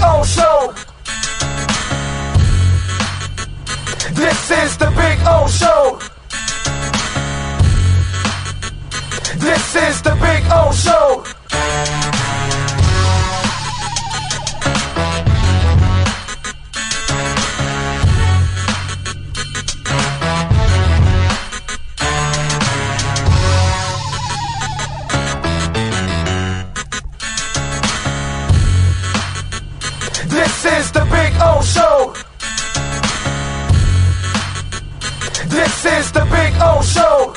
O Show. This is the Big O Show. This is the Big O Show. This is the Big O Show. This is the Big O Show.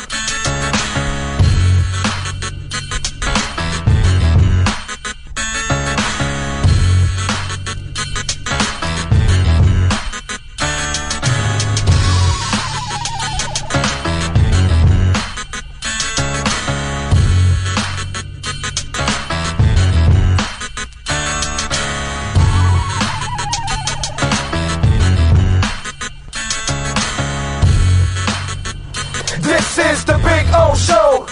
This is the Big O Show.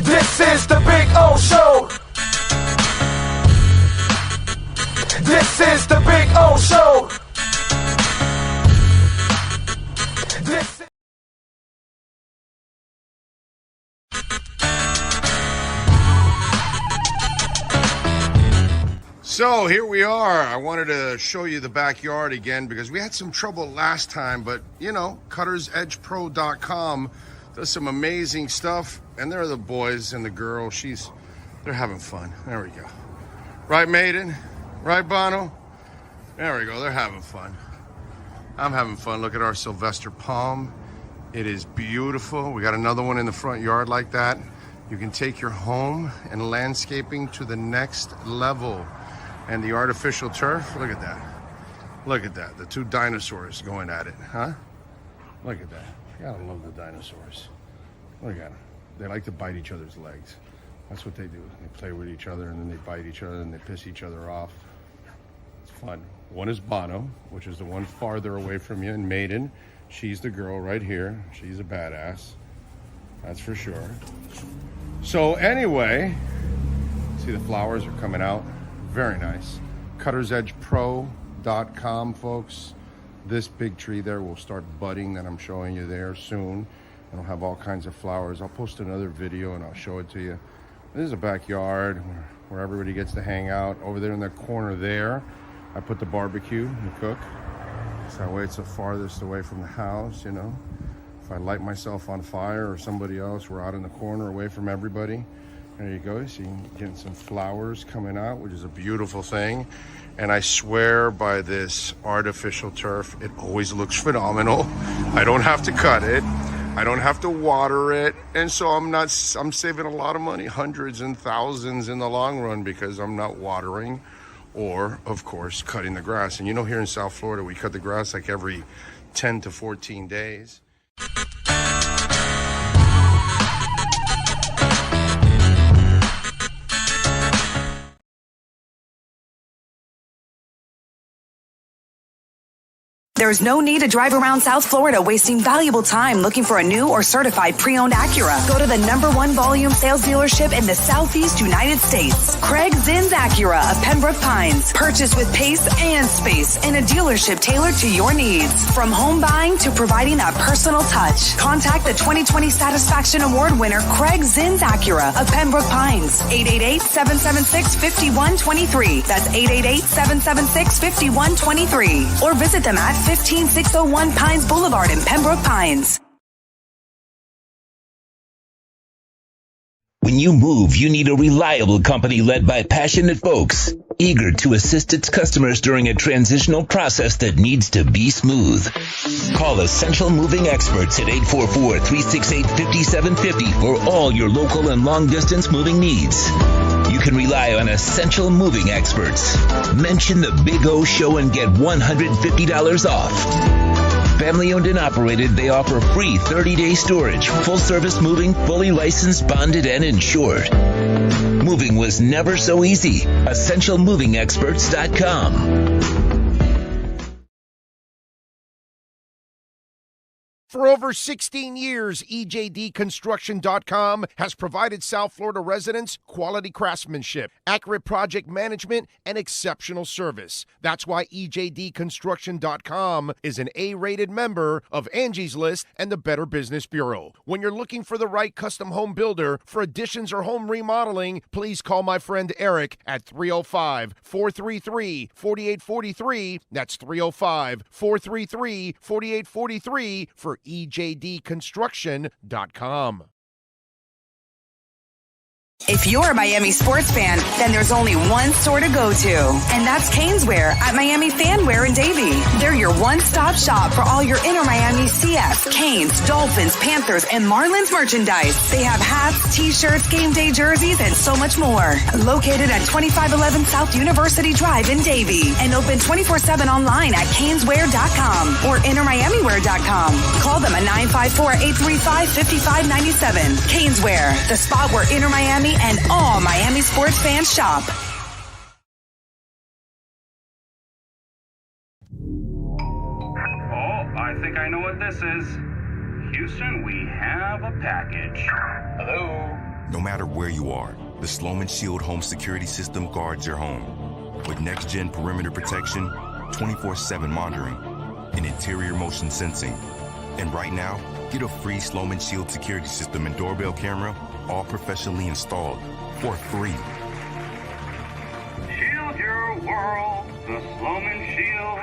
This is the Big O Show. This is the Big O Show. This is So here we are. I wanted to show you the backyard again because we had some trouble last time, but you know, cuttersedgepro.com does some amazing stuff, and they're the boys and the girl. They're having fun. There we go. Right, Maiden? Right, Bono? There we go. They're having fun. I'm having fun. Look at our Sylvester palm. It is beautiful. We got another one in the front yard like that. You can take your home and landscaping to the next level. And the artificial turf, look at that. Look at that. The two dinosaurs going at it, huh? Look at that. You gotta love the dinosaurs. Look at them. They like to bite each other's legs. That's what they do. They play with each other and then they bite each other and they piss each other off. It's fun. One is Bono, which is the one farther away from you, and Maiden. She's the girl right here. She's a badass. That's for sure. So anyway, see the flowers are coming out. Very nice. cuttersedgepro.com, folks. This big tree there will start budding that I'm showing you there soon. It'll have all kinds of flowers. I'll post another video and I'll show it to you. This is a backyard where everybody gets to hang out. Over there in the corner there, I put the barbecue and cook. So that way it's the farthest away from the house, you know. If I light myself on fire or somebody else, we're out in the corner away from everybody. There you go. So you can get some flowers coming out, which is a beautiful thing. And I swear by this artificial turf, it always looks phenomenal. I don't have to cut it. I don't have to water it. And so I'm saving a lot of money, hundreds and thousands in the long run, because I'm not watering or, of course, cutting the grass. And you know, here in South Florida, we cut the grass like every 10 to 14 days. There's no need to drive around South Florida wasting valuable time looking for a new or certified pre-owned Acura. Go to the #1 volume sales dealership in the Southeast United States. Craig Zinn's Acura of Pembroke Pines. Purchase with pace and space in a dealership tailored to your needs. From home buying to providing that personal touch. Contact the 2020 Satisfaction Award winner Craig Zinn's Acura of Pembroke Pines. 888-776-5123. That's 888-776-5123. Or visit them at 15601 Pines Boulevard in Pembroke Pines. When you move, you need a reliable company led by passionate folks, eager to assist its customers during a transitional process that needs to be smooth. Call Essential Moving Experts at 844-368-5750 for all your local and long-distance moving needs. You can rely on Essential Moving Experts. Mention the Big O Show and get $150 off. Family owned and operated, they offer free 30-day storage, full-service moving, fully licensed, bonded, and insured. Moving was never so easy. EssentialMovingExperts.com. For over 16 years, EJDconstruction.com has provided South Florida residents quality craftsmanship, accurate project management, and exceptional service. That's why EJDconstruction.com is an A-rated member of Angie's List and the Better Business Bureau. When you're looking for the right custom home builder for additions or home remodeling, please call my friend Eric at 305-433-4843. That's 305-433-4843 for EJDconstruction.com. If you're a Miami sports fan, then there's only one store to go to, and that's Caneswear at Miami Fanwear in Davie. They're your one-stop shop for all your inner Miami CF, Canes, Dolphins, Panthers, and Marlins merchandise. They have hats, t-shirts, game day jerseys, and so much more. Located at 2511 South University Drive in Davie, and open 24/7 online at caneswear.com or innermiamiwear.com. Call them at 954-835-5597. Caneswear, the spot where Inner Miami and all Miami sports fans shop. Oh, I think I know what this is. Houston, we have a package. Hello? No matter where you are, the Sloman Shield home security system guards your home. With next-gen perimeter protection, 24/7 monitoring, and interior motion sensing. And right now, get a free Sloman Shield security system and doorbell camera, all professionally installed, for free. Shield your world, the Sloman Shield.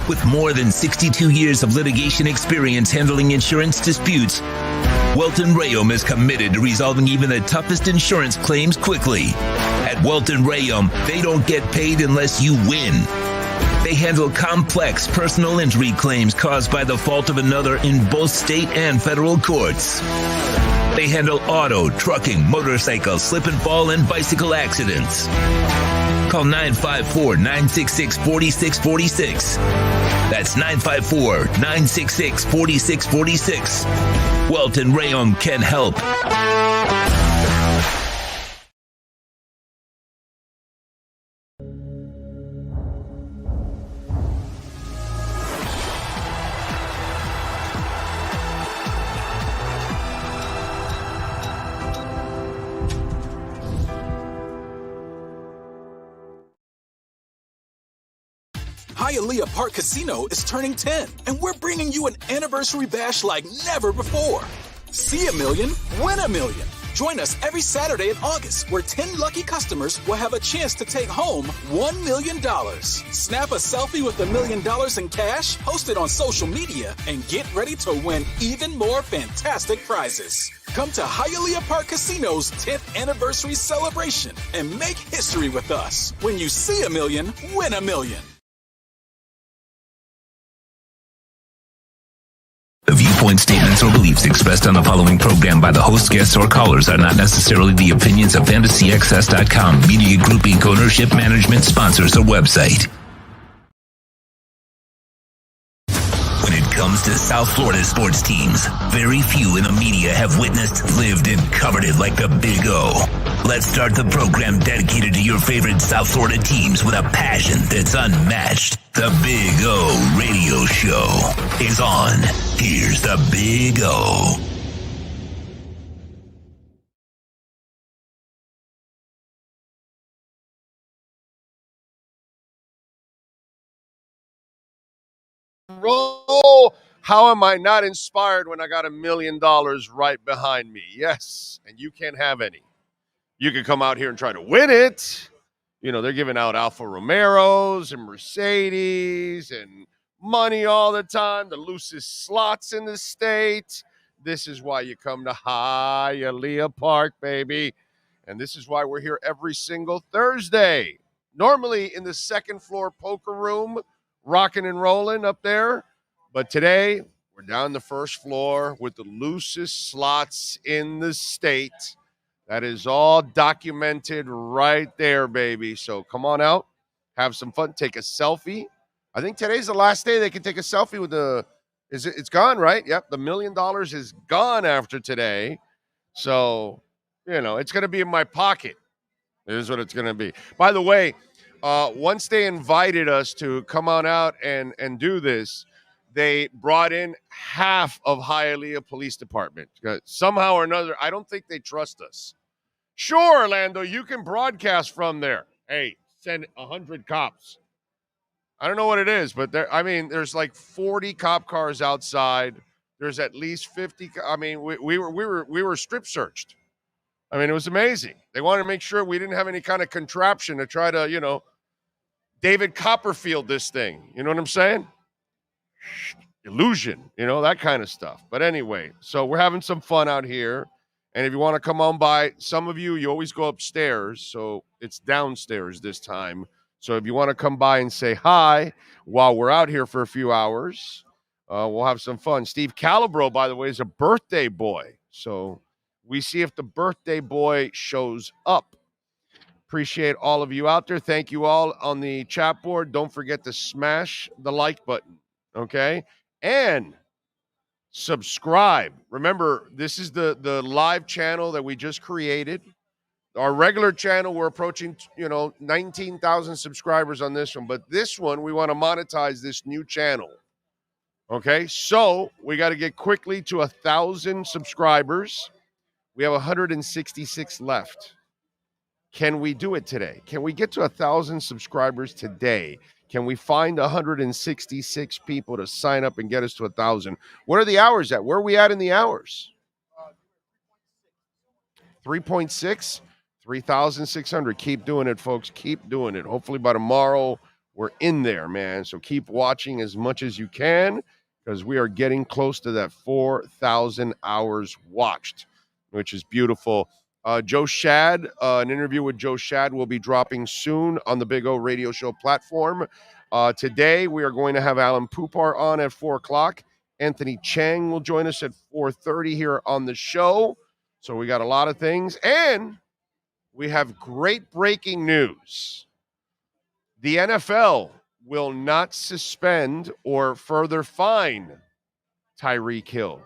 With more than 62 years of litigation experience handling insurance disputes, Welton Rayum is committed to resolving even the toughest insurance claims quickly. At Welton Rayum, they don't get paid unless you win. They handle complex personal injury claims caused by the fault of another in both state and federal courts. They handle auto, trucking, motorcycle, slip and fall, and bicycle accidents. Call 954-966-4646. That's 954-966-4646. Welton Rayum can help. Hialeah Park Casino is turning 10, and we're bringing you an anniversary bash like never before. See a million, win a million. Join us every Saturday in August, where 10 lucky customers will have a chance to take home $1 million. Snap a selfie with $1 million in cash, post it on social media, and get ready to win even more fantastic prizes. Come to Hialeah Park Casino's 10th anniversary celebration and make history with us. When you see a million, win a million. The viewpoint statements or beliefs expressed on the following program by the host, guests, or callers are not necessarily the opinions of FantasyXS.com, Media Group Inc., ownership, management, sponsors, or website. When it comes to South Florida sports teams, very few in the media have witnessed, lived, and covered it like the Big O. Let's start the program dedicated to your favorite South Florida teams with a passion that's unmatched. The Big O Radio Show is on. Here's the Big O. Roll. How am I not inspired when I got $1 million right behind me? Yes, and you can't have any. You can come out here and try to win it. You know, they're giving out Alfa Romeros and Mercedes and money all the time, the loosest slots in the state. This is why you come to Hialeah Park, baby. And this is why we're here every single Thursday. Normally in the second floor poker room, rocking and rolling up there. But today, we're down the first floor with the loosest slots in the state. That is all documented right there, baby. So come on out, have some fun, take a selfie. I think today's the last day they can take a selfie with the – it's gone, right? Yep, the $1 million is gone after today. So, you know, it's going to be in my pocket. It is what it's going to be. By the way, once they invited us to come on out and do this, they brought in half of Hialeah Police Department. Somehow or another, I don't think they trust us. Sure, Orlando, you can broadcast from there. Hey, send 100 cops. I don't know what it is, but there's like 40 cop cars outside. There's at least 50. I mean, we were strip searched. I mean, it was amazing. They wanted to make sure we didn't have any kind of contraption to try to, David Copperfield this thing. You know what I'm saying? Illusion, that kind of stuff. But anyway, so we're having some fun out here. And if you want to come on by, some of you always go upstairs. So it's downstairs this time. So if you want to come by and say hi while we're out here for a few hours, we'll have some fun. Steve Calabro, by the way, is a birthday boy. So we see if the birthday boy shows up. Appreciate all of you out there. Thank you all on the chat board. Don't forget to smash the like button, okay? And subscribe. Remember, this is the live channel that we just created. Our regular channel, we're approaching, 19,000 subscribers on this one. But this one, we want to monetize this new channel, okay? So we got to get quickly to 1,000 subscribers. We have 166 left. Can we do it today? Can we get to 1,000 subscribers today? Can we find 166 people to sign up and get us to 1,000? What are the hours at? Where are we at in the hours? 3.6? 3,600. Keep doing it, folks. Keep doing it. Hopefully by tomorrow, we're in there, man. So keep watching as much as you can because we are getting close to that 4,000 hours watched, which is beautiful. Joe Shad, an interview with Joe Shad will be dropping soon on the Big O Radio Show platform. Today, we are going to have Alan Poupar on at 4 o'clock. Anthony Chang will join us at 4:30 here on the show. So we got a lot of things. And we have great breaking news. The NFL will not suspend or further fine Tyreek Hill.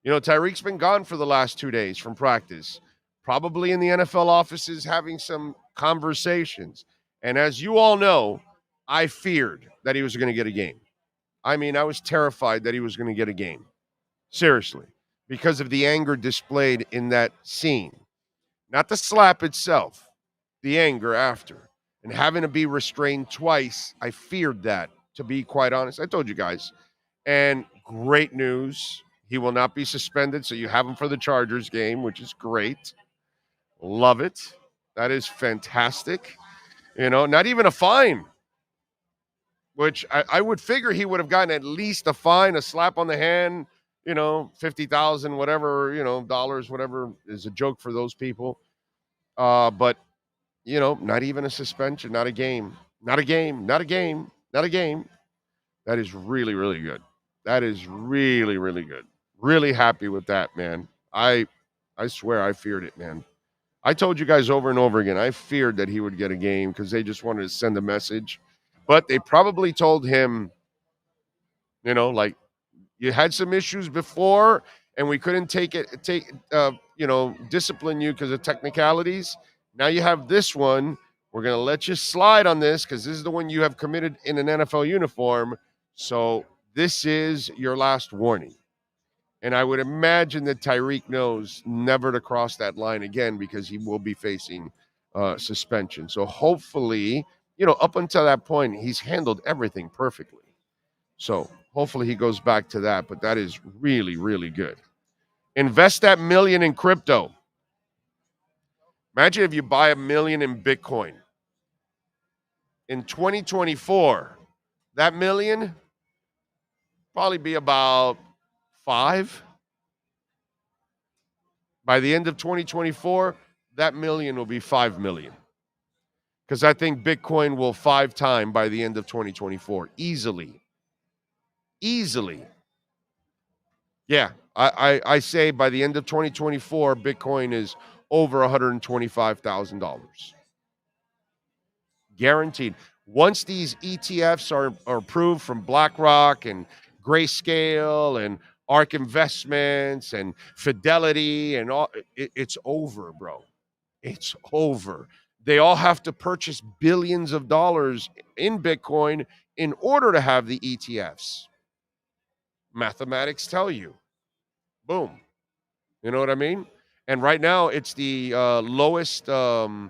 Tyreek's been gone for the last 2 days from practice. Probably in the NFL offices having some conversations. And as you all know, I feared that he was going to get a game. I mean, I was terrified that he was going to get a game. Seriously. Because of the anger displayed in that scene. Not the slap itself. The anger after. And having to be restrained twice, I feared that, to be quite honest. I told you guys. And great news. He will not be suspended, so you have him for the Chargers game, which is great. Love it. That is fantastic. Not even a fine, which I would figure he would have gotten at least a fine, a slap on the hand, 50,000, whatever, dollars, whatever is a joke for those people. But, not even a suspension, not a game, not a game, not a game, not a game. That is really, really good. That is really, really good. Really happy with that, man. I swear I feared it, man. I told you guys over and over again, I feared that he would get a game because they just wanted to send a message. But they probably told him, like, you had some issues before and we couldn't discipline you because of technicalities. Now you have this one. We're going to let you slide on this because this is the one you have committed in an NFL uniform. So this is your last warning. And I would imagine that Tyreek knows never to cross that line again because he will be facing suspension. So hopefully, up until that point, he's handled everything perfectly. So hopefully he goes back to that. But that is really, really good. Invest that $1 million in crypto. Imagine if you buy $1 million in Bitcoin. In 2024, that $1 million probably be about 5. By the end of 2024, that $1 million will be 5 million. Because I think Bitcoin will 5 times by the end of 2024. Easily. Yeah, I say by the end of 2024, Bitcoin is over $125,000. Guaranteed. Once these ETFs are approved from BlackRock and Grayscale and ARK Investments and Fidelity and all, it's over, bro. It's over. They all have to purchase billions of dollars in Bitcoin in order to have the ETFs. Mathematics tell you. Boom. You know what I mean? And right now, it's the lowest. Right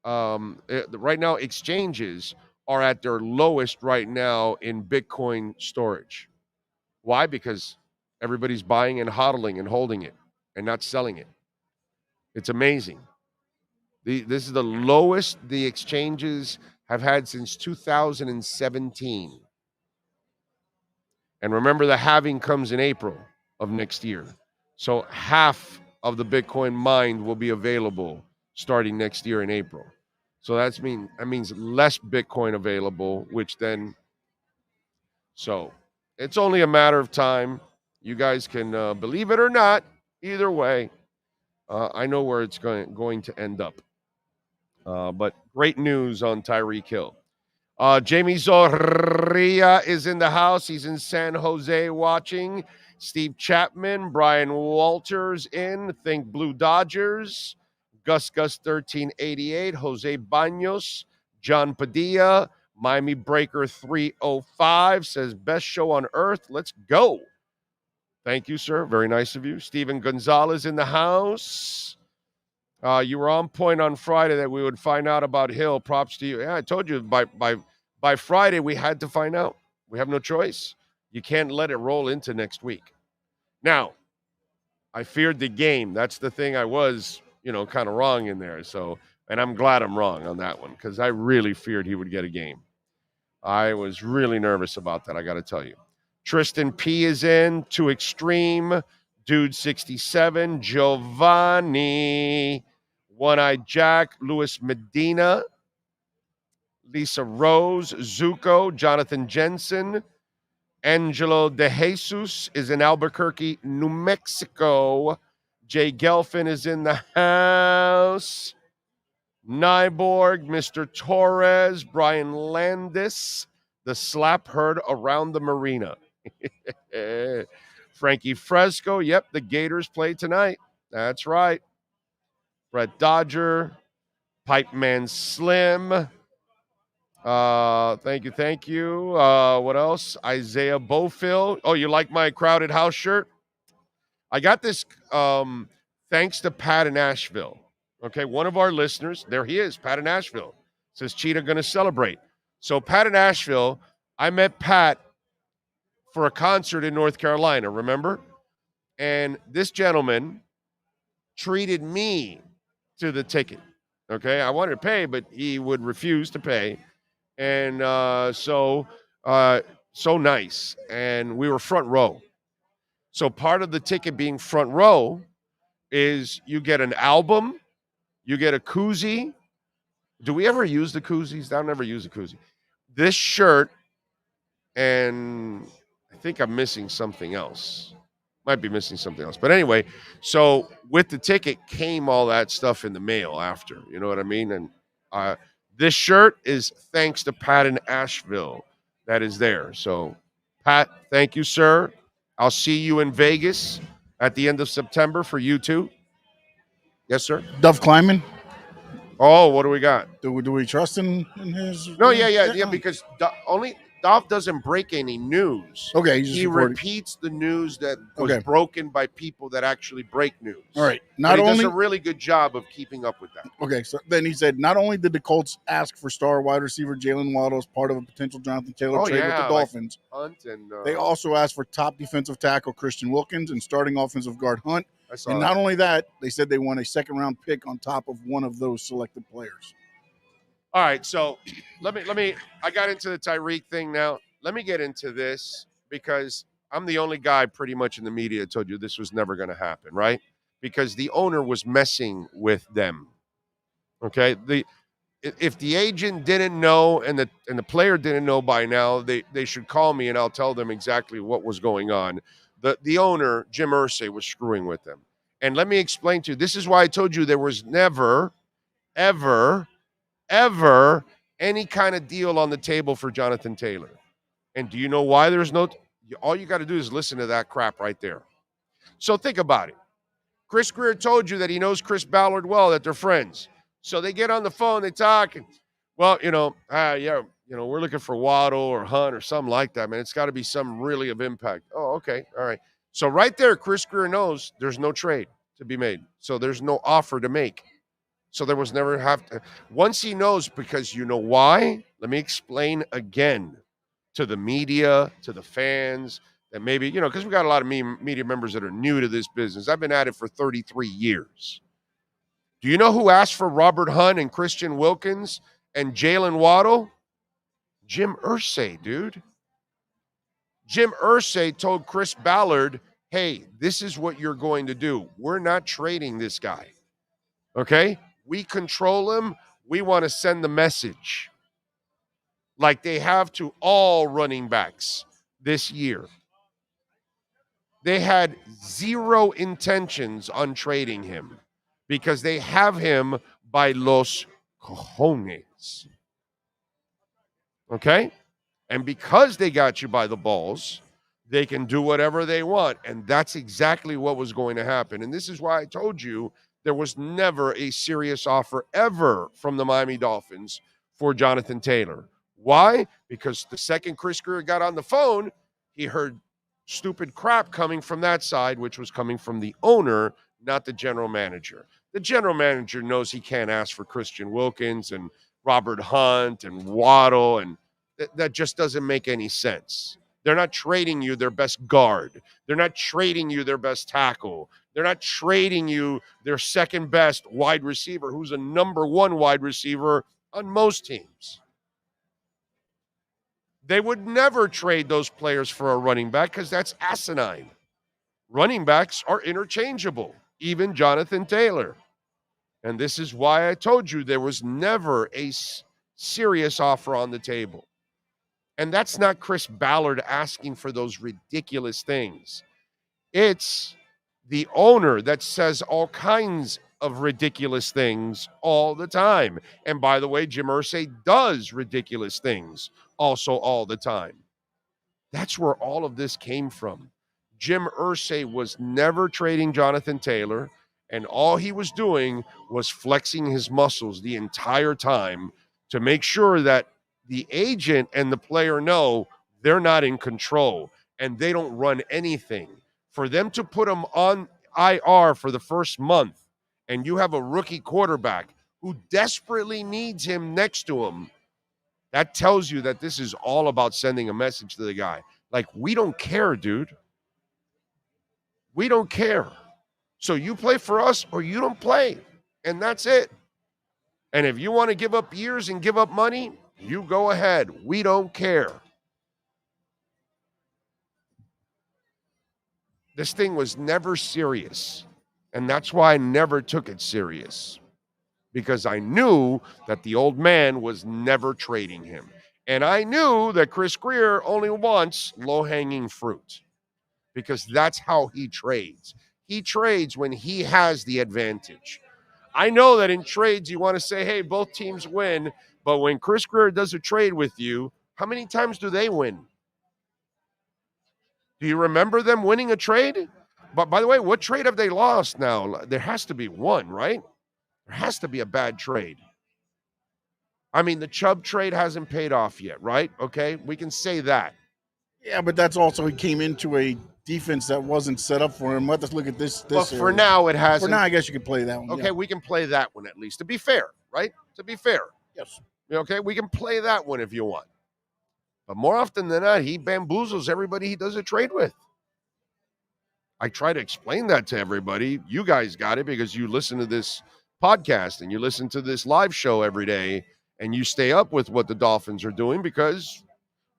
now, exchanges are at their lowest right now in Bitcoin storage. Why? Because everybody's buying and hodling and holding it and not selling it. It's amazing. This is the lowest the exchanges have had since 2017. And remember, the halving comes in April of next year. So half of the Bitcoin mined will be available starting next year in April. So that means less Bitcoin available, which then, so it's only a matter of time. You guys can believe it or not. Either way, I know where it's going to end up. But great news on Tyreek Hill. Jamie Zorria is in the house. He's in San Jose watching. Steve Chapman, Brian Walters in. Think Blue Dodgers. Gus 1388. Jose Banos. John Padilla. Miami Breaker 305 says best show on earth. Let's go. Thank you, sir. Very nice of you. Steven Gonzalez in the house. You were on point on Friday that we would find out about Hill. Props to you. Yeah, I told you by Friday we had to find out. We have no choice. You can't let it roll into next week. Now, I feared the game. That's the thing I was, kind of wrong in there. So, and I'm glad I'm wrong on that one because I really feared he would get a game. I was really nervous about that, I got to tell you. Tristan P is in. Too Extreme. Dude 67. Giovanni. One-Eyed Jack. Luis Medina. Lisa Rose. Zuko. Jonathan Jensen. Angelo De Jesus is in Albuquerque, New Mexico. Jay Gelfin is in the house. Nyborg, Mr. Torres, Brian Landis, the slap heard around the marina. Frankie Fresco, yep, the Gators play tonight. That's right. Brett Dodger, Pipe Man Slim. Thank you. What else? Isaiah Bofill. Oh, you like my Crowded House shirt? I got this thanks to Pat in Asheville. Okay, one of our listeners, there he is, Pat in Asheville. Says Cheetah gonna celebrate. So Pat in Asheville, I met Pat for a concert in North Carolina, remember? And this gentleman treated me to the ticket. Okay, I wanted to pay, but he would refuse to pay. And so nice. And we were front row. So part of the ticket being front row is you get an album, you get a koozie. Do we ever use the koozies? I'll never use a koozie. This shirt, and I think I'm missing something else. Might be missing something else. But anyway, so with the ticket came all that stuff in the mail after. You know what I mean? And this shirt is thanks to Pat in Asheville that is there. So, Pat, thank you, sir. I'll see you in Vegas at the end of September for you too. Yes, sir. Dove Kleiman. Oh, what do we got? Do we trust in his? No, yeah, because Dolph doesn't break any news. Okay, he repeats the news that was broken by people that actually break news. All right, he does a really good job of keeping up with that. Okay, so then he said, not only did the Colts ask for star wide receiver Jalen Waddle as part of a potential Jonathan Taylor trade with the Dolphins, Hunt and, they also asked for top defensive tackle Christian Wilkins and starting offensive guard Hunt. And not only that, they said they want a second-round pick on top of one of those selected players. All right, so let me. I got into the Tyreek thing now. Let me get into this because I'm the only guy pretty much in the media that told you this was never going to happen, right? Because the owner was messing with them. Okay, if the agent didn't know and the player didn't know by now, they should call me and I'll tell them exactly what was going on. The owner, Jim Irsay, was screwing with them. And let me explain to you. This is why I told you there was never, ever any kind of deal on the table for Jonathan Taylor. And do you know why there's no? All you got to do is listen to that crap right there. So think about it. Chris Greer told you that he knows Chris Ballard well, that they're friends. So they get on the phone, they talk, and, well, we're looking for Waddle or Hunt or something like that, man. It's got to be something really of impact. Oh, okay, all right. So right there, Chris Greer knows there's no trade to be made. So there's no offer to make. So there was never have to. Once he knows, because you know why? Let me explain again to the media, to the fans, that maybe, because we got a lot of media members that are new to this business. I've been at it for 33 years. Do you know who asked for Robert Hunt and Christian Wilkins and Jalen Waddle? Jim Irsay, dude. Jim Irsay told Chris Ballard, hey, this is what you're going to do. We're not trading this guy. Okay? We control him. We want to send the message like they have to all running backs this year. They had zero intentions on trading him because they have him by los cojones. Okay? And because they got you by the balls, they can do whatever they want. And that's exactly what was going to happen. And this is why I told you there was never a serious offer ever from the Miami Dolphins for Jonathan Taylor. Why? Because the second Chris Greer got on the phone, he heard stupid crap coming from that side, which was coming from the owner, not the general manager. The general manager knows he can't ask for Christian Wilkins and Robert Hunt and Waddle, and that just doesn't make any sense. They're not trading you their best guard. They're not trading you their best tackle. They're not trading you their second best wide receiver, who's a number one wide receiver on most teams. They would never trade those players for a running back because that's asinine. Running backs are interchangeable, even Jonathan Taylor. And this is why I told you there was never a serious offer on the table. And that's not Chris Ballard asking for those ridiculous things. It's the owner that says all kinds of ridiculous things all the time. And by the way, Jim Irsay does ridiculous things also all the time. That's where all of this came from. Jim Irsay was never trading Jonathan Taylor, and all he was doing was flexing his muscles the entire time to make sure that the agent and the player know they're not in control and they don't run anything. For them to put him on IR for the first month, and you have a rookie quarterback who desperately needs him next to him, that tells you that this is all about sending a message to the guy. Like, we don't care, dude. We don't care. So you play for us or you don't play, and that's it. And if you want to give up years and give up money, you go ahead. We don't care. This thing was never serious, and that's why I never took it serious, because I knew that the old man was never trading him. And I knew that Chris Greer only wants low-hanging fruit, because that's how he trades. He trades when he has the advantage. I know that in trades you want to say, hey, both teams win, but when Chris Greer does a trade with you, how many times do they win? Do you remember them winning a trade? But by the way, what trade have they lost now? There has to be one, right? There has to be a bad trade. I mean, the Chubb trade hasn't paid off yet, right? Okay, we can say that. Yeah, but that's also he came into a defense that wasn't set up for him. Let's look at this. Well, for now, it hasn't. For now, I guess you could play that one. Okay, yeah. we can play that one at least. To be fair, right? To be fair. Yes. Okay, we can play that one if you want. But more often than not, he bamboozles everybody he does a trade with. I try to explain that to everybody. You guys got it because you listen to this podcast and you listen to this live show every day and you stay up with what the Dolphins are doing, because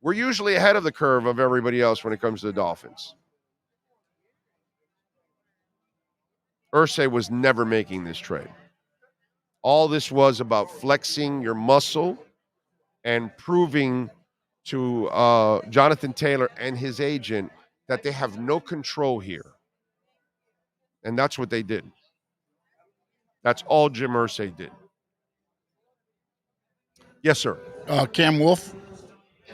we're usually ahead of the curve of everybody else when it comes to the Dolphins. Irsay was never making this trade. All this was about flexing your muscle and proving to Jonathan Taylor and his agent that they have no control here. And that's what they did. That's all Jim Irsay did. Yes, sir. Cam Wolf.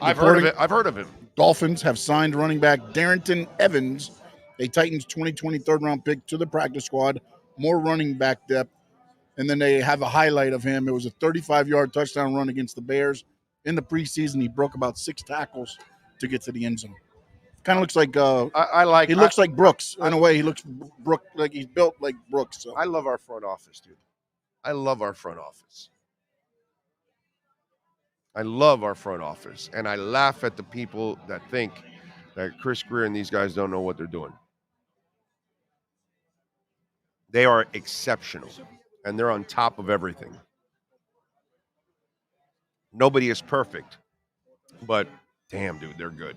I've heard of him. Dolphins have signed running back Darrington Evans, a Titans 2020 third-round pick, to the practice squad. More running back depth. And then they have a highlight of him. It was a 35-yard touchdown run against the Bears. In the preseason, he broke about 6 tackles to get to the end zone. Kind of looks like he looks like Brooks in a way. He looks like he's built like Brooks. So. I love our front office, dude. I love our front office. I love our front office, and I laugh at the people that think that Chris Greer and these guys don't know what they're doing. They are exceptional, and they're on top of everything. Nobody is perfect, but damn, dude, they're good.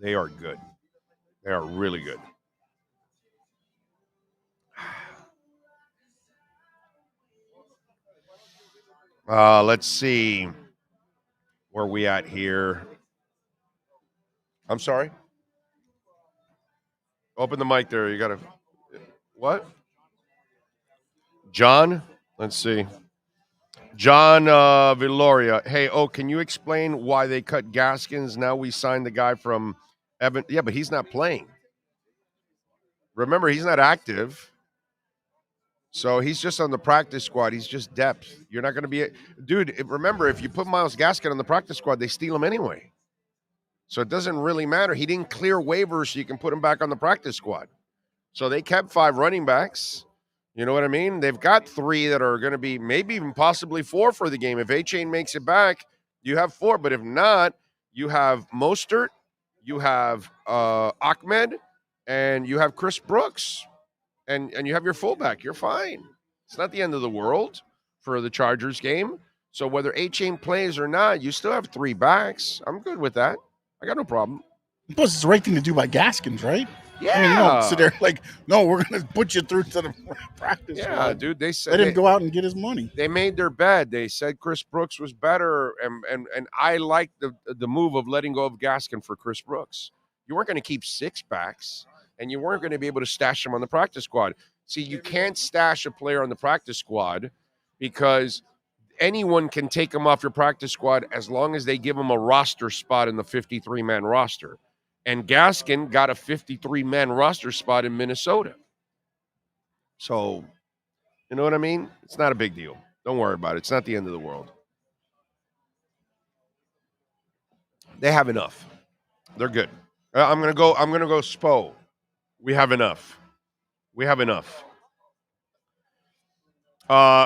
They are good. They are really good. Let's see where we at here. I'm sorry. Open the mic there. You got to. What? John? Let's see. John Villoria. Hey, can you explain why they cut Gaskins? Now we signed the guy from Evan. Yeah, but he's not playing. Remember, he's not active. So he's just on the practice squad. He's just depth. You're not going to be dude, remember, if you put Myles Gaskin on the practice squad, they steal him anyway. So it doesn't really matter. He didn't clear waivers so you can put him back on the practice squad. So they kept 5 running backs. You know what I mean? They've got 3 that are going to be maybe even possibly 4 for the game. If A-Chain makes it back, you have 4. But if not, you have Mostert, you have Ahmed, and you have Chris Brooks. And you have your fullback. You're fine. It's not the end of the world for the Chargers game. So whether A-Chain plays or not, you still have 3 backs. I'm good with that. I got no problem. Plus, it's the right thing to do by Gaskins, right? Yeah. I mean, you don't sit there like, no, we're going to put you through to the practice. Yeah, dude. They said let him go out and get his money. They made their bed. They said Chris Brooks was better, and I like the move of letting go of Gaskin for Chris Brooks. You weren't going to keep 6 backs, and you weren't going to be able to stash him on the practice squad. See, you can't stash a player on the practice squad because anyone can take him off your practice squad as long as they give him a roster spot in the 53-man roster. And Gaskin got a 53-man roster spot in Minnesota. So, you know what I mean? It's not a big deal. Don't worry about it. It's not the end of the world. They have enough. They're good. I'm gonna go Spo. We have enough.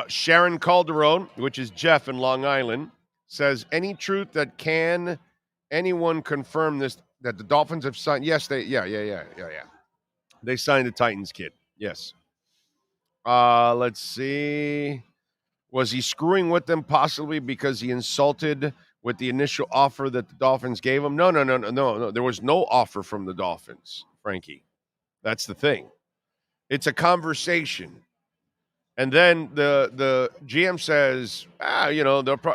Sharon Calderon, which is Jeff in Long Island, says, any truth that can anyone confirm this, that the Dolphins have signed? Yes, yeah. They signed the Titans kid. Yes. Let's see. Was he screwing with them possibly because he insulted with the initial offer that the Dolphins gave him? No. There was no offer from the Dolphins, Frankie. That's the thing. It's a conversation. And then the GM says,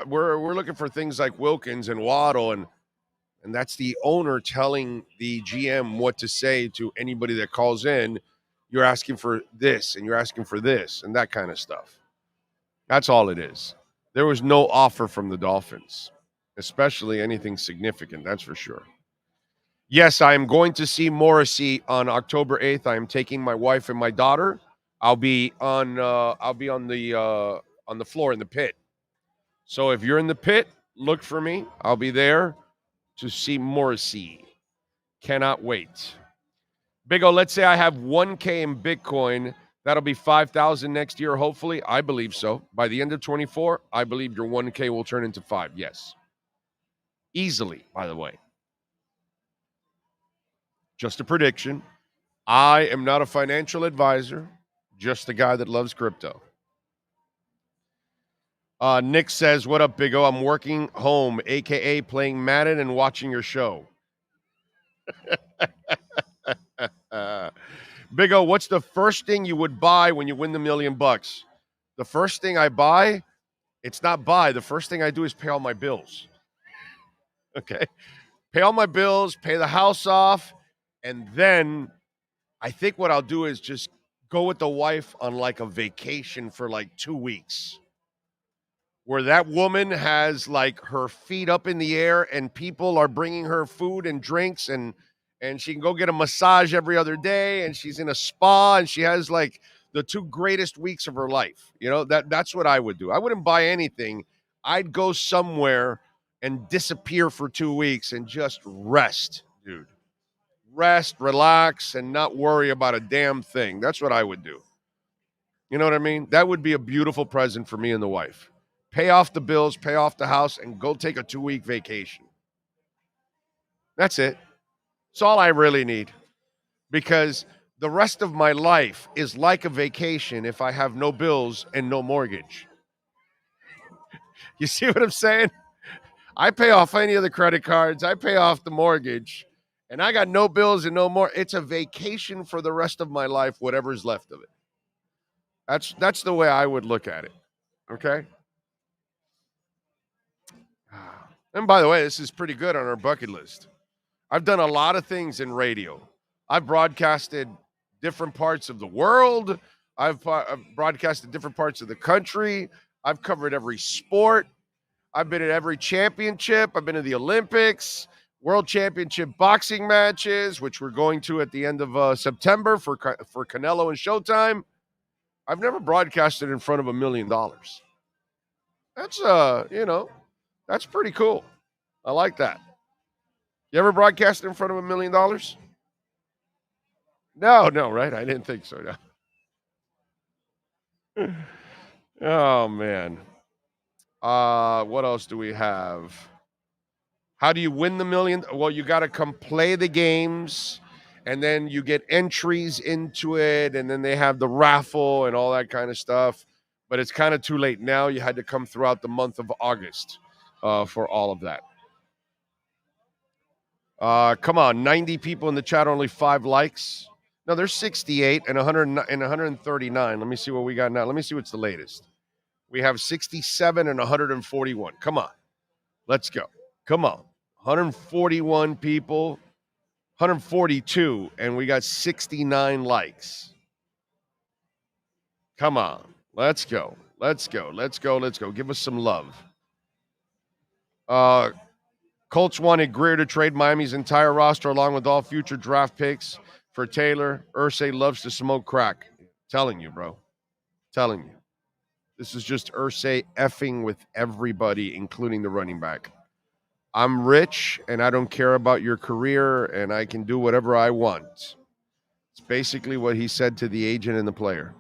we're looking for things like Wilkins and Waddle, and that's the owner telling the GM what to say to anybody that calls in. You're asking for this, and you're asking for this, and that kind of stuff. That's all it is. There was no offer from the Dolphins, especially anything significant, that's for sure. Yes, I am going to see Morrissey on October 8th. I am taking my wife and my daughter. I'll be on the floor in the pit. So if you're in the pit, look for me. I'll be there to see Morrissey. Cannot wait. Big O, let's say I have 1K in Bitcoin. That'll be 5,000 next year, hopefully. I believe so. By the end of 24, I believe your 1K will turn into 5. Yes. Easily, by the way. Just a prediction. I am not a financial advisor, just a guy that loves crypto. Nick says, what up, Big O? I'm working home, a.k.a. playing Madden and watching your show. Big O, what's the first thing you would buy when you win the $1 million? The first thing I buy, it's not buy. The first thing I do is pay all my bills. Okay? Pay all my bills, pay the house off, and then I think what I'll do is just go with the wife on like a vacation for like 2 weeks, where that woman has like her feet up in the air and people are bringing her food and drinks, and she can go get a massage every other day, and she's in a spa, and she has like the 2 greatest weeks of her life. You know, that's what I would do. I wouldn't buy anything. I'd go somewhere and disappear for 2 weeks and just rest, dude. Rest, relax, and not worry about a damn thing. That's what I would do. You know what I mean? That would be a beautiful present for me and the wife. Pay off the bills, pay off the house, and go take a 2-week vacation. That's it. It's all I really need. Because the rest of my life is like a vacation if I have no bills and no mortgage. You see what I'm saying? I pay off any of the credit cards. I pay off the mortgage. And I got no bills and no more. It's a vacation for the rest of my life, whatever's left of it. That's the way I would look at it. Okay? And by the way, this is pretty good on our bucket list. I've done a lot of things in radio. I've broadcasted different parts of the world. I've broadcasted different parts of the country. I've covered every sport. I've been at every championship. I've been to the Olympics, World Championship boxing matches, which we're going to at the end of September for Canelo and Showtime. I've never broadcasted in front of $1 million. That's, that's pretty cool. I like that. You ever broadcasted in front of $1 million? No, right? I didn't think so. No. Oh, man. What else do we have? How do you win the $1 million? Well, you got to come play the games, and then you get entries into it, and then they have the raffle and all that kind of stuff. But it's kind of too late now. You had to come throughout the month of August for all of that. Come on, 90 people in the chat, only 5 likes. No, there's 68 and 139. Let me see what we got now. Let me see what's the latest. We have 67 and 141. Come on. Let's go. Come on. 141 people, 142, and we got 69 likes. Come on. Let's go. Let's go. Let's go. Let's go. Give us some love. Colts wanted Greer to trade Miami's entire roster along with all future draft picks for Taylor. Irsay loves to smoke crack. Telling you, bro. Telling you. This is just Irsay effing with everybody, including the running back. I'm rich, and I don't care about your career, and I can do whatever I want. It's basically what he said to the agent and the player.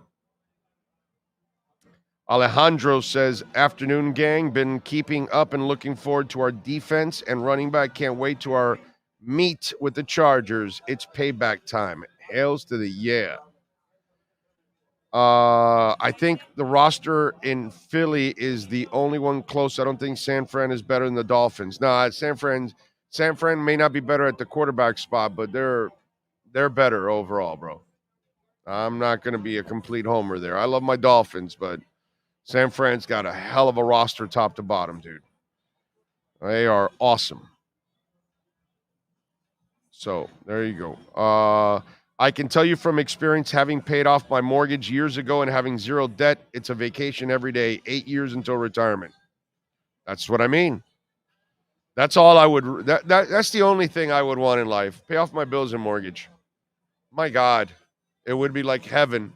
Alejandro says, afternoon gang, been keeping up and looking forward to our defense and running back. Can't wait to our meet with the Chargers. It's payback time. Hails to the yeah. I think the roster in Philly is the only one close. I don't think San Fran is better than the Dolphins. No, San Fran may not be better at the quarterback spot, but they're better overall, bro. I'm not going to be a complete homer there. I love my Dolphins, but San Fran's got a hell of a roster top to bottom, dude. They are awesome. So there you go. I can tell you from experience, having paid off my mortgage years ago and having zero debt, it's a vacation every day, 8 years until retirement. That's what I mean. That's all I would. That's the only thing I would want in life. Pay off my bills and mortgage. My God, it would be like heaven.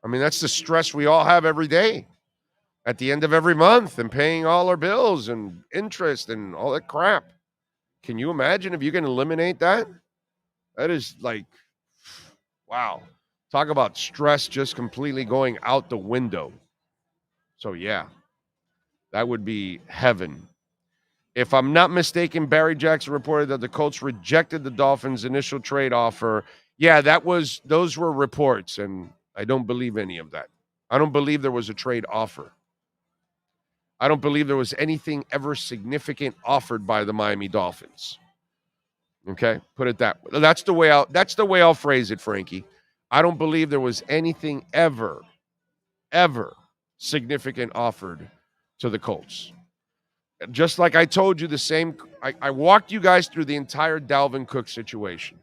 I mean, that's the stress we all have every day at the end of every month and paying all our bills and interest and all that crap. Can you imagine if you can eliminate that? That is like, wow. Talk about stress just completely going out the window. So, yeah, that would be heaven. If I'm not mistaken, Barry Jackson reported that the Colts rejected the Dolphins' initial trade offer. Yeah, those were reports, and I don't believe any of that. I don't believe there was a trade offer. I don't believe there was anything ever significant offered by the Miami Dolphins. Okay, put it that way. That's the way I'll phrase it, Frankie. I don't believe there was anything ever significant offered to the Colts. Just like I told you I walked you guys through the entire Dalvin Cook situation.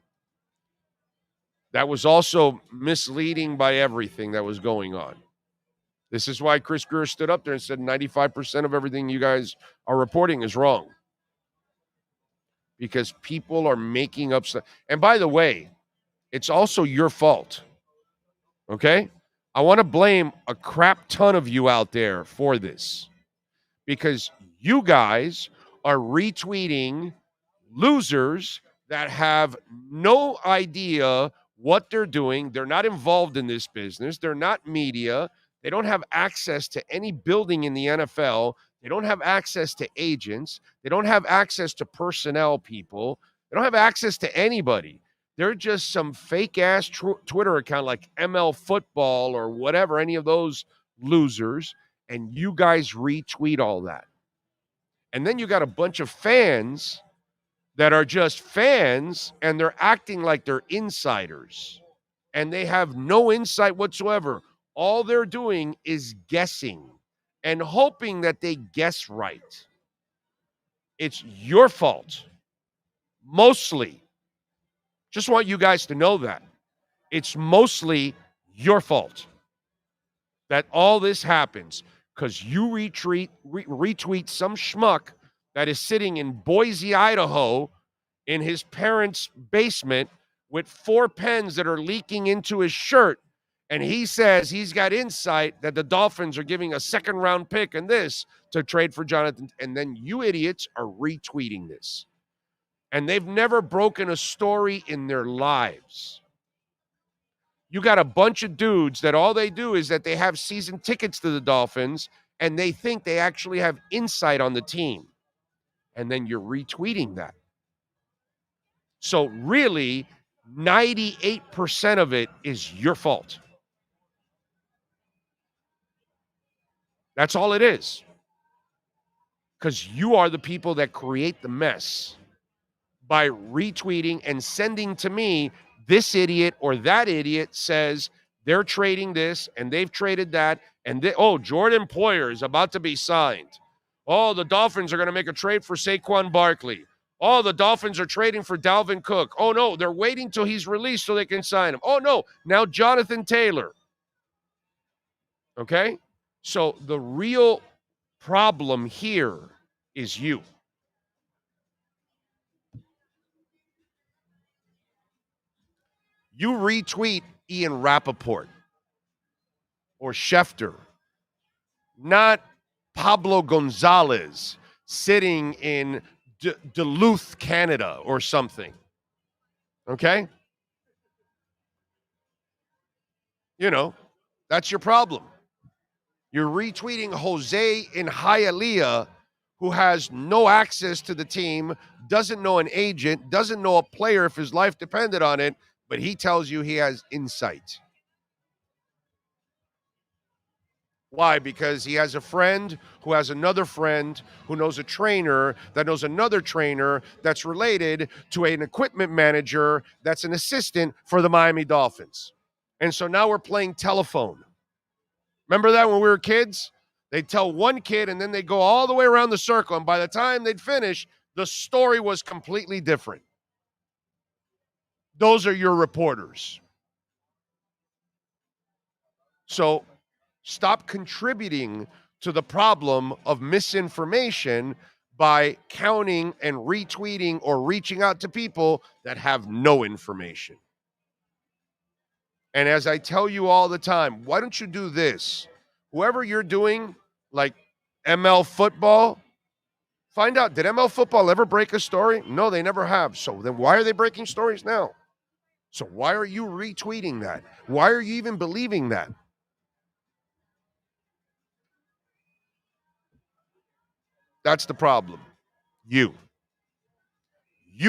That was also misleading by everything that was going on. This is why Chris Greer stood up there and said 95% of everything you guys are reporting is wrong. Because people are making up stuff. And by the way, it's also your fault. Okay? I want to blame a crap ton of you out there for this because you guys are retweeting losers that have no idea what they're doing. They're not involved in this business. They're not media. They don't have access to any building in the NFL. They don't have access to agents. They don't have access to personnel people. They don't have access to anybody. They're just some fake ass Twitter account like ML Football or whatever, any of those losers. And you guys retweet all that. And then you got a bunch of fans that are just fans and they're acting like they're insiders and they have no insight whatsoever. All they're doing is guessing and hoping that they guess right. It's your fault. Mostly. Just want you guys to know that. It's mostly your fault that all this happens because you retweet some schmuck that is sitting in Boise, Idaho, in his parents' basement with 4 pens that are leaking into his shirt. And he says he's got insight that the Dolphins are giving a second-round pick and this to trade for Jonathan. And then you idiots are retweeting this. And they've never broken a story in their lives. You got a bunch of dudes that all they do is that they have season tickets to the Dolphins and they think they actually have insight on the team. And then you're retweeting that. So really, 98% of it is your fault. That's all it is. Because you are the people that create the mess by retweeting and sending to me, this idiot or that idiot says they're trading this and they've traded that. And Jordan Poyer is about to be signed. Oh, the Dolphins are going to make a trade for Saquon Barkley. Oh, the Dolphins are trading for Dalvin Cook. Oh, no, they're waiting till he's released so they can sign him. Oh, no, now Jonathan Taylor. Okay? So the real problem here is you. You retweet Ian Rappaport or Schefter, not Pablo Gonzalez sitting in Duluth, Canada or something. Okay? You know, that's your problem. You're retweeting Jose in Hialeah, who has no access to the team, doesn't know an agent, doesn't know a player if his life depended on it, but he tells you he has insight. Why? Because he has a friend who has another friend who knows a trainer that knows another trainer that's related to an equipment manager that's an assistant for the Miami Dolphins. And so now we're playing telephone. Remember that when we were kids? They'd tell one kid and then they'd go all the way around the circle. And by the time they'd finish, the story was completely different. Those are your reporters. So stop contributing to the problem of misinformation by counting and retweeting or reaching out to people that have no information. And as I tell you all the time, why don't you do this? Whoever you're doing, like ML Football, find out, did ML Football ever break a story? No, they never have. So then why are they breaking stories now? So why are you retweeting that? Why are you even believing that? That's the problem. You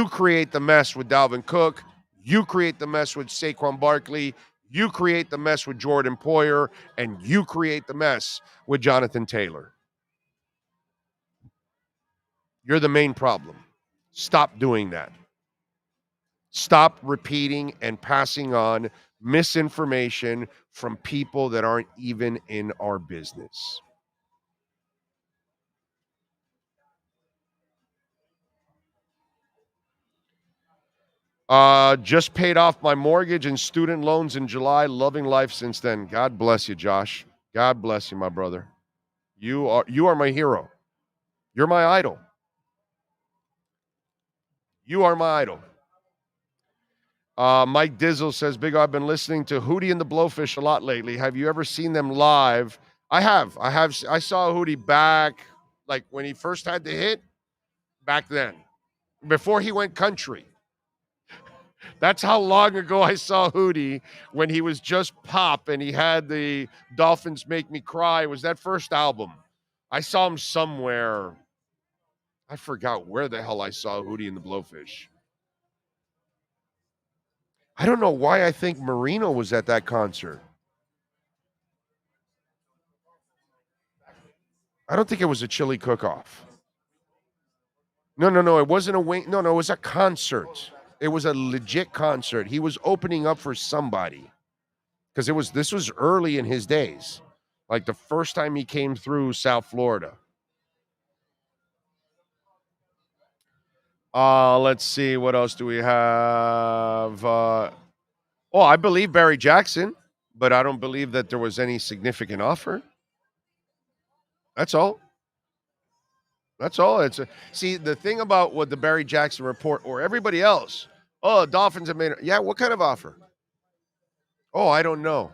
create the mess with Dalvin Cook. You create the mess with Saquon Barkley. You create the mess with Jordan Poyer. And you create the mess with Jonathan Taylor. You're the main problem. Stop doing that. Stop repeating and passing on misinformation from people that aren't even in our business. Just paid off my mortgage and student loans in July. Loving life since then. God bless you, Josh. God bless you, my brother. You are my hero. You're my idol. You are my idol. Mike Dizzle says, Big O, I've been listening to Hootie and the Blowfish a lot lately. Have you ever seen them live? I have. I saw Hootie back, like when he first had the hit, back then, before he went country. That's how long ago I saw Hootie, when he was just pop and he had the Dolphins Make Me Cry. It was that first album. I saw him somewhere. I forgot where the hell I saw Hootie and the Blowfish. I don't know why I think Marino was at that concert. I don't think it was a chili cook-off. No. It wasn't a wing. No, it was a concert. It was a legit concert. He was opening up for somebody because this was early in his days, like the first time he came through South Florida. Let's see, what else do we have? I believe Barry Jackson, but I don't believe that there was any significant offer. That's all. See, the thing about what the Barry Jackson report or everybody else, Dolphins have made it. Yeah, what kind of offer? Oh, I don't know.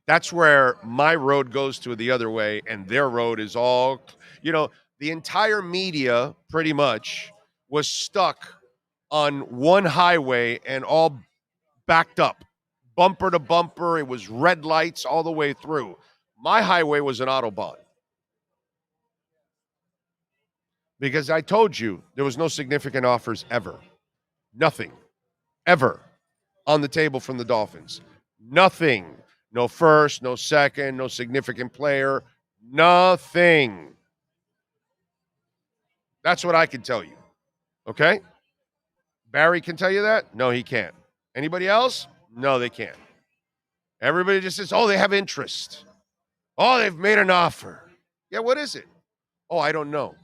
That's where my road goes to the other way, and their road is all, the entire media pretty much was stuck on one highway and all backed up, bumper to bumper. It was red lights all the way through. My highway was an Autobahn. Because I told you there was no significant offers ever. Nothing. Ever on the table from the Dolphins. Nothing. No first, no second, no significant player. Nothing. That's what I can tell you. Okay? Barry can tell you that? No, he can't. Anybody else? No, they can't. Everybody just says, they have interest. Oh, they've made an offer. Yeah, what is it? Oh, I don't know.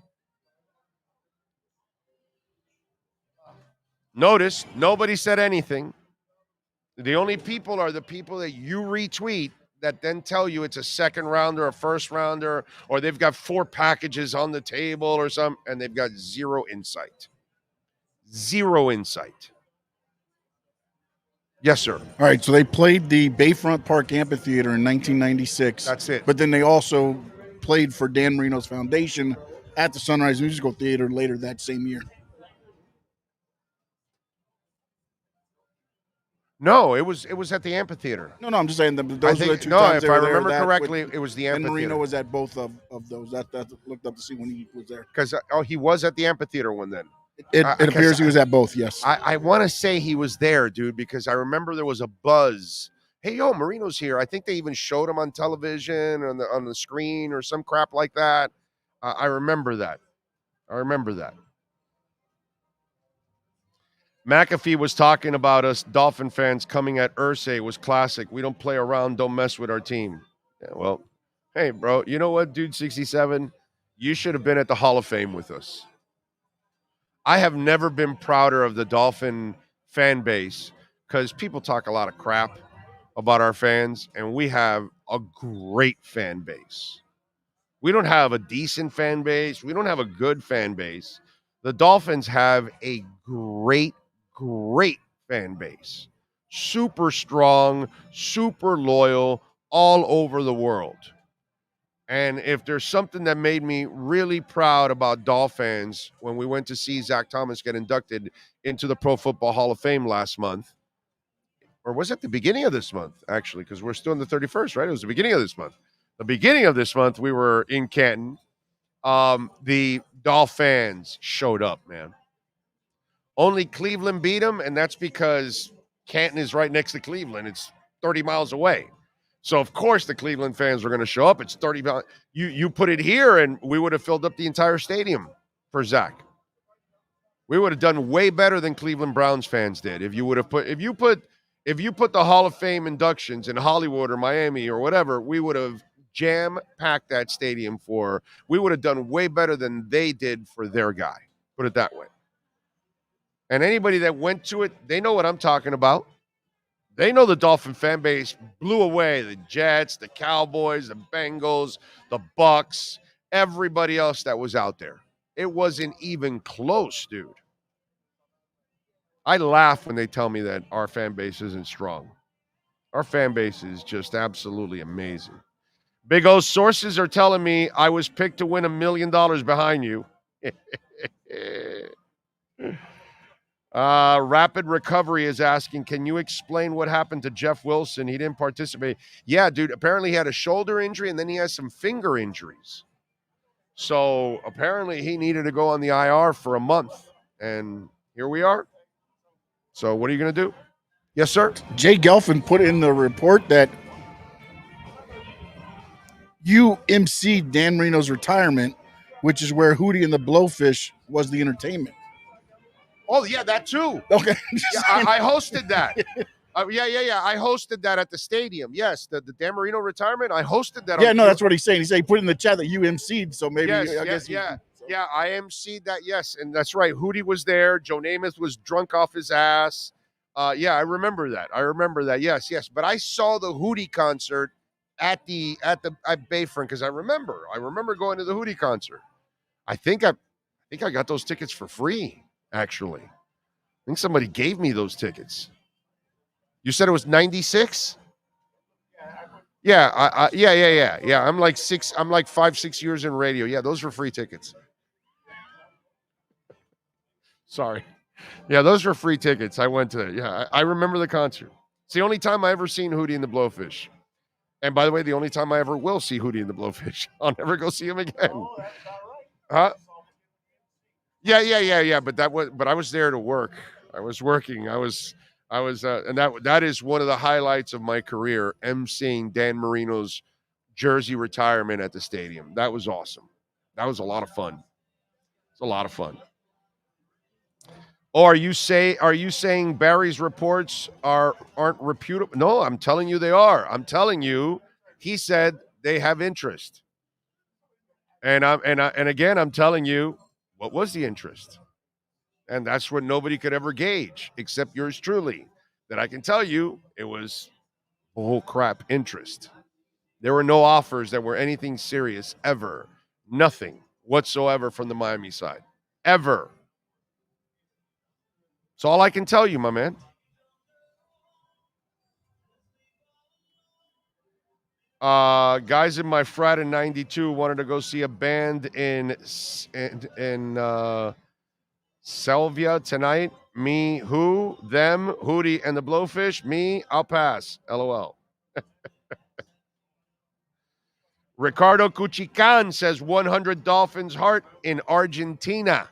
Notice, nobody said anything. The only people are the people that you retweet that then tell you it's a second rounder, a first rounder, or they've got 4 packages on the table or something, and they've got zero insight. Zero insight. Yes, sir. All right, so they played the Bayfront Park Amphitheater in 1996. That's it. But then they also played for Dan Marino's foundation at the Sunrise Musical Theater later that same year. No, it was at the amphitheater. No, I'm just saying those are the two no, times. If I remember correctly, it was the amphitheater. And Marino was at both of those. That looked up to see when he was there. Because he was at the amphitheater one then. It appears he was at both. Yes. I want to say he was there, dude, because I remember there was a buzz. Hey, Marino's here. I think they even showed him on television on the screen or some crap like that. I remember that. McAfee was talking about us Dolphin fans coming at Irsay was classic. We don't play around, don't mess with our team. Yeah, well, hey, bro, you know what, dude, 67? You should have been at the Hall of Fame with us. I have never been prouder of the Dolphin fan base because people talk a lot of crap about our fans, and we have a great fan base. We don't have a decent fan base. We don't have a good fan base. The Dolphins have a great fan base. Super strong, super loyal, all over the world. And if there's something that made me really proud about Dolphins when we went to see Zach Thomas get inducted into the Pro Football Hall of Fame last month, or was it the beginning of this month, actually, because we're still in the 31st, right? It was the beginning of this month. The beginning of this month, we were in Canton. The Dolphins showed up, man. Only Cleveland beat them, and that's because Canton is right next to Cleveland. It's 30 miles away. So, of course, the Cleveland fans were going to show up. It's 30 miles. You put it here, and we would have filled up the entire stadium for Zach. We would have done way better than Cleveland Browns fans did. If you put the Hall of Fame inductions in Hollywood or Miami or whatever, we would have jam-packed that stadium we would have done way better than they did for their guy. Put it that way. And anybody that went to it, they know what I'm talking about. They know the Dolphin fan base blew away the Jets, the Cowboys, the Bengals, the Bucks, everybody else that was out there. It wasn't even close, dude. I laugh when they tell me that our fan base isn't strong. Our fan base is just absolutely amazing. Big O sources are telling me I was picked to win $1 million behind you. Rapid Recovery is asking, can you explain what happened to Jeff Wilson? He didn't participate. Yeah, dude, apparently he had a shoulder injury and then he has some finger injuries. So apparently he needed to go on the IR for a month. And here we are. So what are you going to do? Yes, sir. Jay Gelfin put in the report that you emceed Dan Marino's retirement, which is where Hootie and the Blowfish was the entertainment. Oh, yeah, that too. Okay. Yeah, I hosted that. Yeah. I hosted that at the stadium. Yes, the Dan Marino retirement, I hosted that. Yeah, no, that's what he's saying. He said he put in the chat that you emceed, so maybe yes, I guess. Yeah, I emceed that, yes. And that's right. Hootie was there. Joe Namath was drunk off his ass. Yeah, I remember that. Yes. But I saw the Hootie concert at Bayfront because I remember going to the Hootie concert. I think I got those tickets for free, actually. I think somebody gave me those tickets. You said it was 96? Yeah. Yeah. I'm like 5-6 years in radio. Yeah, those were free tickets. Sorry. Yeah, those were free tickets. I went to, yeah, I remember the concert. It's the only time I ever seen Hootie and the Blowfish. And by the way, the only time I ever will see Hootie and the Blowfish. I'll never go see him again. Oh, that's not right. Huh? Yeah. But I was there to work. I was working. I was, and that is one of the highlights of my career, emceeing Dan Marino's jersey retirement at the stadium. That was awesome. That was a lot of fun. It's a lot of fun. Oh, are you saying Barry's reports aren't reputable? No, I'm telling you they are. I'm telling you, he said they have interest. And again, I'm telling you, what was the interest? And that's what nobody could ever gauge, except yours truly. That I can tell you, it was crap interest. There were no offers that were anything serious ever. Nothing whatsoever from the Miami side. Ever. That's all I can tell you, my man. Guys in my frat in 92 wanted to go see a band in Salvia tonight. Me, who, them, Hootie, and the Blowfish. Me, I'll pass. LOL. Ricardo Cuchican says 100 Dolphins heart in Argentina.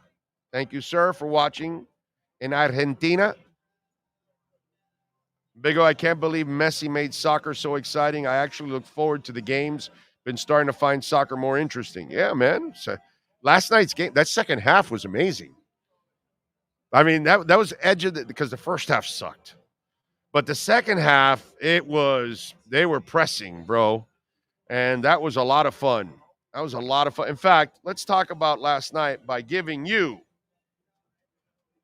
Thank you, sir, for watching in Argentina. Big O, I can't believe Messi made soccer so exciting. I actually look forward to the games. Been starting to find soccer more interesting. Yeah, man. So, last night's game, that second half was amazing. I mean, that was edge of because the first half sucked. But the second half, they were pressing, bro. And that was a lot of fun. In fact, let's talk about last night by giving you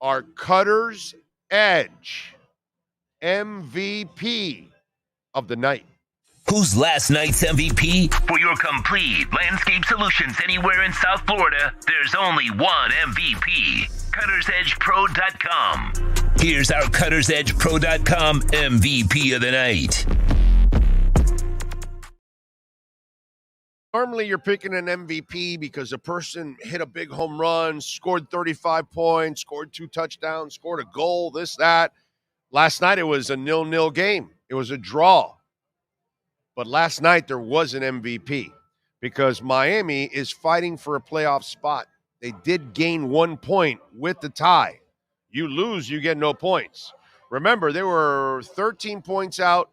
our Cutter's Edge MVP of the night. Who's last night's MVP? For your complete landscape solutions anywhere in South Florida, there's only one MVP. CuttersEdgePro.com. Here's our CuttersEdgePro.com MVP of the night. Normally, you're picking an MVP because a person hit a big home run, scored 35 points, scored 2 touchdowns, scored a goal, this, that. Last night, it was a 0-0 game. It was a draw. But last night, there was an MVP because Miami is fighting for a playoff spot. They did gain 1 point with the tie. You lose, you get no points. Remember, they were 13 points out.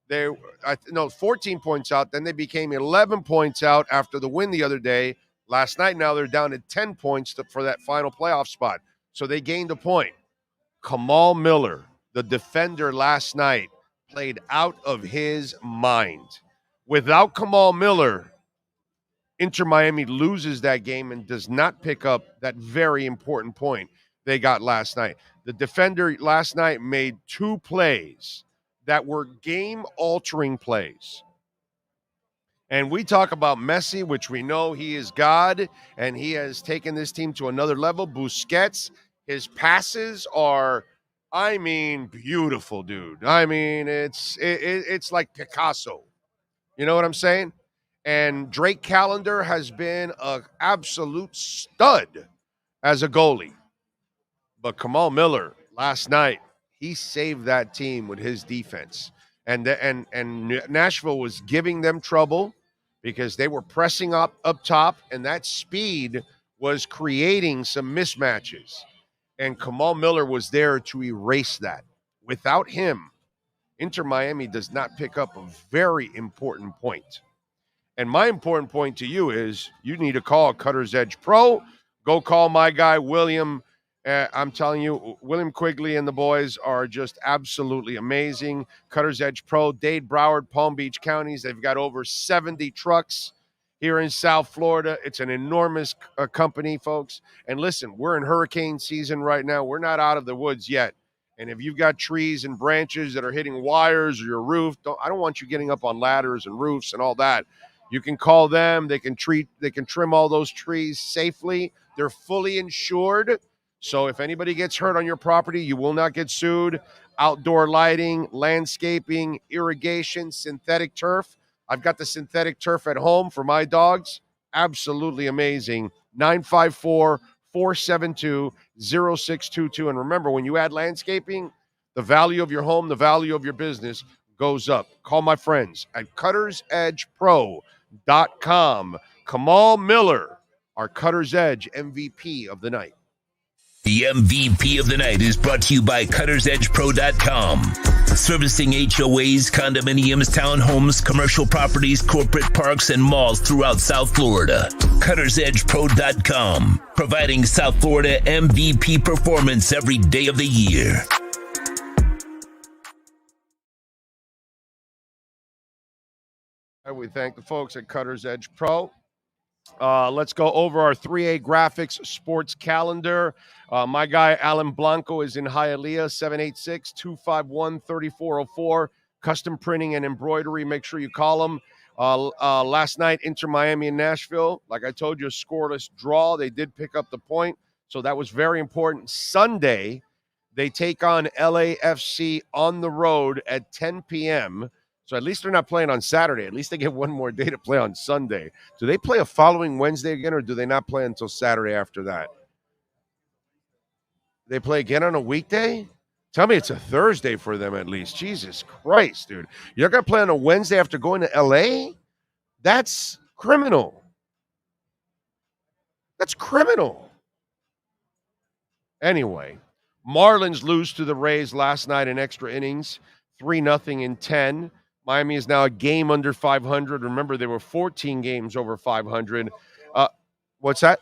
14 points out. Then they became 11 points out after the win the other day. Last night, now they're down to 10 points for that final playoff spot. So they gained a point. Kamal Miller, the defender last night, played out of his mind. Without Kamal Miller, Inter Miami loses that game and does not pick up that very important point they got last night. The defender last night made 2 plays that were game-altering plays. And we talk about Messi, which we know he is God, and he has taken this team to another level. Busquets, his passes are I mean, beautiful, dude. I mean, it's like Picasso. You know what I'm saying? And Drake Callender has been an absolute stud as a goalie. But Kamal Miller last night, he saved that team with his defense. And Nashville was giving them trouble because they were pressing up top, and that speed was creating some mismatches. And Kamal Miller was there to erase that. Without him, Inter Miami does not pick up a very important point. And my important point to you is you need to call Cutter's Edge Pro. Go call my guy, William. I'm telling you, William Quigley and the boys are just absolutely amazing. Cutter's Edge Pro, Dade, Broward, Palm Beach counties. They've got over 70 trucks here in South Florida. It's an enormous company, folks. And listen, we're in hurricane season right now. We're not out of the woods yet. And if you've got trees and branches that are hitting wires or your roof, I don't want you getting up on ladders and roofs and all that. You can call them. They can trim all those trees safely. They're fully insured. So if anybody gets hurt on your property, you will not get sued. Outdoor lighting, landscaping, irrigation, synthetic turf. I've got the synthetic turf at home for my dogs. Absolutely amazing. 954-472-0622. And remember, when you add landscaping, the value of your home, the value of your business goes up. Call my friends at CuttersEdgePro.com. Kamal Miller, our Cutter's Edge MVP of the night. The MVP of the night is brought to you by CuttersEdgePro.com. Servicing HOAs, condominiums, townhomes, commercial properties, corporate parks, and malls throughout South Florida. CuttersEdgePro.com. Providing South Florida MVP performance every day of the year. We thank the folks at Cutter's Edge Pro. Let's go over our 3A Graphics sports calendar. My guy, Alan Blanco, is in Hialeah, 786-251-3404. Custom printing and embroidery. Make sure you call him. Last night, Inter Miami and Nashville. Like I told you, a scoreless draw. They did pick up the point, so that was very important. Sunday, they take on LAFC on the road at 10 p.m., so at least they're not playing on Saturday. At least they get one more day to play on Sunday. Do they play a following Wednesday again, or do they not play until Saturday after that? They play again on a weekday? Tell me it's a Thursday for them at least. Jesus Christ, dude. You're going to play on a Wednesday after going to L.A.? That's criminal. That's criminal. Anyway, Marlins lose to the Rays last night in extra innings, 3-0 in 10. Miami is now a game under 500. Remember, they were 14 games over 500. What's that?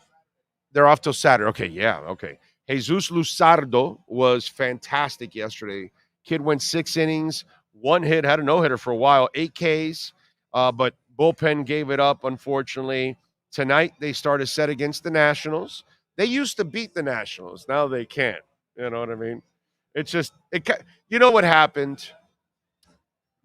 They're off till Saturday. Okay, yeah, okay. Jesus Luzardo was fantastic yesterday. Kid went 6 innings, 1 hit, had a no-hitter for a while, 8 Ks, but bullpen gave it up, unfortunately. Tonight, they start a set against the Nationals. They used to beat the Nationals. Now they can't. You know what I mean? It's just, you know what happened?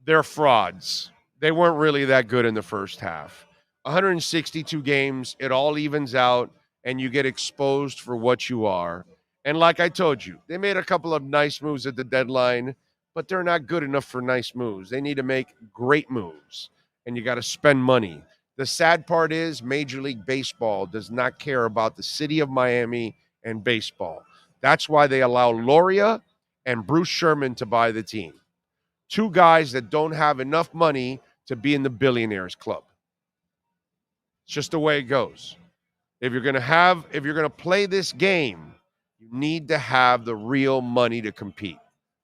They're frauds. They weren't really that good in the first half. 162 games, it all evens out, and you get exposed for what you are. And like I told you, they made a couple of nice moves at the deadline, but they're not good enough for nice moves. They need to make great moves, and you got to spend money. The sad part is Major League Baseball does not care about the city of Miami and baseball. That's why they allow Loria and Bruce Sherman to buy the team. 2 guys that don't have enough money to be in the billionaires club. It's just the way it goes. If you're going to play this game, you need to have the real money to compete.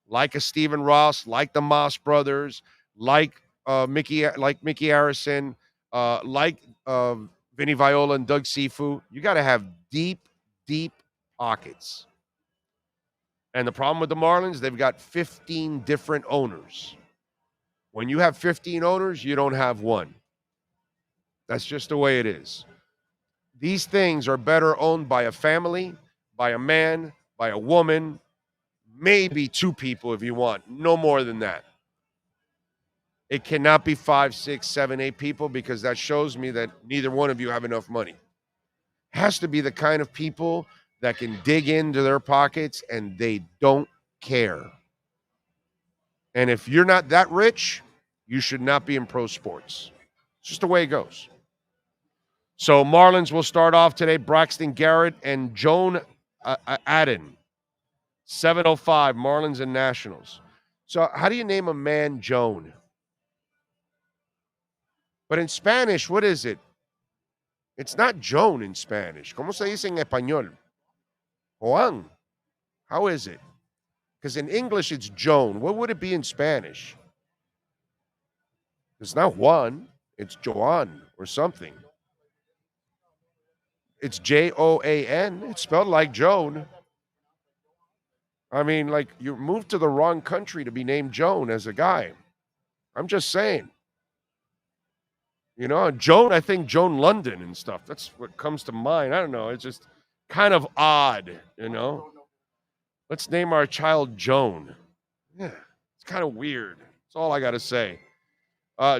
Like a Stephen Ross, like the Moss brothers, like Mickey Harrison, like Vinny Viola and Doug Sifu. You got to have deep, deep pockets. And the problem with the Marlins, they've got 15 different owners. When you have 15 owners, you don't have one. That's just the way it is. These things are better owned by a family, by a man, by a woman, maybe 2 people if you want, no more than that. It cannot be 5, 6, 7, 8 people because that shows me that neither one of you have enough money. It has to be the kind of people that can dig into their pockets and they don't care. And if you're not that rich, you should not be in pro sports. It's just the way it goes. So Marlins will start off today. Braxton Garrett and Joan Adden. 7:05, Marlins and Nationals. So how do you name a man Joan? But in Spanish, what is it? It's not Joan in Spanish. ¿Cómo se dice en español? Juan. How is it? Because in English, it's Joan. What would it be in Spanish? It's not Juan. It's Joan or something. It's Joan. It's spelled like Joan. I mean, like, you moved to the wrong country to be named Joan as a guy. I'm just saying. You know, Joan, I think Joan London and stuff. That's what comes to mind. I don't know. It's just kind of odd, you know. Let's name our child Joan. Yeah, it's kind of weird. That's all I got to say.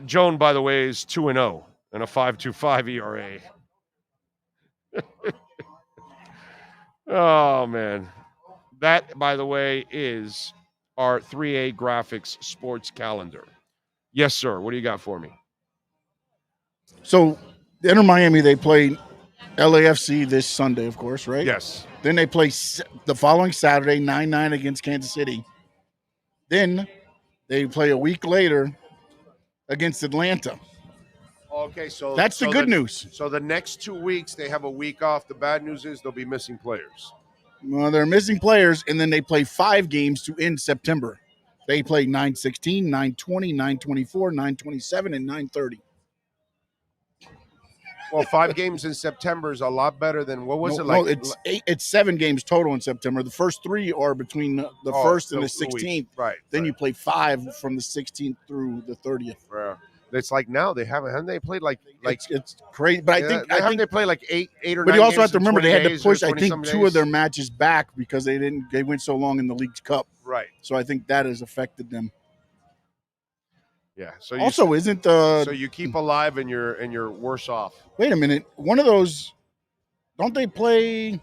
Joan, by the way, is 2-0 and a 5.25 ERA. Oh, man. That, by the way, is our 3A Graphics sports calendar. Yes, sir. What do you got for me? So, Inter Miami, they play LAFC this Sunday, of course, right? Yes. Then they play the following Saturday, 9-9 against Kansas City. Then they play a week later against Atlanta. Okay, so that's the good news. So the next 2 weeks, they have a week off. The bad news is they'll be missing players. Well, they're missing players, and then they play 5 games to end September. They play 9-16, 9-20, 9-24, 9-27, and 9-30. Well, 5 games in September is a lot better than, what was it like? No, it's 7 games total in September. The first 3 are between the 1st and the 16th. Right. Then you play 5 from the 16th through the 30th. Yeah. It's like now they haven't they played like it's crazy. But I think they play like eight or 9 But you also games have to remember they had to push, I think, 2 days? of their matches back because they went so long in the League's Cup. Right. So I think that has affected them. Yeah. So isn't the so you keep alive and you're worse off. Wait a minute. One of those, don't they play?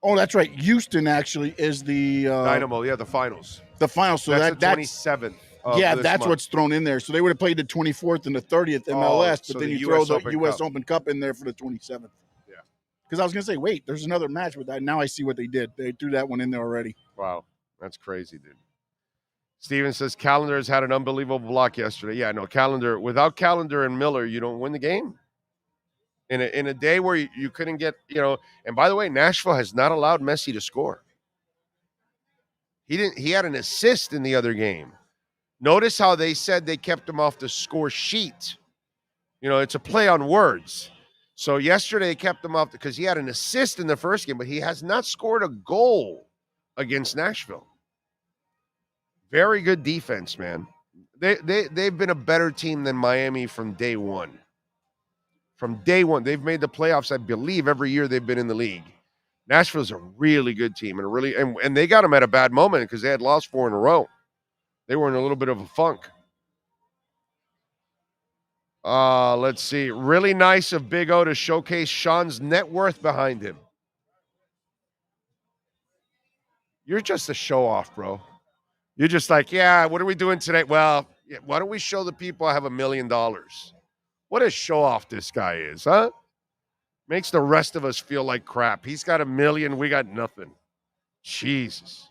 Oh, that's right. Houston actually is the Dynamo. Yeah, the finals. The finals. So that's the 27th. Yeah, that's month. what's thrown in there. So they would have played the 24th and the 30th MLS, so but then the you throw the Open U.S. Cup. Open Cup in there for the 27th. Yeah. Because I was going to say, wait, there's another match with that. Now I see what they did. They threw that one in there already. Wow. That's crazy, dude. Steven says Calendar has had an unbelievable block yesterday. Yeah, no, Calendar. Without Calendar and Miller, you don't win the game. In a day where you couldn't get, and by the way, Nashville has not allowed Messi to score. He had an assist in the other game. Notice how they said they kept him off the score sheet. It's a play on words. So yesterday they kept him off because he had an assist in the first game, but he has not scored a goal against Nashville. Very good defense, man. They've been a better team than Miami from day one. From day one, they've made the playoffs, I believe, every year they've been in the league. Nashville's a really good team and they got them at a bad moment because they had lost 4 in a row. They were in a little bit of a funk. Let's see. Really nice of Big O to showcase Sean's net worth behind him. You're just a show off, bro. You're just like, yeah, what are we doing today? Well, why don't we show the people I have $1 million? What a show off this guy is, huh? Makes the rest of us feel like crap. He's got $1 million. We got nothing. Jesus.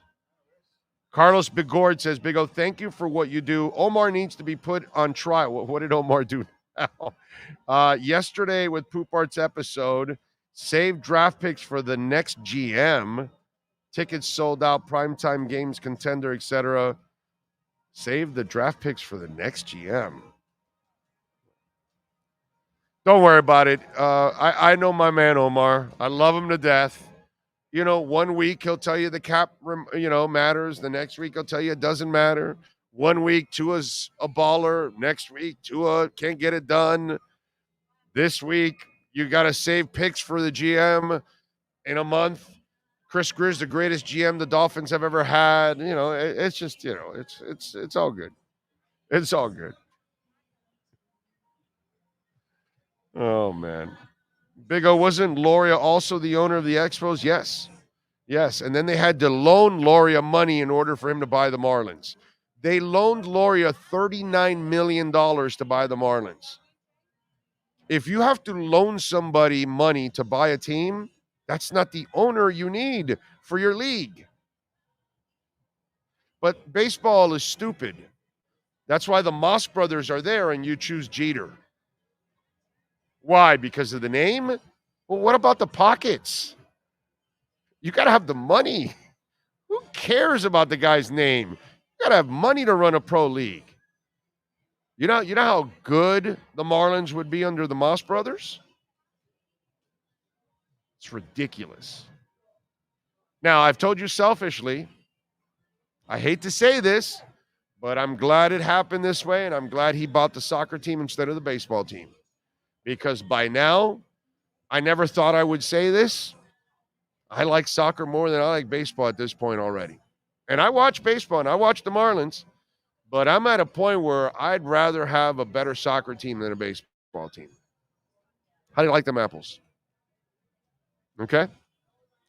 Carlos Bigord says, Big O, thank you for what you do. Omar needs to be put on trial. What did Omar do now? Yesterday with Poop Art's episode, saved draft picks for the next GM. Tickets sold out, primetime games, contender, etc. Save the draft picks for the next GM. Don't worry about it. I know my man Omar. I love him to death. 1 week he'll tell you the cap, matters. The next week he'll tell you it doesn't matter. 1 week Tua's a baller. Next week Tua can't get it done. This week you got to save picks for the GM. In a month, Chris Greer's the greatest GM the Dolphins have ever had. It's just, it's all good. It's all good. Oh, man. Big O, wasn't Loria also the owner of the Expos? Yes. Yes, and then they had to loan Loria money in order for him to buy the Marlins. They loaned Loria $39 million to buy the Marlins. If you have to loan somebody money to buy a team, that's not the owner you need for your league. But baseball is stupid. That's why the Moss brothers are there and you choose Jeter. Why? Because of the name? Well, what about the pockets? You got to have the money. Who cares about the guy's name? You got to have money to run a pro league. You know how good the Marlins would be under the Moss brothers? It's ridiculous. Now, I've told you selfishly, I hate to say this, but I'm glad it happened this way, and I'm glad he bought the soccer team instead of the baseball team. Because by now, I never thought I would say this. I like soccer more than I like baseball at this point already. And I watch baseball, and I watch the Marlins, but I'm at a point where I'd rather have a better soccer team than a baseball team. How do you like them apples? Okay?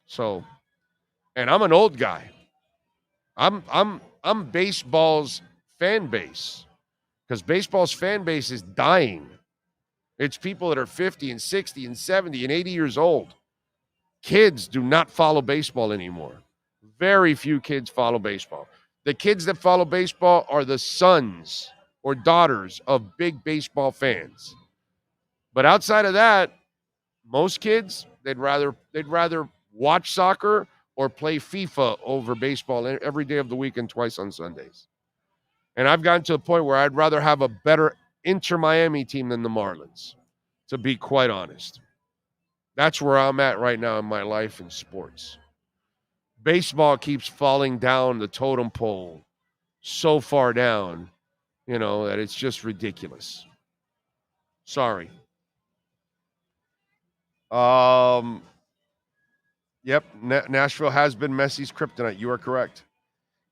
So, and I'm an old guy. I'm baseball's fan base, because baseball's fan base is dying. It's people that are 50 and 60 and 70 and 80 years old. Kids do not follow baseball anymore. Very few kids follow baseball. The kids that follow baseball are the sons or daughters of big baseball fans. But outside of that, most kids, they'd rather watch soccer or play FIFA over baseball every day of the week and twice on Sundays. And I've gotten to the point where I'd rather have a better Inter Miami team than the Marlins, to be quite honest. That's where I'm at right now in my life in sports. Baseball keeps falling down the totem pole so far down, that it's just ridiculous. Sorry. Yep, Nashville has been Messi's kryptonite. You are correct.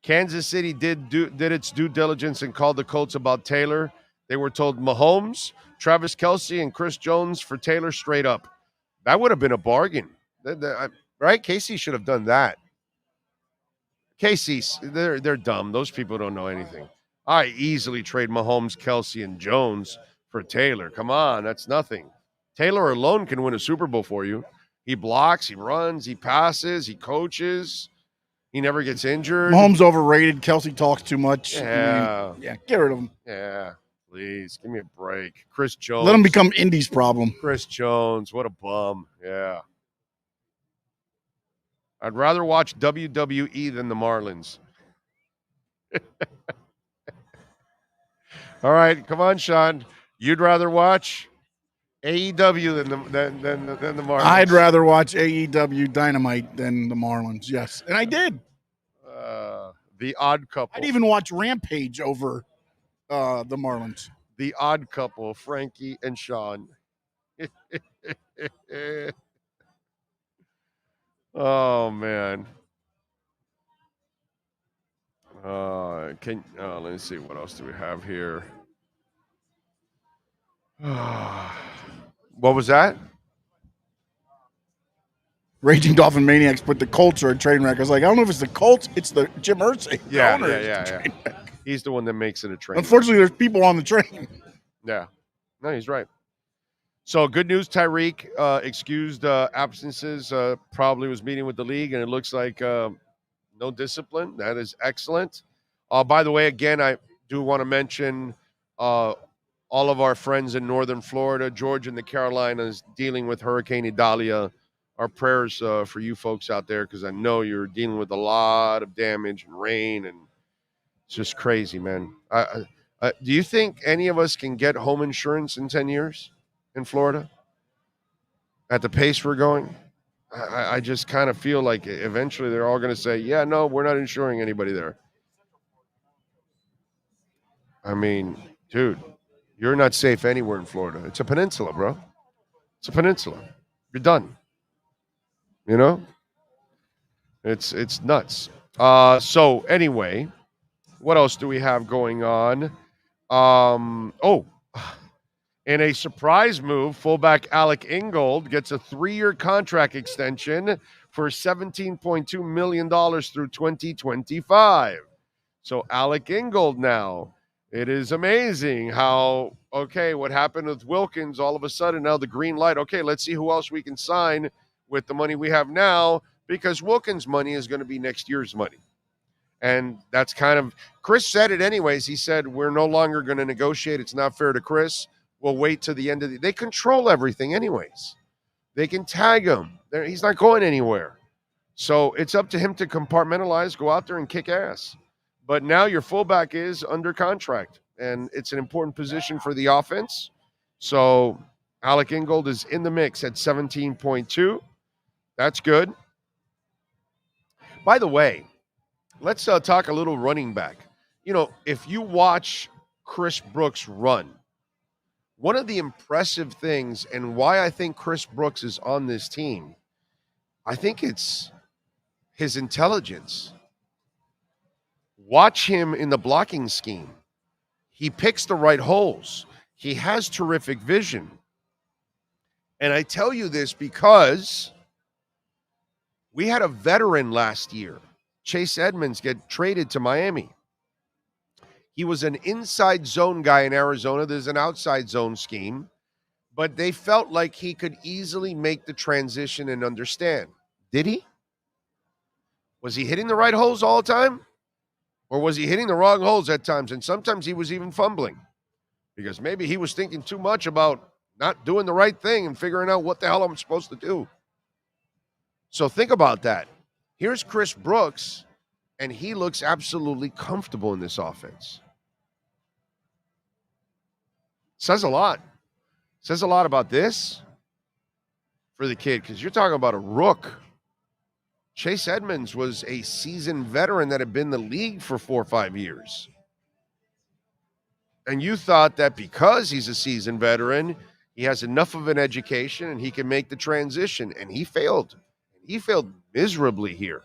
Kansas City did its due diligence and called the Colts about Taylor. They were told Mahomes, Travis Kelce, and Chris Jones for Taylor straight up. That would have been a bargain, right? Casey should have done that. Casey, they're dumb. Those people don't know anything. I easily trade Mahomes, Kelce, and Jones for Taylor. Come on, that's nothing. Taylor alone can win a Super Bowl for you. He blocks, he runs, he passes, he coaches. He never gets injured. Mahomes overrated. Kelce talks too much. Yeah. Get rid of him. Yeah, please. Give me a break. Chris Jones. Let him become Indy's problem. Chris Jones, what a bum. Yeah. I'd rather watch WWE than the Marlins. All right, come on, Sean. You'd rather watch AEW than the Marlins. I'd rather watch AEW Dynamite than the Marlins. Yes, and I did. The Odd Couple. I'd even watch Rampage over the Marlins. The Odd Couple, Frankie and Sean. Oh man. Let's see, what else do we have here? What was that? Raging Dolphin Maniacs put the Colts are a train wreck. I was like, I don't know if it's the Colts, it's the Jim Irsay. Yeah. He's the one that makes it a train. Unfortunately, there's people on the train. Yeah. No, he's right. So good news, Tyreek excused absences, probably was meeting with the league, and it looks like no discipline. That is excellent. By the way, again, I do want to mention all of our friends in northern Florida, Georgia, and the Carolinas dealing with Hurricane Idalia. Our prayers for you folks out there, because I know you're dealing with a lot of damage and rain, and it's just crazy, man. Do you think any of us can get home insurance in 10 years in Florida at the pace we're going? I just kind of feel like eventually they're all going to say, yeah, no, we're not insuring anybody there. I mean, dude, you're not safe anywhere in Florida. It's a peninsula, bro. It's a peninsula. You're done. It's nuts. So anyway, what else do we have going on? In a surprise move, fullback Alec Ingold gets a 3-year contract extension for $17.2 million through 2025. So Alec Ingold now. It is amazing how, okay, what happened with Wilkins, all of a sudden now the green light, okay, let's see who else we can sign with the money we have now, because Wilkins' money is going to be next year's money. And that's kind of, Chris said it anyways. He said, we're no longer going to negotiate. It's not fair to Chris. We'll wait till the end of they control everything anyways. They can tag him. He's not going anywhere. So it's up to him to compartmentalize, go out there and kick ass. But now your fullback is under contract, and it's an important position for the offense. So Alec Ingold is in the mix at 17.2. That's good. By the way, let's talk a little running back. You know, if you watch Chris Brooks run, one of the impressive things and why I think Chris Brooks is on this team, I think it's his intelligence. Watch him in the blocking scheme. He picks the right holes. He has terrific vision. And I tell you this because we had a veteran last year, Chase Edmonds, get traded to Miami. He was an inside zone guy in Arizona. There's an outside zone scheme, but they felt like he could easily make the transition and understand. Did he? Was he hitting the right holes all the time? Or was he hitting the wrong holes at times? And sometimes he was even fumbling because maybe he was thinking too much about not doing the right thing and figuring out what the hell I'm supposed to do. So think about that. Here's Chris Brooks, and he looks absolutely comfortable in this offense. Says a lot. Says a lot about this for the kid, because you're talking about a rook. Chase Edmonds was a seasoned veteran that had been in the league for 4 or 5 years. And you thought that because he's a seasoned veteran, he has enough of an education and he can make the transition. And he failed. He failed miserably here.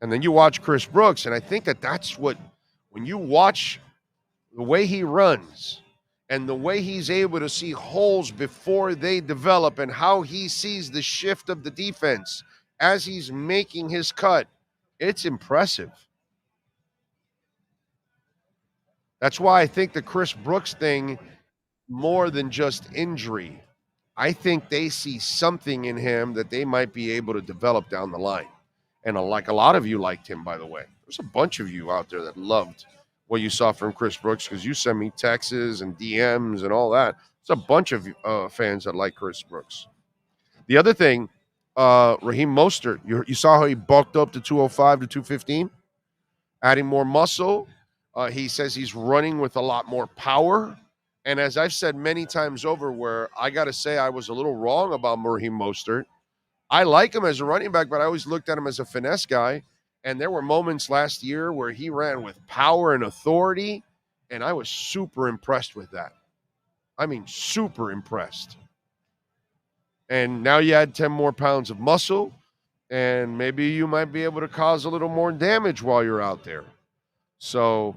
And then you watch Chris Brooks, and I think that that's what, when you watch the way he runs and the way he's able to see holes before they develop and how he sees the shift of the defense as he's making his cut, it's impressive. That's why I think the Chris Brooks thing, more than just injury, I think they see something in him that they might be able to develop down the line. And like a lot of you liked him, by the way. There's a bunch of you out there that loved what you saw from Chris Brooks because you sent me texts and DMs and all that. There's a bunch of fans that like Chris Brooks. The other thing, Raheem Mostert, you saw how he bulked up to 205 to 215, adding more muscle. He says he's running with a lot more power. And as I've said many times over, where I got to say I was a little wrong about Raheem Mostert. I like him as a running back, but I always looked at him as a finesse guy. And there were moments last year where he ran with power and authority, and I was super impressed with that. I mean, super impressed. And now you add 10 more pounds of muscle, and maybe you might be able to cause a little more damage while you're out there. So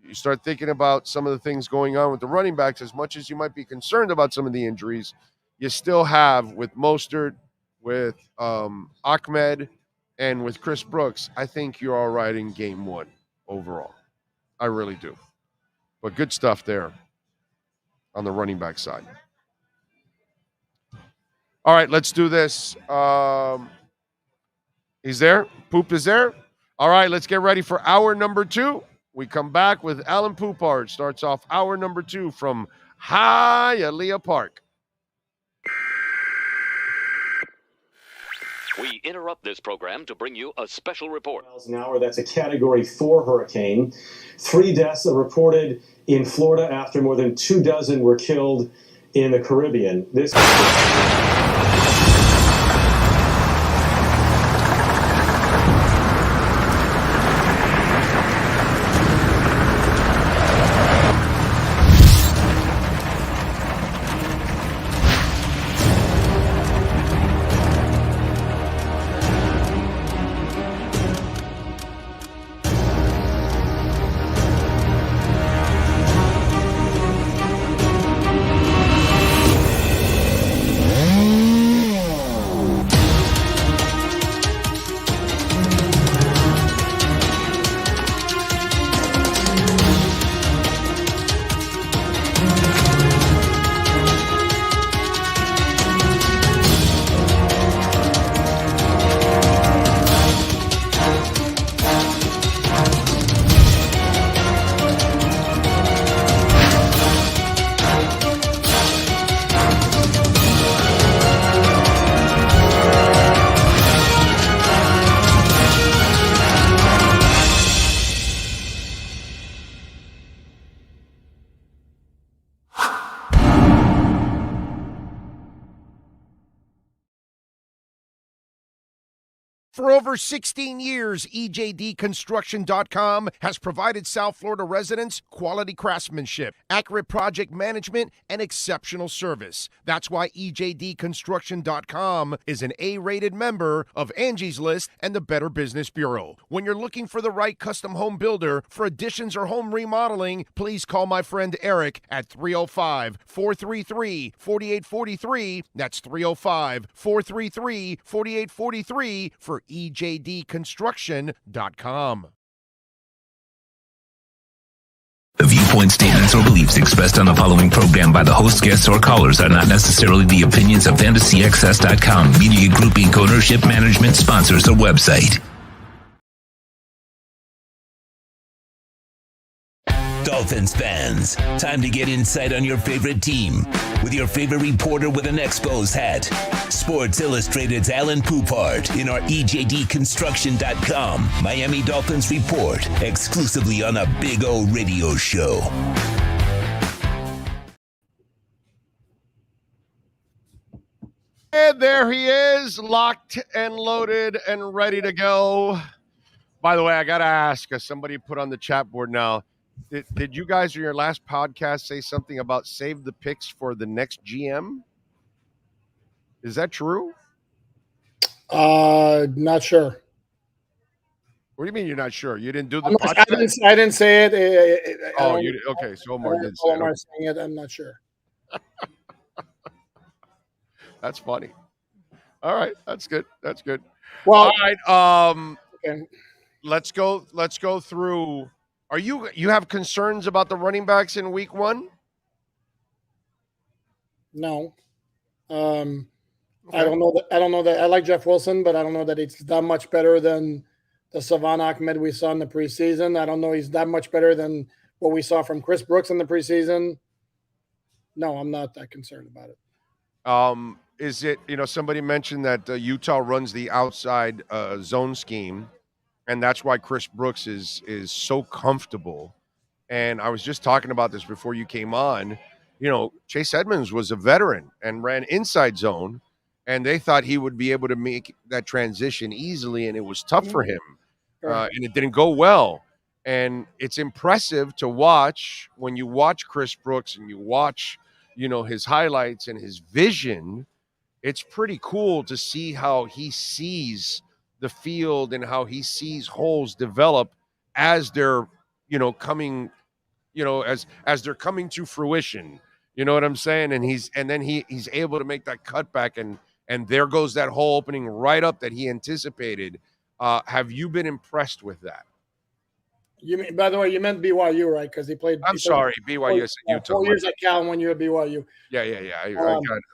you start thinking about some of the things going on with the running backs. As much as you might be concerned about some of the injuries, you still have with Mostert, with Ahmed, and with Chris Brooks, I think you're all right in game one overall. I really do. But good stuff there on the running back side. All right, let's do this. He's there. Poop is there. All right, let's get ready for hour number 2. We come back with Alan Poupard. Starts off hour number 2 from Hialeah Park. We interrupt this program to bring you a special report. Miles an hour, that's a Category 4 hurricane. 3 deaths are reported in Florida after more than 24 were killed in the Caribbean. This For over 16 years, EJDconstruction.com has provided South Florida residents quality craftsmanship, accurate project management, and exceptional service. That's why EJDconstruction.com is an A-rated member of Angie's List and the Better Business Bureau. When you're looking for the right custom home builder for additions or home remodeling, please call my friend Eric at 305-433-4843. That's 305-433-4843 for EJDconstruction.com. The viewpoint statements or beliefs expressed on the following program by the host, guests, or callers are not necessarily the opinions of FantasyXS.com, Media Group Inc. ownership, management, sponsors, or website. Dolphins fans, time to get insight on your favorite team with your favorite reporter with an Expos hat. Sports Illustrated's Alan Poupart in our EJDconstruction.com Miami Dolphins report, exclusively on a Big O radio show. And there he is, locked and loaded and ready to go. By the way, I got to ask, somebody put on the chat board now, Did you guys in your last podcast say something about save the picks for the next GM? Is that true? Not sure. What do you mean you're not sure? You didn't do the podcast? I didn't say it. Okay. So Omar did say Omar saying it. I'm not sure. That's funny. All right. That's good. Well, all right. Okay. Let's go through. Are you have concerns about the running backs in week 1? No. Okay. I don't know that I like Jeff Wilson, but I don't know that it's that much better than the Savon Ahmed we saw in the preseason. I don't know he's that much better than what we saw from Chris Brooks in the preseason. No, I'm not that concerned about it. Is it, somebody mentioned that Utah runs the outside zone scheme, and that's why Chris Brooks is so comfortable. And I was just talking about this before you came on. Chase Edmonds was a veteran and ran inside zone, and they thought he would be able to make that transition easily, and it was tough for him, and it didn't go well. And it's impressive to watch when you watch Chris Brooks and you watch, his highlights and his vision. It's pretty cool to see how he sees the field and how he sees holes develop as they're, coming, as they're coming to fruition. You know what I'm saying? And he's able to make that cutback, and there goes that hole opening right up that he anticipated. Have you been impressed with that? You mean, by the way, you meant BYU, right? Because he played. I'm sorry, BYU. I said Utah. 4 years at Cal and 1 year at BYU. Yeah.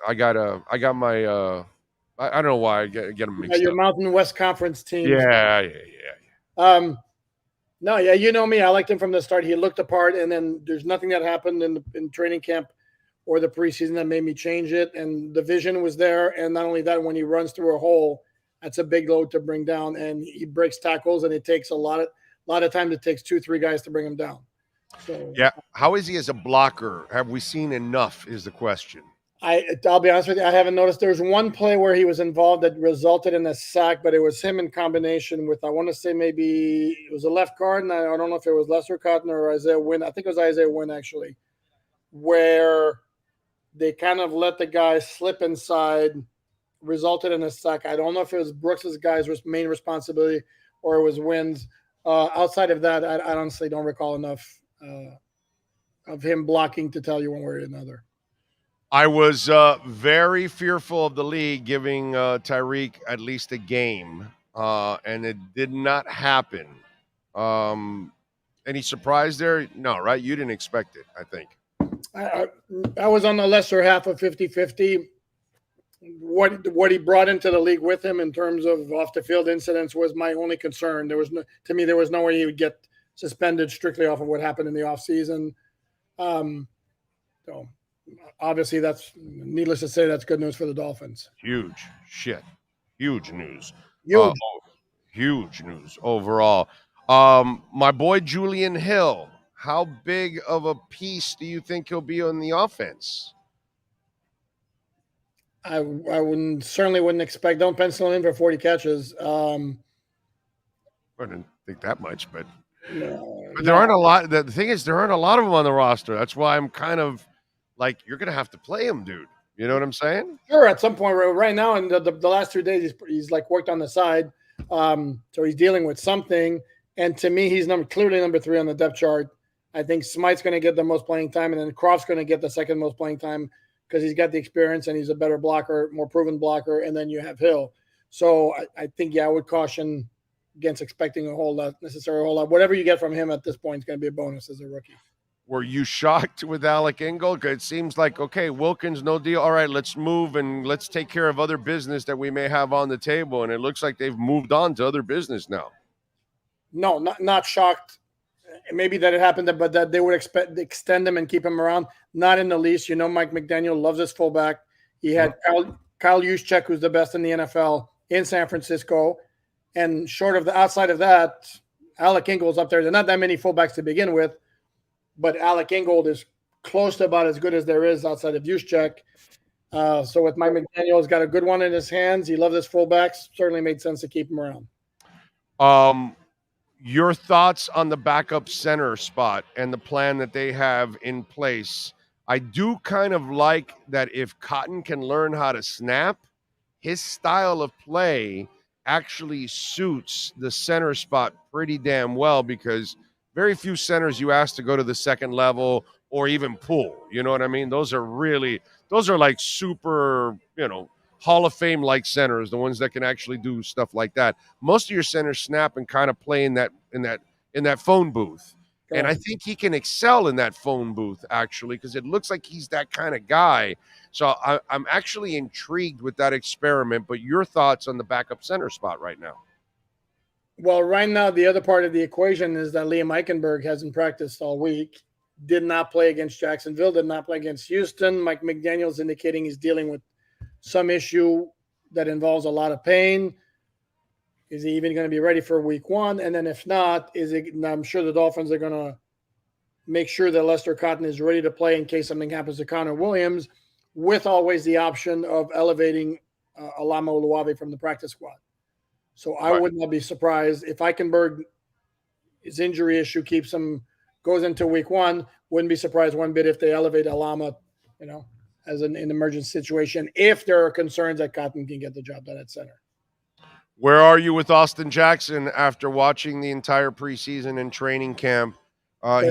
I got my. I don't know why I get them mixed up. Your Mountain West Conference team. Yeah. No, you know me. I liked him from the start. He looked apart, and then there's nothing that happened in training camp or the preseason that made me change it. And the vision was there. And not only that, when he runs through a hole, that's a big load to bring down. And he breaks tackles, and it takes a lot of times. It takes 2-3 guys to bring him down. So yeah, how is he as a blocker? Have we seen enough? Is the question. I'll be honest with you. I haven't noticed. There's one play where he was involved that resulted in a sack, but it was him in combination with, I want to say maybe it was a left guard, and I don't know if it was Lester Cotton or Isaiah Wynn. I think it was Isaiah Wynn, actually, where they kind of let the guy slip inside, resulted in a sack. I don't know if it was Brooks's guy's main responsibility or it was Wynn's. Outside of that, I honestly don't recall enough of him blocking to tell you one way or another. I was very fearful of the league giving Tyreek at least a game, and it did not happen. Any surprise there? No, right? You didn't expect it, I think. I was on the lesser half of 50-50. What he brought into the league with him in terms of off-the-field incidents was my only concern. There was no way he would get suspended strictly off of what happened in the offseason. So obviously, that's needless to say, that's good news for the Dolphins. Huge news. Huge news overall. My boy Julian Hill, how big of a piece do you think he'll be on the offense? I certainly wouldn't expect. Don't pencil him in for 40 catches. I didn't think that much, but No, there aren't a lot. The thing is, there aren't a lot of them on the roster. That's why I'm kind of like, you're going to have to play him, dude. You know what I'm saying? Sure. At some point, right now, in the last 2 days, he's like worked on the side, so he's dealing with something. And to me, he's clearly number 3 on the depth chart. I think Smythe's going to get the most playing time, and then Croft's going to get the second most playing time because he's got the experience and he's a better blocker, more proven blocker. And then you have Hill. So I think, I would caution against expecting a whole lot. Whatever you get from him at this point is going to be a bonus as a rookie. Were you shocked with Alec Ingold? It seems like, okay, Wilkins, no deal. All right, let's move and let's take care of other business that we may have on the table. And it looks like they've moved on to other business now. No, not shocked. Maybe that it happened, but that they would extend him and keep him around. Not in the least. Mike McDaniel loves his fullback. He had Kyle Juszczyk, who's the best in the NFL, in San Francisco. And outside of that, Alec Ingold's up there. There are not that many fullbacks to begin with, but Alec Ingold is close to about as good as there is outside of Juszczyk. So with Mike McDaniel, he's got a good one in his hands. He loved his fullbacks. Certainly made sense to keep him around. Your thoughts on the backup center spot and the plan that they have in place. I do kind of like that if Cotton can learn how to snap, his style of play actually suits the center spot pretty damn well, because very few centers you ask to go to the second level or even pull. You know what I mean? Those are like super, Hall of Fame like centers, the ones that can actually do stuff like that. Most of your centers snap and kind of play in that phone booth. And I think he can excel in that phone booth, actually, because it looks like he's that kind of guy. So I'm actually intrigued with that experiment. But your thoughts on the backup center spot right now? Well, right now, the other part of the equation is that Liam Eichenberg hasn't practiced all week, did not play against Jacksonville, did not play against Houston. Mike McDaniel's indicating he's dealing with some issue that involves a lot of pain. Is he even going to be ready for week 1? And then if not, I'm sure the Dolphins are going to make sure that Lester Cotton is ready to play in case something happens to Connor Williams, with always the option of elevating Alama Oluwabi from the practice squad. So I would not be surprised if Eichenberg, his injury issue goes into week 1. Wouldn't be surprised one bit if they elevate Alama, as an emergency situation, if there are concerns that Cotton can get the job done at center. Where are you with Austin Jackson after watching the entire preseason and training camp?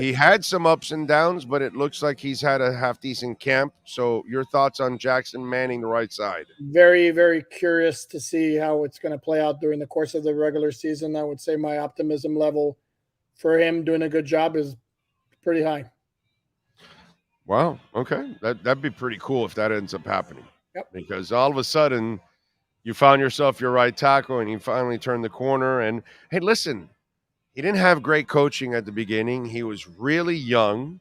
He had some ups and downs, but it looks like he's had a half-decent camp. So your thoughts on Jackson manning the right side? Very, very curious to see how it's going to play out during the course of the regular season. I would say my optimism level for him doing a good job is pretty high. Wow. Okay. That'd be pretty cool if that ends up happening. Yep. Because all of a sudden you found yourself your right tackle and you finally turned the corner. And hey, listen, he didn't have great coaching at the beginning. He was really young.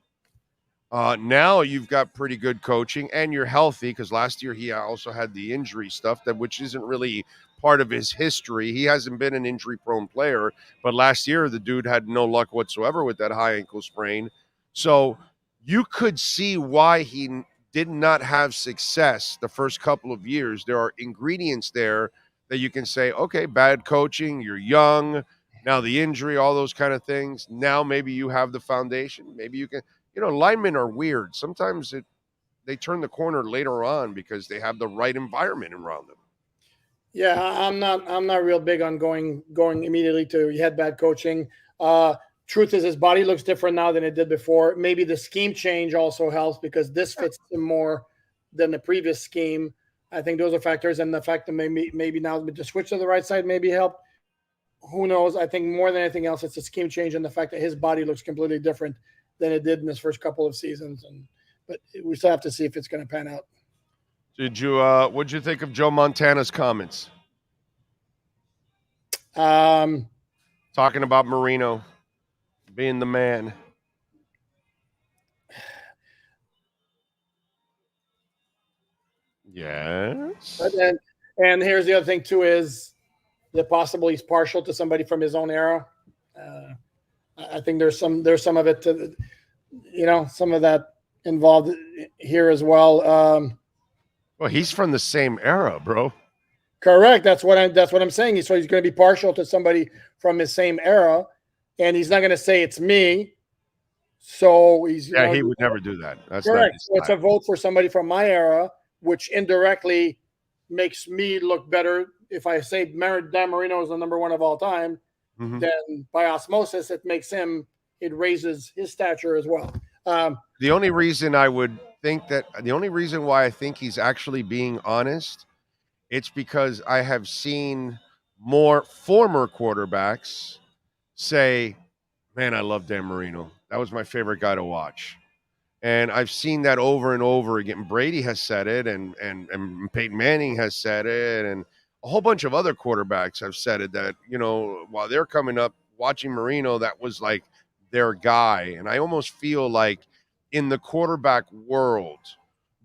Now you've got pretty good coaching and you're healthy, because last year he also had the injury stuff, which isn't really part of his history. He hasn't been an injury-prone player, but last year the dude had no luck whatsoever with that high ankle sprain. So you could see why he did not have success the first couple of years. There are ingredients there that you can say, okay, bad coaching, you're young, now the injury, all those kind of things. Now maybe you have the foundation. Maybe you can, linemen are weird. Sometimes they turn the corner later on because they have the right environment around them. Yeah, I'm not real big on going immediately to he had bad coaching. Truth is, his body looks different now than it did before. Maybe the scheme change also helps because this fits him more than the previous scheme. I think those are factors, and the fact that maybe now the switch to the right side maybe helped. Who knows? I think more than anything else, it's a scheme change and the fact that his body looks completely different than it did in his first couple of seasons. But we still have to see if it's going to pan out. What'd you think of Joe Montana's comments? Talking about Marino being the man. Yes. And here's the other thing too: is it possible he's partial to somebody from his own era? I think there's some of it to, some of that involved here as well. Well, he's from the same era, bro. Correct. That's what I'm saying. So he's going to be partial to somebody from his same era, and he's not going to say it's me. So he's he would never do that. That's correct. Not so it's a vote for somebody from my era, which indirectly makes me look better. If I say Dan Marino is the number one of all time, then by osmosis, it raises his stature as well. The only reason why I think he's actually being honest, it's because I have seen more former quarterbacks say, man, I love Dan Marino. That was my favorite guy to watch. And I've seen that over and over again. Brady has said it, and Peyton Manning has said it, and a whole bunch of other quarterbacks have said it, that, while they're coming up watching Marino, that was like their guy. And I almost feel like in the quarterback world,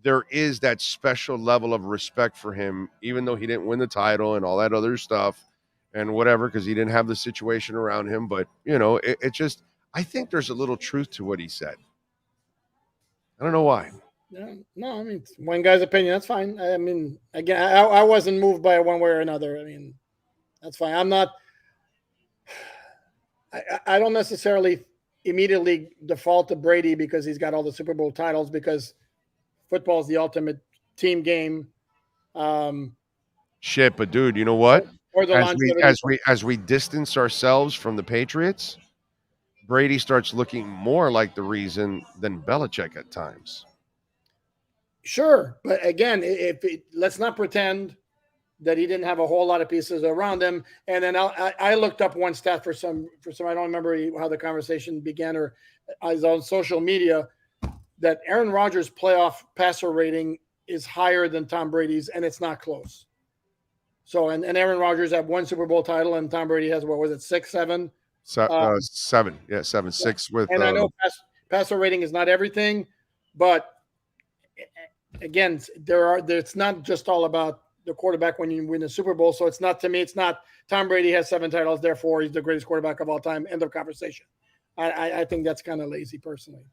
there is that special level of respect for him, even though he didn't win the title and all that other stuff and whatever, because he didn't have the situation around him. But, it just, I think there's a little truth to what he said. I don't know why. No, I mean, one guy's opinion, that's fine. I mean, again, I wasn't moved by it one way or another. I mean, that's fine. I'm not, I don't necessarily immediately default to Brady because he's got all the Super Bowl titles, because football is the ultimate team game. Shit, but dude, you know what? Or the As we distance ourselves from the Patriots, Brady starts looking more like the reason than Belichick at times. Sure, but again, let's not pretend that he didn't have a whole lot of pieces around him. And then I looked up one stat for some. I don't remember how the conversation began, or I was on social media, that Aaron Rodgers' playoff passer rating is higher than Tom Brady's, and it's not close. So, and Aaron Rodgers had one Super Bowl title, and Tom Brady has, what was it, 6, 7? 7. Yeah, 7, 6 with. And I know passer rating is not everything, but again, it's not just all about the quarterback when you win the Super Bowl. So it's not Tom Brady has 7 titles, therefore he's the greatest quarterback of all time. End of conversation. I think that's kind of lazy, personally.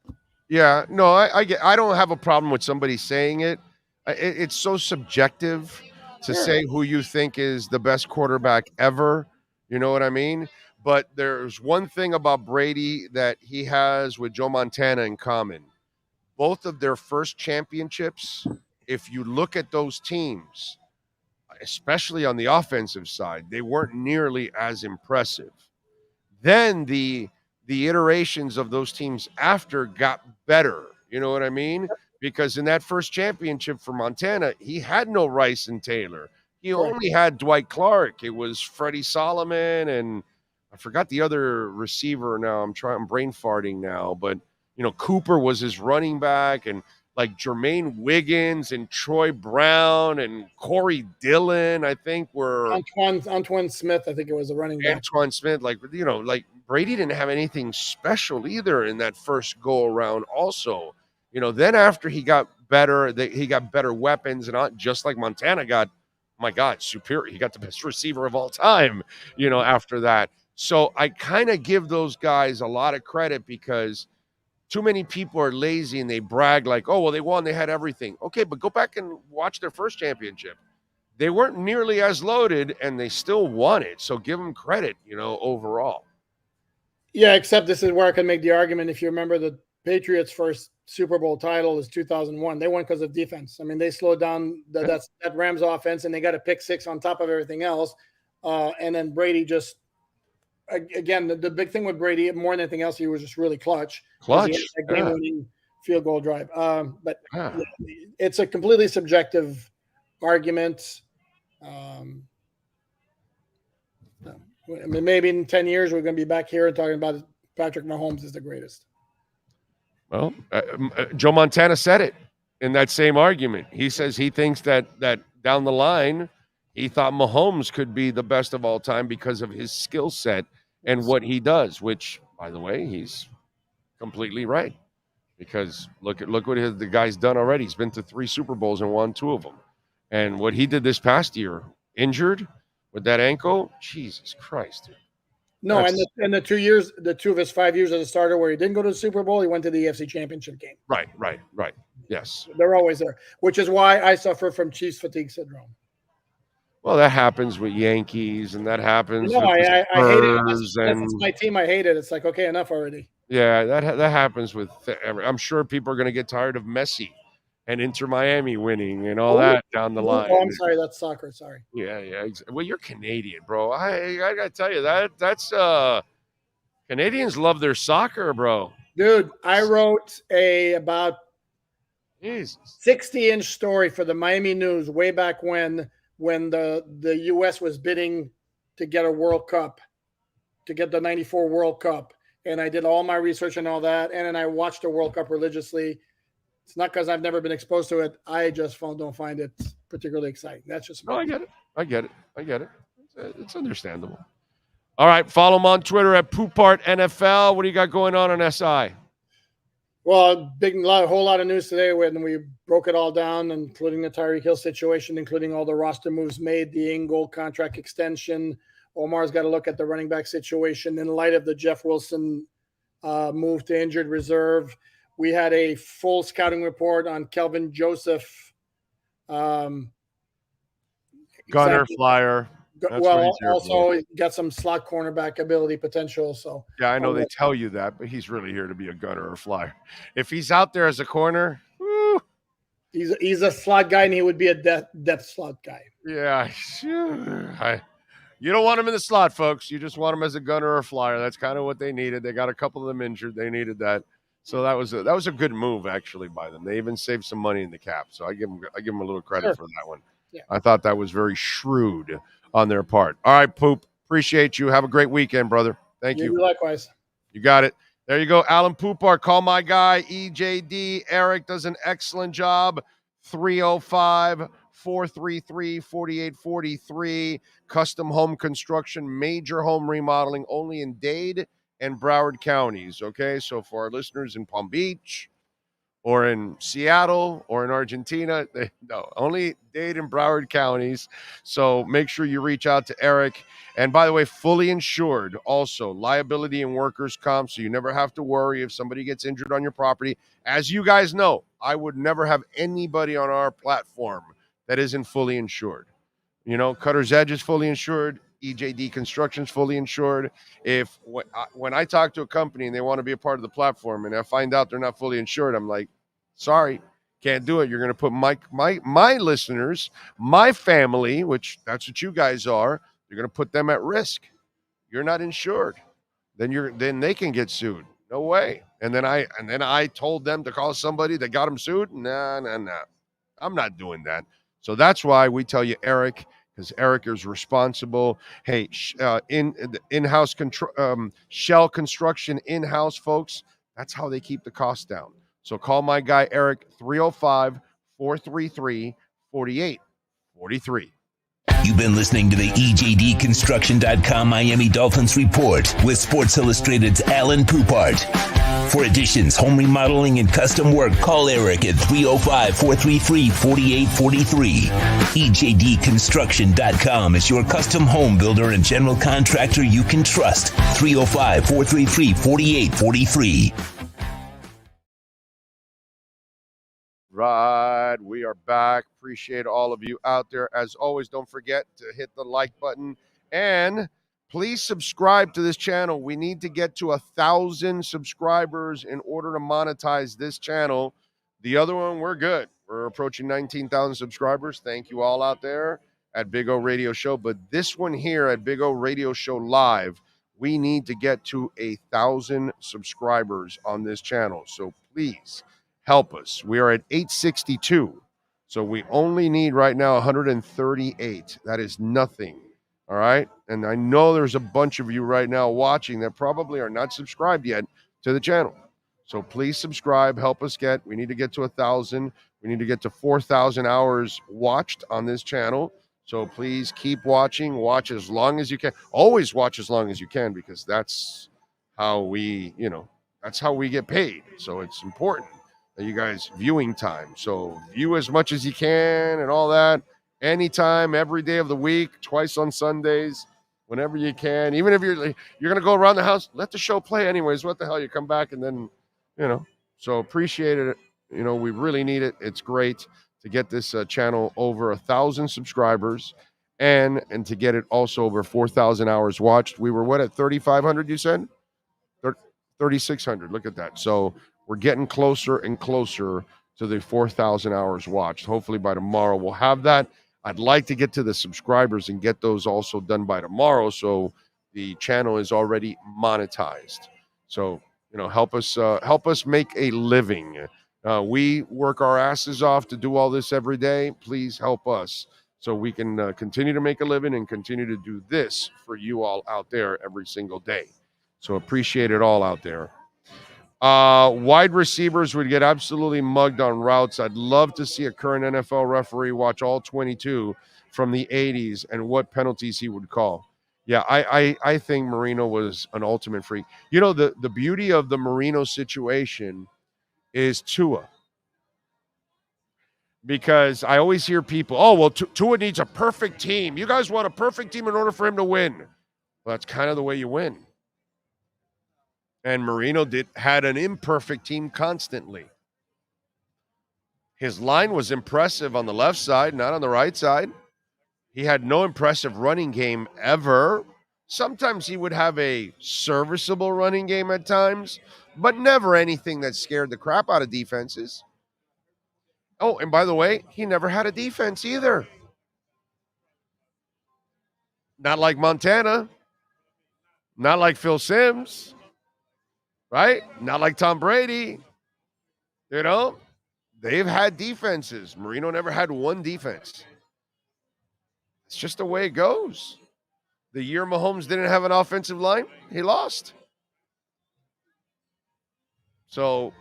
Yeah, no, I don't have a problem with somebody saying it. It's so subjective to say who you think is the best quarterback ever. You know what I mean? But there's one thing about Brady that he has with Joe Montana in common. Both of their first championships, if you look at those teams, especially on the offensive side, they weren't nearly as impressive. Then the iterations of those teams after got better. You know what I mean? Because in that first championship for Montana, he had no Rice and Taylor. He only had Dwight Clark. It was Freddie Solomon, and I forgot the other receiver now. I'm brain farting now, but Cooper was his running back, and like Jermaine Wiggins and Troy Brown and Corey Dillon, I think were Antoine Smith. I think it was a running back. Antoine Smith, like Brady didn't have anything special either in that first go around. Also, then after he got better, he got better weapons, and not just like Montana got, my God, superior. He got the best receiver of all time. After that, so I kind of give those guys a lot of credit, because too many people are lazy and they brag like, oh, well, they won, they had everything. Okay, but go back and watch their first championship. They weren't nearly as loaded, and they still won it. So give them credit, overall. Yeah, except this is where I can make the argument. If you remember, the Patriots' first Super Bowl title is 2001. They won because of defense. I mean, they slowed down that Rams offense, and they got a pick 6 on top of everything else. And then Brady just, again, the big thing with Brady, more than anything else, he was just really clutch. That game-winning field goal drive. But it's a completely subjective argument. I mean, maybe in 10 years we're going to be back here talking about Patrick Mahomes is the greatest. Well, Joe Montana said it in that same argument. He says he thinks that down the line, he thought Mahomes could be the best of all time because of his skill set and what he does, which, by the way, he's completely right. Because look what the guy's done already. He's been to 3 Super Bowls and won 2 of them. And what he did this past year, injured with that ankle, Jesus Christ, dude. No, and the 2 years, the 2 of his 5 years as a starter where he didn't go to the Super Bowl, he went to the AFC Championship game. Right. Yes. They're always there, which is why I suffer from Chiefs fatigue syndrome. Well, that happens with Yankees, and that happens with I hate it. Spurs, That's my team. I hate it. It's like, okay, enough already. Yeah, that happens with. I'm sure people are going to get tired of Messi and Inter Miami winning and all that down the line. Oh, I'm sorry. That's soccer. Sorry. Yeah. Well, you're Canadian, bro. I got to tell you, that's Canadians love their soccer, bro. Dude, I wrote about Jesus. 60-inch story for the Miami News way back when the U.S. was bidding to get a World Cup, to get the 94 World Cup. And I did all my research and all that. And then I watched the World Cup religiously. It's not because I've never been exposed to it. I just don't find it particularly exciting. That's just me. No, I get it. It's understandable. All right, follow him on Twitter at Poopart NFL. What do you got going on SI? Well, a whole lot of news today when we broke it all down, including the Tyreek Hill situation, including all the roster moves made, the Ingold contract extension. Omar's got to look at the running back situation in light of the Jeff Wilson move to injured reserve. We had a full scouting report on Kelvin Joseph. Gunner, flyer. Also got some slot cornerback ability potential. So yeah, I know they tell you that, but he's really here to be a gunner or flyer. If he's out there as a corner, woo, he's a slot guy, and he would be a depth slot guy. Yeah, sure. You don't want him in the slot, folks. You just want him as a gunner or a flyer. That's kind of what they needed. They got a couple of them injured. They needed that. So that was a good move actually by them. They even saved some money in the cap. So I give them a little credit for that one. Yeah. I thought that was very shrewd on their part. All right, Poop. Appreciate you. Have a great weekend, brother. Thank you. Likewise. You got it. There you go. Alan Poupart. Call my guy, EJD. Eric does an excellent job. 305-433-4843. Custom home construction, major home remodeling, only in Dade and Broward counties. Okay, so for our listeners in Palm Beach or in Seattle or in Argentina, only Dade and Broward counties. So make sure you reach out to Eric. And by the way, fully insured also, liability and workers' comp, so you never have to worry if somebody gets injured on your property. As you guys know, I would never have anybody on our platform that isn't fully insured. You know, Cutter's Edge is fully insured. EJD Construction's fully insured. When I talk to a company and they want to be a part of the platform and I find out they're not fully insured, I'm like, sorry, can't do it. You're going to put my listeners, my family, which that's what you guys are, you're going to put them at risk. You're not insured. Then they can get sued. No way. And then I told them to call somebody that got them sued. Nah. I'm not doing that. So that's why we tell you Eric, because Eric is responsible. Hey, in-house shell construction in-house, folks. That's how they keep the cost down. So call my guy Eric, 305-433-4843. You've been listening to the EJDconstruction.com Miami Dolphins Report with Sports Illustrated's Alan Poupart. For additions, home remodeling, and custom work, call Eric at 305-433-4843. EJDconstruction.com is your custom home builder and general contractor you can trust. 305-433-4843. Right, we are back. Appreciate all of you out there. As always, don't forget to hit the like button and please subscribe to this channel. We need to get to 1,000 subscribers in order to monetize this channel. The other one, we're good. We're approaching 19,000 subscribers. Thank you all out there at Big O Radio Show. But this one here at Big O Radio Show Live, we need to get to 1,000 subscribers on this channel. So please help us. We are at 862. So we only need right now 138. That is nothing. All right. And I know there's a bunch of you right now watching that probably are not subscribed yet to the channel. So please subscribe. Help us we need to get to 1,000. We need to get to 4,000 hours watched on this channel. So please keep watching. Watch as long as you can. Always watch as long as you can, because that's how we get paid. So it's important that you guys viewing time. So view as much as you can and all that. Anytime, every day of the week, twice on Sundays, whenever you can. Even if you're going to go around the house, let the show play anyways. What the hell? You come back and then, So appreciate it. We really need it. It's great to get this channel over 1,000 subscribers and to get it also over 4,000 hours watched. We were at 3,500, you said? 3,600. Look at that. So we're getting closer and closer to the 4,000 hours watched. Hopefully by tomorrow we'll have that. I'd like to get to the subscribers and get those also done by tomorrow, so the channel is already monetized. So, help us make a living. We work our asses off to do all this every day. Please help us so we can continue to make a living and continue to do this for you all out there every single day. So appreciate it all out there. Wide receivers would get absolutely mugged on routes. I'd love to see a current NFL referee watch all 22 from the 80s and what penalties he would call. Yeah, I think Marino was an ultimate freak. The beauty of the Marino situation is Tua. Because I always hear people, Tua needs a perfect team. You guys want a perfect team in order for him to win. Well, that's kind of the way you win. And Marino had an imperfect team constantly. His line was impressive on the left side, not on the right side. He had no impressive running game ever. Sometimes he would have a serviceable running game at times, but never anything that scared the crap out of defenses. Oh, and by the way, he never had a defense either. Not like Montana. Not like Phil Simms. Right? Not like Tom Brady. They've had defenses. Marino never had one defense. It's just the way it goes. The year Mahomes didn't have an offensive line, he lost. So,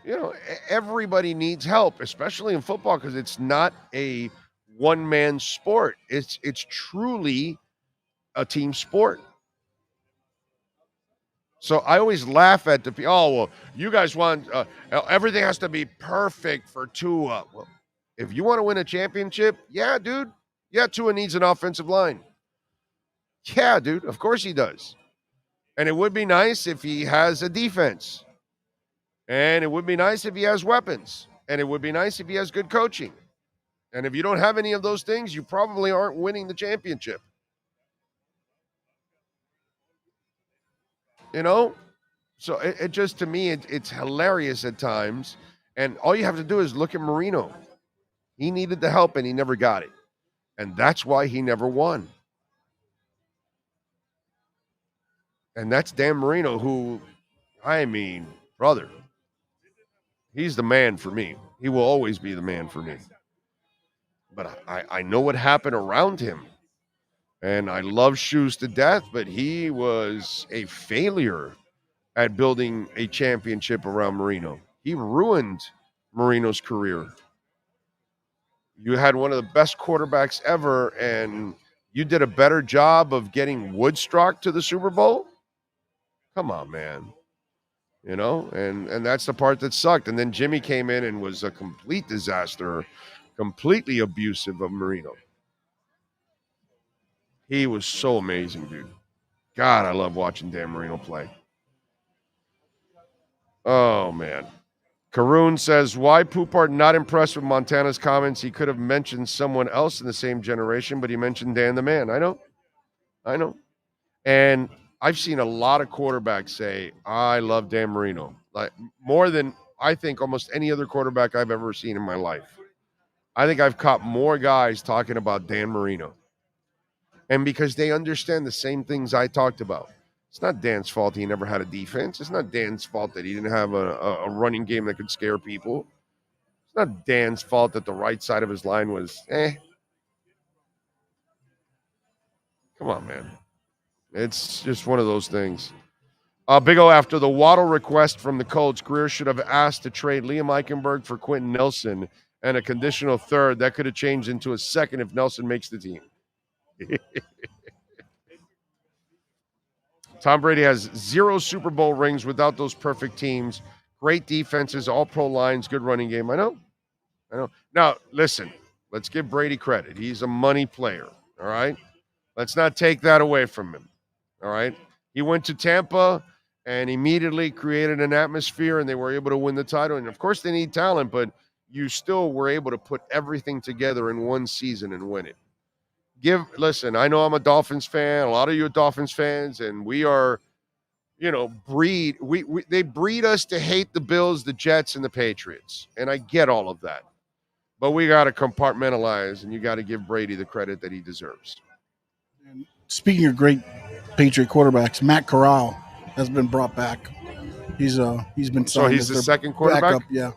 everybody needs help, especially in football, because it's not a one-man sport. It's truly a team sport. So I always laugh at you guys want everything has to be perfect for Tua. Well, if you want to win a championship, yeah, dude. Yeah, Tua needs an offensive line. Yeah, dude, of course he does. And it would be nice if he has a defense. And it would be nice if he has weapons. And it would be nice if he has good coaching. And if you don't have any of those things, you probably aren't winning the championship. So it just, to me, it's hilarious at times. And all you have to do is look at Marino. He needed the help and he never got it. And that's why he never won. And that's Dan Marino, who, brother, he's the man for me. He will always be the man for me. But I know what happened around him. And I love Shoes to death, but he was a failure at building a championship around Marino. He ruined Marino's career. You had one of the best quarterbacks ever, and you did a better job of getting Woodstock to the Super Bowl? Come on, man. And that's the part that sucked. And then Jimmy came in and was a complete disaster, completely abusive of Marino. He was so amazing, dude. God, I love watching Dan Marino play. Oh, man. Karoon says, why Poupart not impressed with Montana's comments? He could have mentioned someone else in the same generation, but he mentioned Dan the Man. I know. And I've seen a lot of quarterbacks say, I love Dan Marino. Like more than I think almost any other quarterback I've ever seen in my life. I think I've caught more guys talking about Dan Marino. And because they understand the same things I talked about. It's not Dan's fault he never had a defense. It's not Dan's fault that he didn't have a running game that could scare people. It's not Dan's fault that the right side of his line was, Come on, man. It's just one of those things. Big O, after the Waddle request from the Colts, Greer should have asked to trade Liam Eichenberg for Quentin Nelson and a conditional third. That could have changed into a second if Nelson makes the team. Tom Brady has 0 Super Bowl rings without those perfect teams. Great defenses, all pro lines, good running game. I know. Now, listen, let's give Brady credit. He's a money player, all right? Let's not take that away from him. All right. He went to Tampa and immediately created an atmosphere, and they were able to win the title. And of course, they need talent, but you still were able to put everything together in one season and win it. Listen, I know I'm a Dolphins fan. A lot of you are Dolphins fans, and we are, they breed us to hate the Bills, the Jets, and the Patriots. And I get all of that. But we got to compartmentalize, and you got to give Brady the credit that he deserves. Speaking of great Patriot quarterbacks, Matt Corral has been brought back. He's been so he's the second quarterback. Backup, yeah,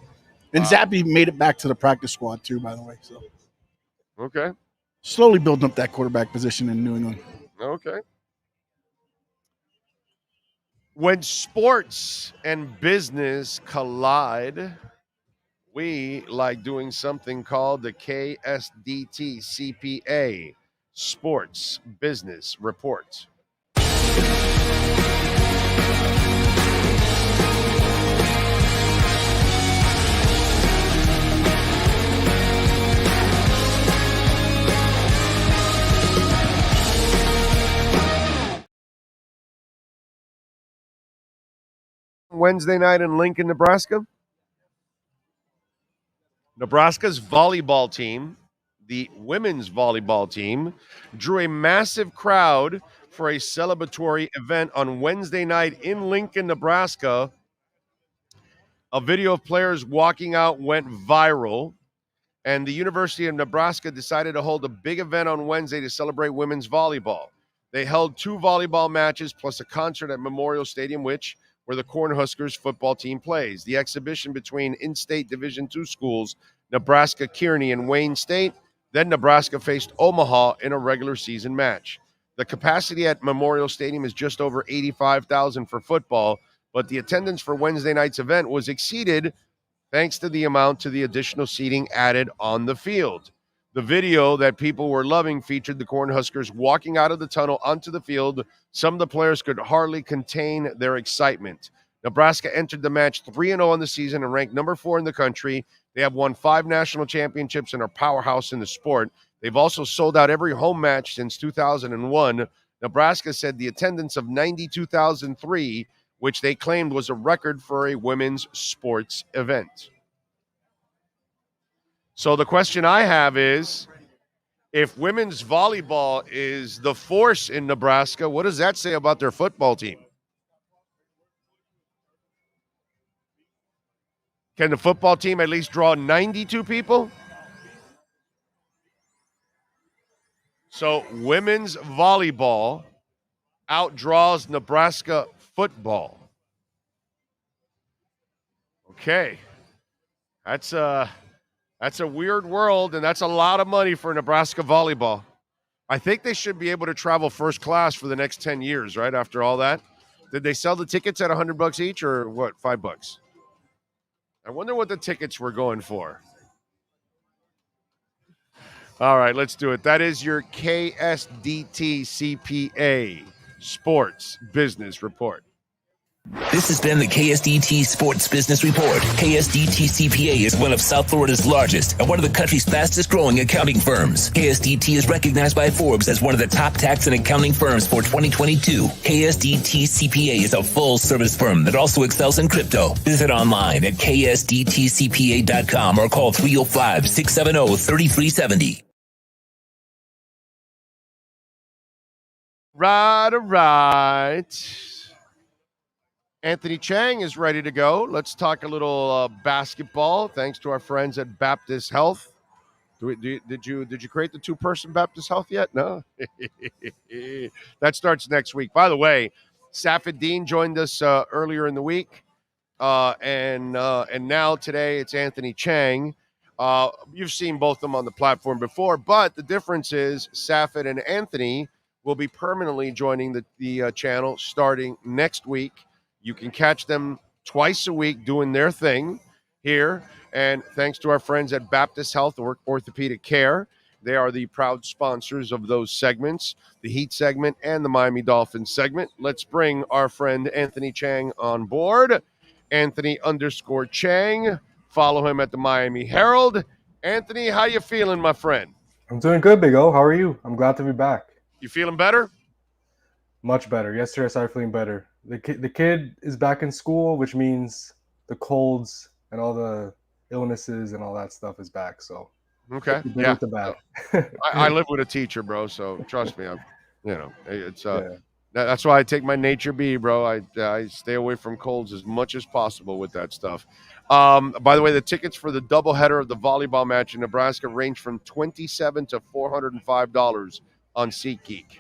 and Zappy made it back to the practice squad too, by the way. So okay, slowly building up that quarterback position in New England. Okay. When sports and business collide, we like doing something called the KSDT CPA Sports Business Report. Wednesday night in Lincoln, Nebraska. Nebraska's volleyball team, the women's volleyball team, drew a massive crowd for a celebratory event on Wednesday night in Lincoln, Nebraska. A video of players walking out went viral, and the University of Nebraska decided to hold a big event on Wednesday to celebrate women's volleyball. They held 2 volleyball matches plus a concert at Memorial Stadium, where the Cornhuskers football team plays. The exhibition between in-state Division II schools, Nebraska, Kearney, and Wayne State. Then Nebraska faced Omaha in a regular season match. The capacity at Memorial Stadium is just over 85,000 for football, but the attendance for Wednesday night's event was exceeded thanks to the amount to the additional seating added on the field. The video that people were loving featured the Cornhuskers walking out of the tunnel onto the field. Some of the players could hardly contain their excitement. Nebraska entered the match 3-0 on the season and ranked number 4 in the country. They have won 5 national championships and are powerhouse in the sport. They've also sold out every home match since 2001. Nebraska said the attendance of 92,003, which they claimed was a record for a women's sports event. So the question I have is, if women's volleyball is the force in Nebraska, what does that say about their football team? Can the football team at least draw 92 people? So women's volleyball outdraws Nebraska football. Okay. That's a weird world, and that's a lot of money for Nebraska volleyball. I think they should be able to travel first class for the next 10 years, right, after all that. Did they sell the tickets at $100 each or what, $5? I wonder what the tickets were going for. All right, let's do it. That is your KSDT CPA Sports Business Report. This has been the KSDT Sports Business Report. KSDT CPA is one of South Florida's largest and one of the country's fastest growing accounting firms. KSDT is recognized by Forbes as one of the top tax and accounting firms for 2022. KSDT CPA is a full service firm that also excels in crypto. Visit online at ksdtcpa.com or call 305-670-3370. Right. Anthony Chang is ready to go. Let's talk a little basketball. Thanks to our friends at Baptist Health. Did you create the 2-person Baptist Health yet? No. That starts next week. By the way, Safed Dean joined us earlier in the week, and now today it's Anthony Chang. You've seen both of them on the platform before, but the difference is Safed and Anthony will be permanently joining the channel starting next week. You can catch them twice a week doing their thing here. And thanks to our friends at Baptist Health Orthopedic Care. They are the proud sponsors of those segments, the Heat segment and the Miami Dolphins segment. Let's bring our friend Anthony Chang on board. Anthony_Chang. Follow him at the Miami Herald. Anthony, how you feeling, my friend? I'm doing good, Big O. How are you? I'm glad to be back. You feeling better? Much better. Yesterday I started feeling better. The kid is back in school, which means the colds and all the illnesses and all that stuff is back. So Okay. the good Yeah. with the bad. I live with a teacher, bro. So trust me, it's Yeah. that's why I take my nature B, bro. I stay away from colds as much as possible with that stuff. By the way, the tickets for the doubleheader of the volleyball match in Nebraska range from $27 to $405 on SeatGeek.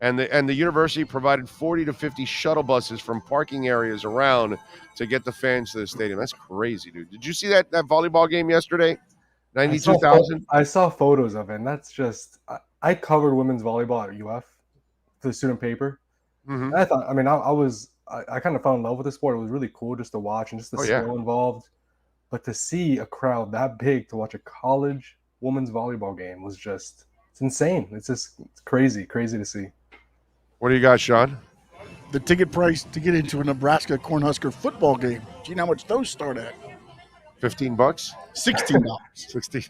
And the university provided 40 to 50 shuttle buses from parking areas around to get the fans to the stadium. That's crazy, dude. Did you see that volleyball game yesterday? 92,000? I saw photos of it, and that's just I covered women's volleyball at UF, the student paper. Mm-hmm. I thought, I kind of fell in love with the sport. It was really cool just to watch and just the skill involved. But to see a crowd that big to watch a college women's volleyball game was just, it's insane. It's crazy to see. What do you got, Sean? The ticket price to get into a Nebraska Cornhusker football game. Do you know how much those start at? $15? $16. 16.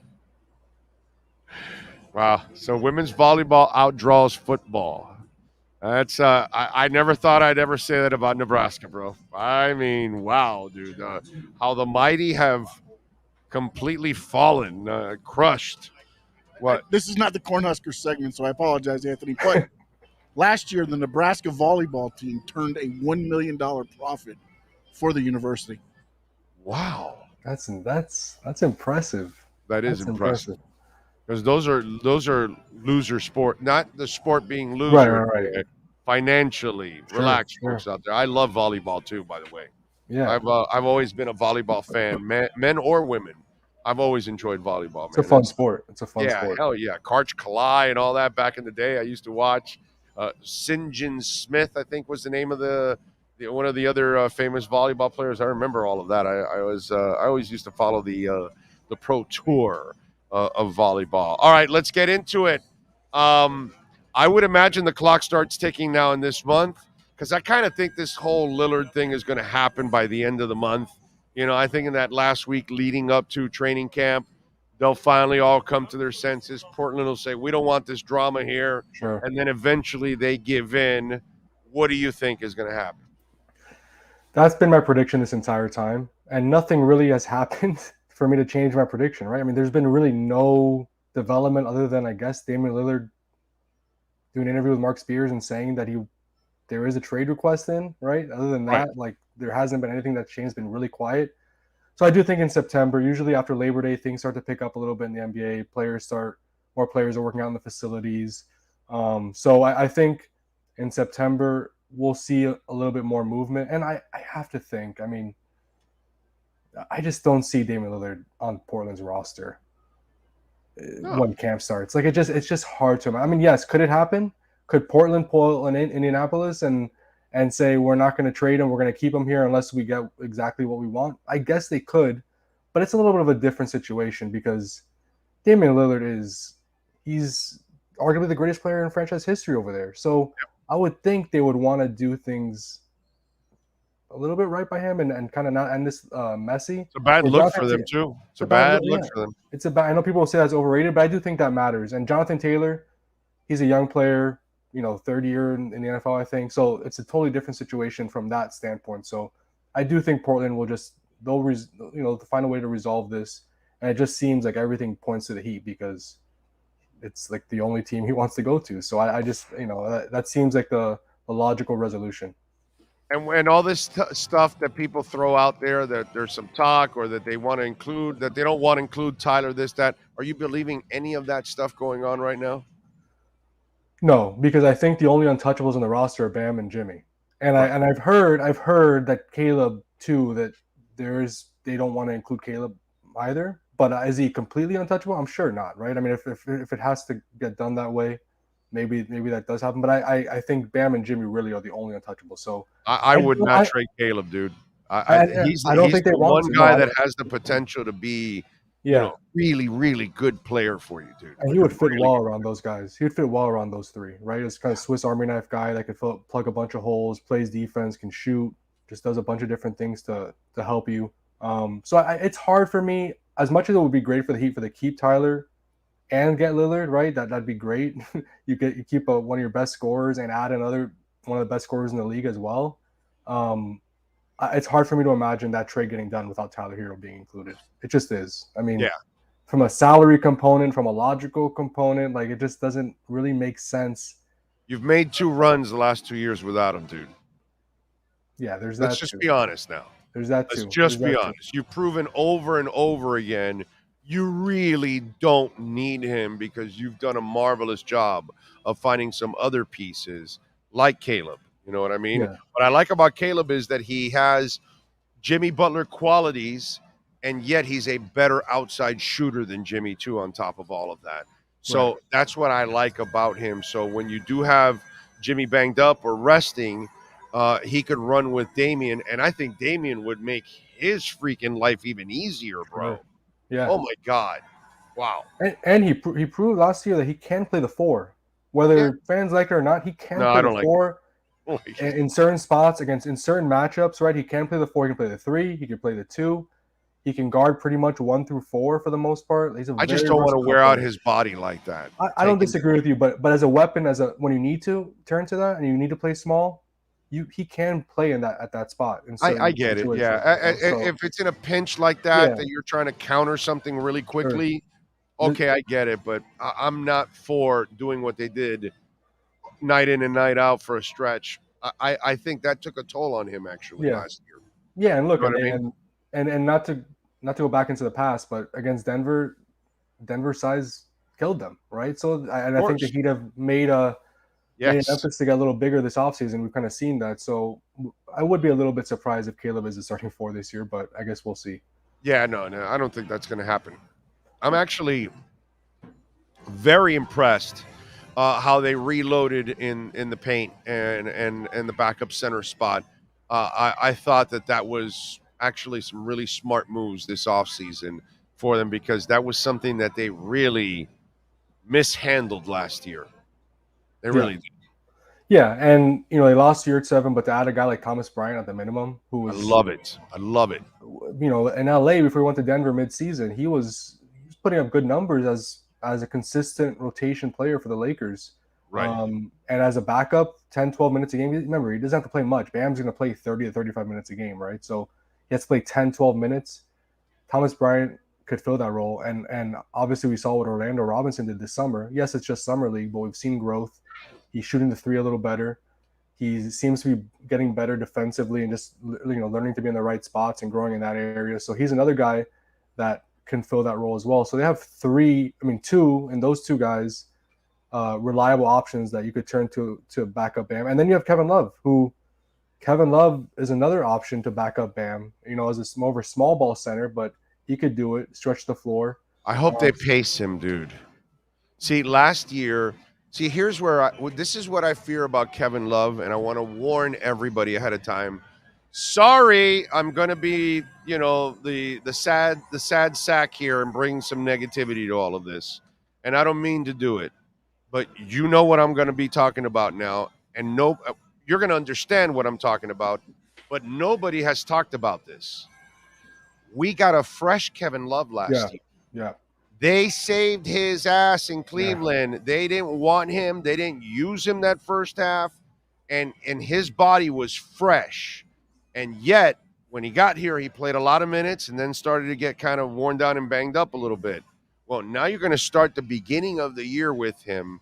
Wow. So women's volleyball outdraws football. That's I never thought I'd ever say that about Nebraska, bro. I mean, wow, dude. How the mighty have completely fallen, crushed. What? This is not the Cornhusker segment, so I apologize, Anthony. But last year, the Nebraska volleyball team turned a $1 million profit for the university. Wow. That's impressive. That is impressive. Because those are loser sport, not the sport being loser. Right. Financially, relax, folks out there. I love volleyball too, by the way. Yeah, I've always been a volleyball fan, men or women. I've always enjoyed volleyball. It's a fun sport. It's a fun sport. Yeah, hell yeah. Karch Kalai and all that back in the day. I used to watch. Sinjin Smith, I think, was the name of the one of the other famous volleyball players. I remember all of that. I always used to follow the pro tour of volleyball. All right, let's get into it. I would imagine the clock starts ticking now in this month because I kind of think this whole Lillard thing is going to happen by the end of the month. You know, I think in that last week leading up to training camp, they'll finally all come to their senses. Portland will say, we don't want this drama here. Sure. And then eventually they give in. What do you think is going to happen? That's been my prediction this entire time. And nothing really has happened for me to change my prediction, right? I mean, there's been really no development other than, I guess, Damian Lillard doing an interview with Mark Spears and saying that there is a trade request in, right? Other than that, like, there hasn't been anything that's changed. It's been really quiet. So I do think in September, usually after Labor Day, things start to pick up a little bit in the NBA. More players are working out in the facilities. So I think in September, we'll see a little bit more movement. And I have to think, I mean, I just don't see Damian Lillard on Portland's roster when camp starts. Like, it's just hard to imagine. I mean, yes, could it happen? Could Portland pull in Indianapolis and say, we're not going to trade him, we're going to keep him here unless we get exactly what we want? I guess they could, but it's a little bit of a different situation because Damian Lillard he's arguably the greatest player in franchise history over there. So I would think they would want to do things a little bit right by him and kind of not end this messy. It's a bad look for them too. It's a bad look for them. I know people will say that's overrated, but I do think that matters. And Jonathan Taylor, he's a young player, third year in the NFL, I think. So it's a totally different situation from that standpoint. So I do think Portland will they'll find a way to resolve this. And it just seems like everything points to the Heat because it's like the only team he wants to go to. So I just, that seems like the logical resolution. And all this stuff that people throw out there, that there's some talk or that they want to include, that they don't want to include Tyler, this, that. Are you believing any of that stuff going on right now? No, because I think the only untouchables on the roster are Bam and Jimmy. And I've heard that Caleb too, that they don't want to include Caleb either. But is he completely untouchable? I'm sure not, right? I mean, if it has to get done that way, maybe that does happen. But I think Bam and Jimmy really are the only untouchables. So I would not trade Caleb, dude. He's the one guy that has the potential to be really, really good player for you, dude. And he would fit well around those guys. He would fit well around those three, right? It's kind of Swiss Army knife guy that could plug a bunch of holes, plays defense, can shoot, just does a bunch of different things to help you. So it's hard for me. As much as it would be great for the Heat to keep Tyler and get Lillard, right? That'd be great. You keep one of your best scorers and add another one of the best scorers in the league as well. It's hard for me to imagine that trade getting done without Tyler Hero being included. It just is. I mean, from a salary component, from a logical component, like it just doesn't really make sense. You've made 2 runs the last 2 years without him, dude. Yeah, there's that. Let's just be honest now. There's that too. Let's just be honest. You've proven over and over again you really don't need him because you've done a marvelous job of finding some other pieces like Caleb. You know what I mean? Yeah. What I like about Caleb is that he has Jimmy Butler qualities, and yet he's a better outside shooter than Jimmy too, on top of all of that. So that's what I like about him. So when you do have Jimmy banged up or resting, he could run with Damian, and I think Damian would make his freaking life even easier, bro. Right. Yeah. Oh my God. Wow. And he proved last year that he can play the 4. Whether fans like it or not, he can play the 4 in certain spots in certain matchups, right? He can play the 4, he can play the 3, he can play the 2. He can guard pretty much 1 through 4 for the most part. I just don't want to wear out his body like that. I don't disagree with you, but as a weapon, when you need to turn to that and you need to play small, he can play at that spot. I get it. Yeah, if it's in a pinch like that that you're trying to counter something really quickly, okay, I get it. But I'm not for doing what they did night in and night out for a stretch. I think that took a toll on him actually last year. Yeah, and look, You know what I mean? and not to go back into the past, but against Denver size killed them, right? So I think that he'd have made an emphasis to get a little bigger this offseason. We've kind of seen that. So I would be a little bit surprised if Caleb is the starting 4 this year, but I guess we'll see. Yeah, no, I don't think that's going to happen. I'm actually very impressed how they reloaded in the paint and the backup center spot. I thought that was actually some really smart moves this offseason for them, because that was something that they really mishandled last year. They really did. Yeah, and they lost year 7, but to add a guy like Thomas Bryant at the minimum, who was I love it. In LA before he went to Denver midseason, he was putting up good numbers as a consistent rotation player for the Lakers. Right. And as a backup, 10, 12 minutes a game. Remember, he doesn't have to play much. Bam's going to play 30 to 35 minutes a game, right? So he has to play 10, 12 minutes. Thomas Bryant could fill that role. And obviously we saw what Orlando Robinson did this summer. Yes, it's just summer league, but we've seen growth. He's shooting the 3 a little better. He seems to be getting better defensively and just learning to be in the right spots and growing in that area. So he's another guy that can fill that role as well. So they have 2, and those 2 guys, reliable options that you could turn to back up Bam. And then you have Kevin Love, Kevin Love is another option to back up Bam, as more of a small ball center, but he could do it, stretch the floor. I hope they pace him, dude. See, last year, here's where this is what I fear about Kevin Love, and I want to warn everybody ahead of time. Sorry, I'm going to be, the sad sack here and bring some negativity to all of this. And I don't mean to do it, but you know what I'm going to be talking about now. And you're going to understand what I'm talking about, but nobody has talked about this. We got a fresh Kevin Love last year. Yeah. They saved his ass in Cleveland. Yeah. They didn't want him. They didn't use him that first half. And his body was fresh. And yet, when he got here, he played a lot of minutes and then started to get kind of worn down and banged up a little bit. Well, now you're going to start the beginning of the year with him.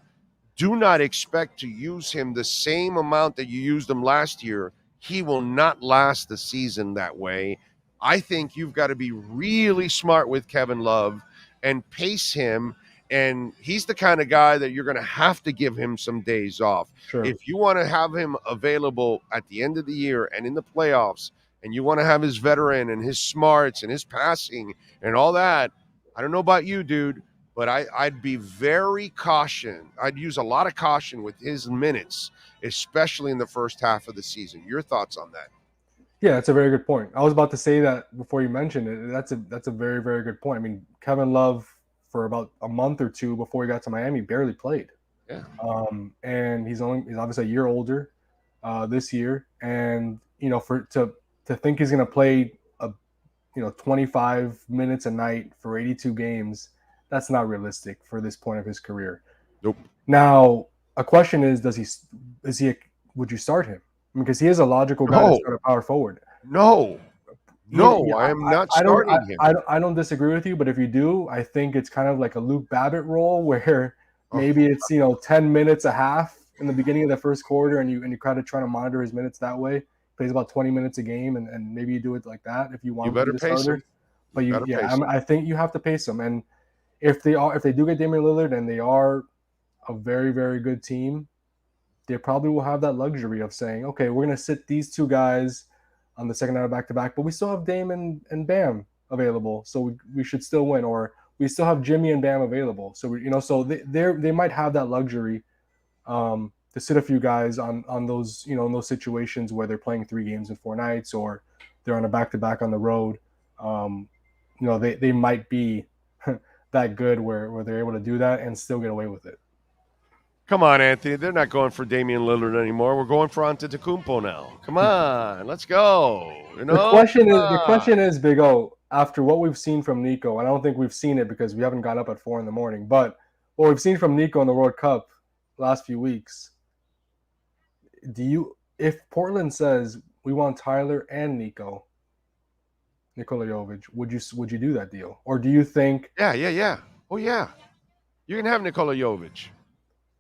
Do not expect to use him the same amount that you used him last year. He will not last the season that way. I think you've got to be really smart with Kevin Love and pace him. And he's the kind of guy that you're going to have to give him some days off. Sure. If you want to have him available at the end of the year and in the playoffs, and you want to have his veteran and his smarts and his passing and all that, I don't know about you, dude, but I'd be very cautious. I'd use a lot of caution with his minutes, especially in the first half of the season. Your thoughts on that? Yeah, that's a very good point. I was about to say that before you mentioned it. That's a very, very good point. I mean, Kevin Love, for about a month or 2 before he got to Miami, barely played. Yeah. And he's obviously a year older this year. And, to think he's going to play 25 minutes a night for 82 games, that's not realistic for this point of his career. Nope. Now, a question is, is he would you start him? Because he is a logical guy to start a power forward. No, I am not starting him. I don't disagree with you, but if you do, I think it's kind of like a Luke Babbitt role where maybe it's 10 minutes a half in the beginning of the first quarter, and you kind of try to monitor his minutes that way. Plays about 20 minutes a game, and maybe you do it like that if you want to be the starter. But I think you have to pace him. And if they do get Damian Lillard and they are a very, very good team, they probably will have that luxury of saying, okay, we're going to sit these two guys on the second night of back-to-back, but we still have Dame and Bam available, so we should still win. Or we still have Jimmy and Bam available, so so they might have that luxury to sit a few guys on those in those situations where they're playing 3 games in 4 nights, or they're on a back-to-back on the road. They might be that good where they're able to do that and still get away with it. Come on, Anthony. They're not going for Damian Lillard anymore. We're going for Antetokounmpo now. Come on, let's go. The question is, Big O, after what we've seen from Nico, and I don't think we've seen it because we haven't got up at 4 a.m, but what we've seen from Nico in the World Cup last few weeks, if Portland says we want Tyler and Nikola Jovic, would you do that deal? Or do you think Yeah. Oh yeah. You can have Nikola Jovic.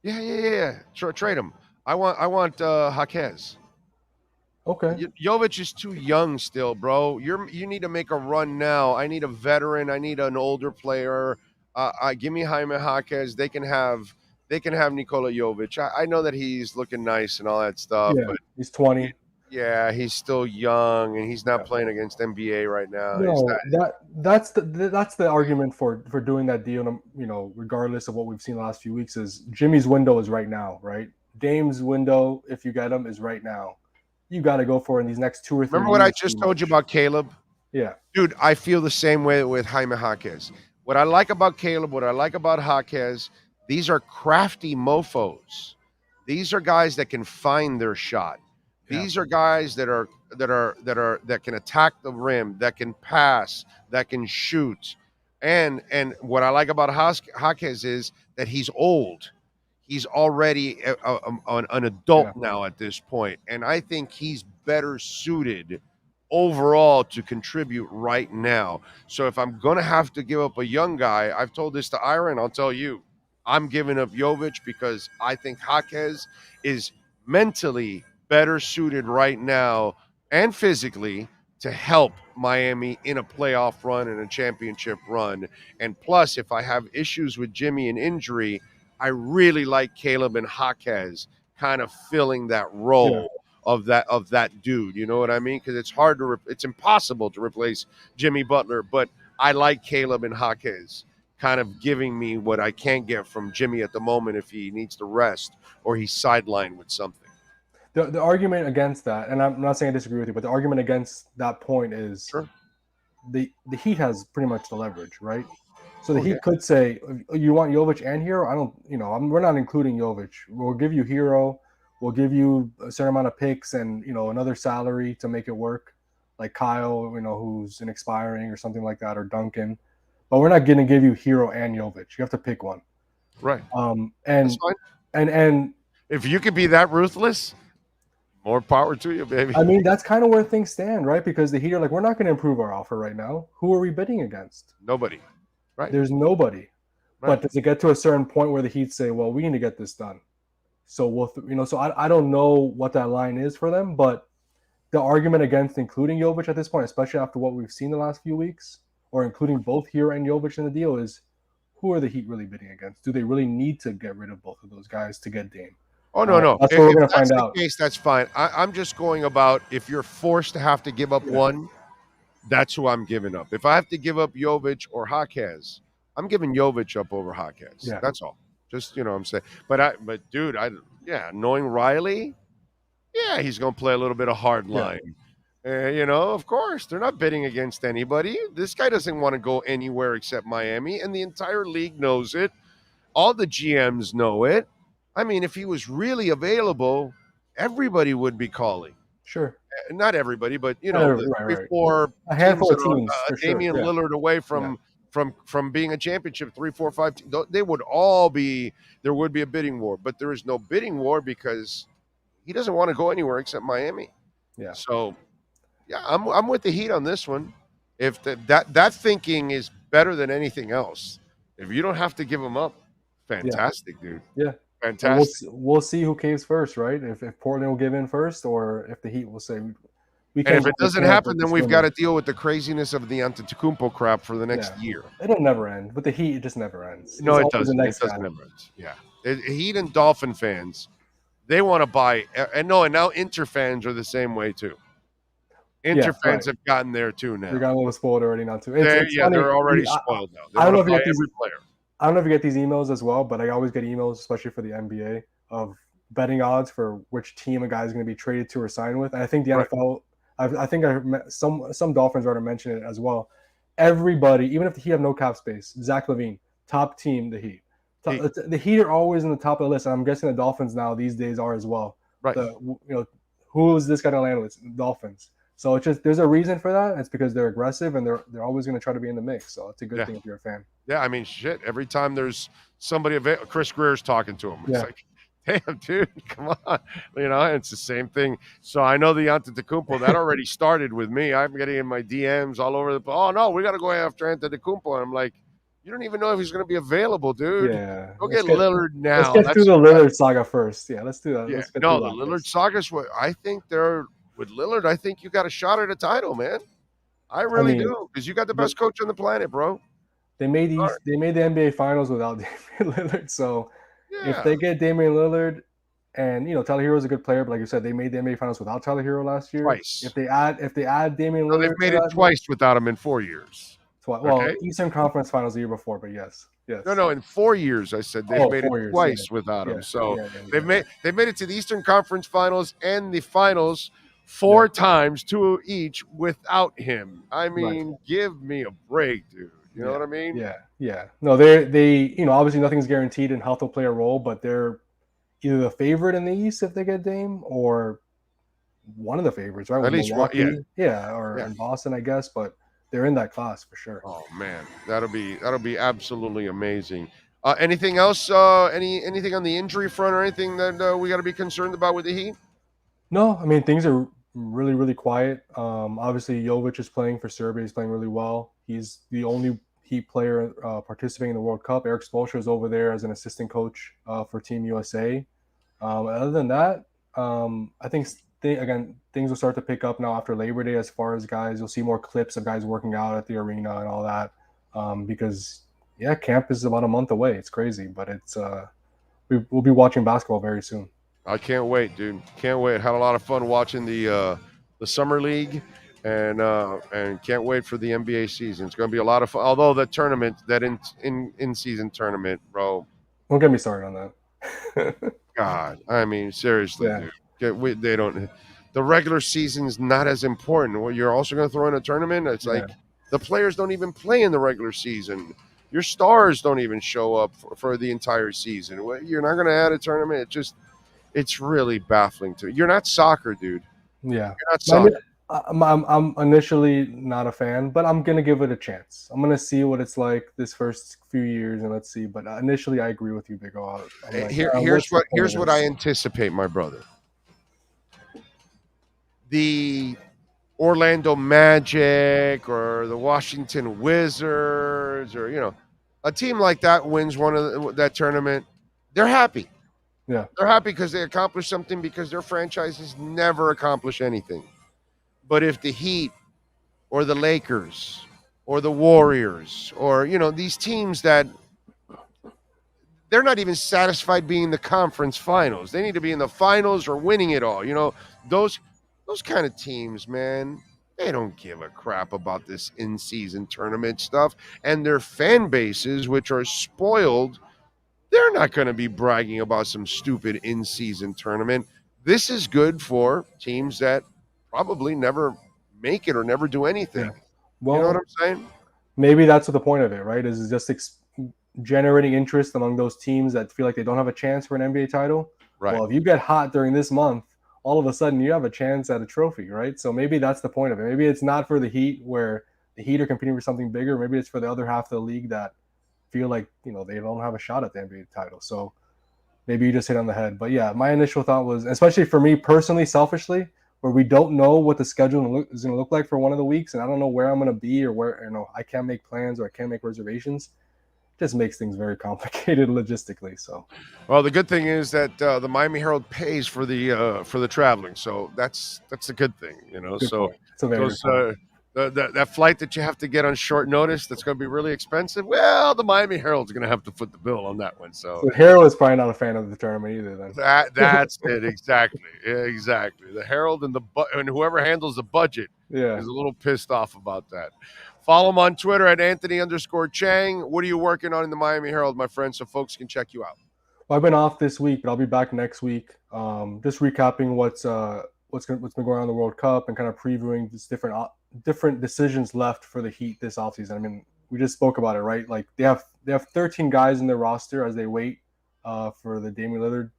Yeah. Trade him. I want Jaquez. Okay. Jovic is too young still, bro. You need to make a run now. I need a veteran. I need an older player. Give me Jaime Jaquez. They can have Nikola Jovic. I know that he's looking nice and all that stuff, but he's 20. Yeah, he's still young and he's not playing against NBA right now. No, that's the argument for doing that deal. Regardless of what we've seen the last few weeks, is Jimmy's window is right now, right? Dame's window, if you get him, is right now. You got to go for it in these next 2 or 3. Remember what I just told you about Caleb? Yeah, dude, I feel the same way with Jaime Jaquez. What I like about Caleb, what I like about Jaquez, these are crafty mofos. These are guys that can find their shot. These are guys that can attack the rim, that can pass, that can shoot. And what I like about Jaquez is that he's old. He's already an adult now at this point. And I think he's better suited overall to contribute right now. So if I'm going to have to give up a young guy, I've told this to Ira, and I'll tell you, I'm giving up Jovic because I think Jaquez is mentally better suited right now and physically to help Miami in a playoff run and a championship run. And plus, if I have issues with Jimmy and injury, I really like Caleb and Jaquez kind of filling that role of that dude. You know what I mean? Because it's it's impossible to replace Jimmy Butler, but I like Caleb and Jaquez kind of giving me what I can't get from Jimmy at the moment if he needs to rest or he's sidelined with something. The argument against that, and I'm not saying I disagree with you, but the argument against that point is the Heat has pretty much the leverage, right? So the Heat could say, you want Jovic and Hero? I don't, we're not including Jovic. We'll give you Hero. We'll give you a certain amount of picks and, another salary to make it work, like Kyle, who's an expiring or something like that, or Duncan. But we're not going to give you Hero and Jovic. You have to pick one. Right. And if you could be that ruthless, more power to you, baby. I mean, that's kind of where things stand, right? Because the Heat are like, we're not going to improve our offer right now. Who are we bidding against? Nobody. Right. There's nobody. Right. But does it get to a certain point where the Heat say, well, we need to get this done? So we'll, so I don't know what that line is for them, but the argument against including Jovic at this point, especially after what we've seen the last few weeks, or including both Hero and Jovic in the deal, is who are the Heat really bidding against? Do they really need to get rid of both of those guys to get Dame? Oh, no. That's what we're going to find out. If that's the case, that's fine. I'm just going about if you're forced to have to give up one, that's who I'm giving up. If I have to give up Jovic or Jaquez, I'm giving Jovic up over Jaquez. Yeah. That's all. Just, I'm saying. But dude, knowing Riley, he's going to play a little bit of hard line. Of course, they're not bidding against anybody. This guy doesn't want to go anywhere except Miami, and the entire league knows it. All the GMs know it. I mean, if he was really available, everybody would be calling. Sure. Not everybody, but, a handful of teams. Damian Lillard away from being a championship, 3, 4, 5. They would all be – there would be a bidding war. But there is no bidding war because he doesn't want to go anywhere except Miami. Yeah. So, yeah, I'm with the Heat on this one. If that thinking is better than anything else, if you don't have to give him up, fantastic, dude. Yeah. Fantastic. We'll see who caves first, right? If Portland will give in first, or if the Heat will say we can't. And if it doesn't happen, then we've got to deal with the craziness of the Antetokounmpo crap for the next year. It'll never end. With the Heat, it just never ends. No, it doesn't. It doesn't never end. Yeah. Heat and Dolphin fans, they want to buy. And now Inter fans are the same way too. Inter fans have gotten there too now. They got a little spoiled already now too. They're already spoiled now. I don't know if you get these player. I don't know if you get these emails as well, but I always get emails, especially for the NBA, of betting odds for which team a guy is going to be traded to or signed with. And I think the NFL, I think some Dolphins already mentioned it as well. Everybody, even if the Heat have no cap space, Zach LaVine, top team, the Heat. The Heat are always in the top of the list, and I'm guessing the Dolphins now these days are as well. Right. Who is this guy to land with? The Dolphins. So it's just there's a reason for that. It's because they're aggressive and they're always going to try to be in the mix. So it's a good thing if you're a fan. Yeah, I mean, shit. Every time there's somebody, Chris Greer's talking to him. It's like, damn, dude, come on. It's the same thing. So I know the Antetokounmpo, that already started with me. I'm getting in my DMs all over the. Oh no, we got to go after Antetokounmpo. And I'm like, you don't even know if he's going to be available, dude. Yeah. Go get Lillard now. Let's get through the Lillard saga first. Yeah, let's do that. Yeah. No, the Lillard saga's what I think they're. With Lillard, I think you got a shot at a title, man. I really do, because you got the best coach on the planet, bro. They made the NBA Finals without Damian Lillard, so if they get Damian Lillard, and Tyler Hero's a good player, but like you said, they made the NBA Finals without Tyler Hero last year. Twice. If they add Damian Lillard, they've made it twice without him in 4 years. Twice. Well, Eastern Conference Finals the year before, but yes. No, in 4 years, I said they've made it twice without him. So they've made it to the Eastern Conference Finals and the Finals 4 times, 2 each, without him. I mean, give me a break, dude. You know what I mean? Yeah. No, they obviously nothing's guaranteed and health will play a role, but they're either the favorite in the East if they get Dame, or one of the favorites, right? At least one, or in Boston, I guess, but they're in that class for sure. Oh man, that'll be absolutely amazing. Anything else? Anything on the injury front or anything that we got to be concerned about with the Heat? No, I mean things are really, really quiet. Obviously, Jovic is playing for Serbia. He's playing really well. He's the only Heat player participating in the World Cup. Eric Spoelstra is over there as an assistant coach for Team USA. Other than that, I think things will start to pick up now after Labor Day as far as guys. You'll see more clips of guys working out at the arena and all that because, camp is about a month away. It's crazy, but it's we'll be watching basketball very soon. I can't wait, dude. Can't wait. Had a lot of fun watching the summer league, and can't wait for the NBA season. It's going to be a lot of fun. Although the tournament, that in season tournament, bro. Don't get me started on that. God, I mean, seriously, dude. They don't. The regular season's not as important. Well, you're also going to throw in a tournament. It's like the players don't even play in the regular season. Your stars don't even show up for the entire season. You're not going to add a tournament. It's really baffling to me. You're not soccer, dude. Yeah. You're not soccer. I'm initially not a fan, but I'm going to give it a chance. I'm going to see what it's like this first few years, and let's see. But initially, I agree with you, Big O. Here's what I anticipate, my brother. The Orlando Magic or the Washington Wizards or, a team like that wins that tournament, they're happy. Yeah. They're happy because they accomplished something because their franchises never accomplish anything. But if the Heat or the Lakers or the Warriors or, these teams that they're not even satisfied being in the conference finals. They need to be in the finals or winning it all. Those kind of teams, man, they don't give a crap about this in-season tournament stuff. And their fan bases, which are spoiled, they're not going to be bragging about some stupid in-season tournament. This is good for teams that probably never make it or never do anything. Yeah. Well, you know what I'm saying? Maybe that's what the point of it, right? Is just generating interest among those teams that feel like they don't have a chance for an NBA title. Right. Well, if you get hot during this month, all of a sudden you have a chance at a trophy, right? So maybe that's the point of it. Maybe it's not for the Heat where the Heat are competing for something bigger. Maybe it's for the other half of the league that feel like, they don't have a shot at the NBA title. So maybe you just hit on the head. But yeah, my initial thought was, especially for me personally, selfishly, where we don't know what the schedule is going to look like for one of the weeks, and I don't know where I'm going to be or where, I can't make plans or I can't make reservations. It just makes things very complicated logistically. So, well, the good thing is that the Miami Herald pays for the traveling, so that's a good thing, Good So point. It's a very good point. That flight that you have to get on short notice that's going to be really expensive. Well, the Miami Herald's going to have to foot the bill on that one. So Herald is probably not a fan of the tournament either. Then that's it exactly. The Herald and and whoever handles the budget is a little pissed off about that. Follow him on Twitter at Anthony_Chang. What are you working on in the Miami Herald, my friend, so folks can check you out? Well, I've been off this week, but I'll be back next week. Just recapping what's been going on in the World Cup and kind of previewing just different decisions left for the Heat this offseason. I mean, we just spoke about it, right? Like they have 13 guys in their roster as they wait for the Damian Lillard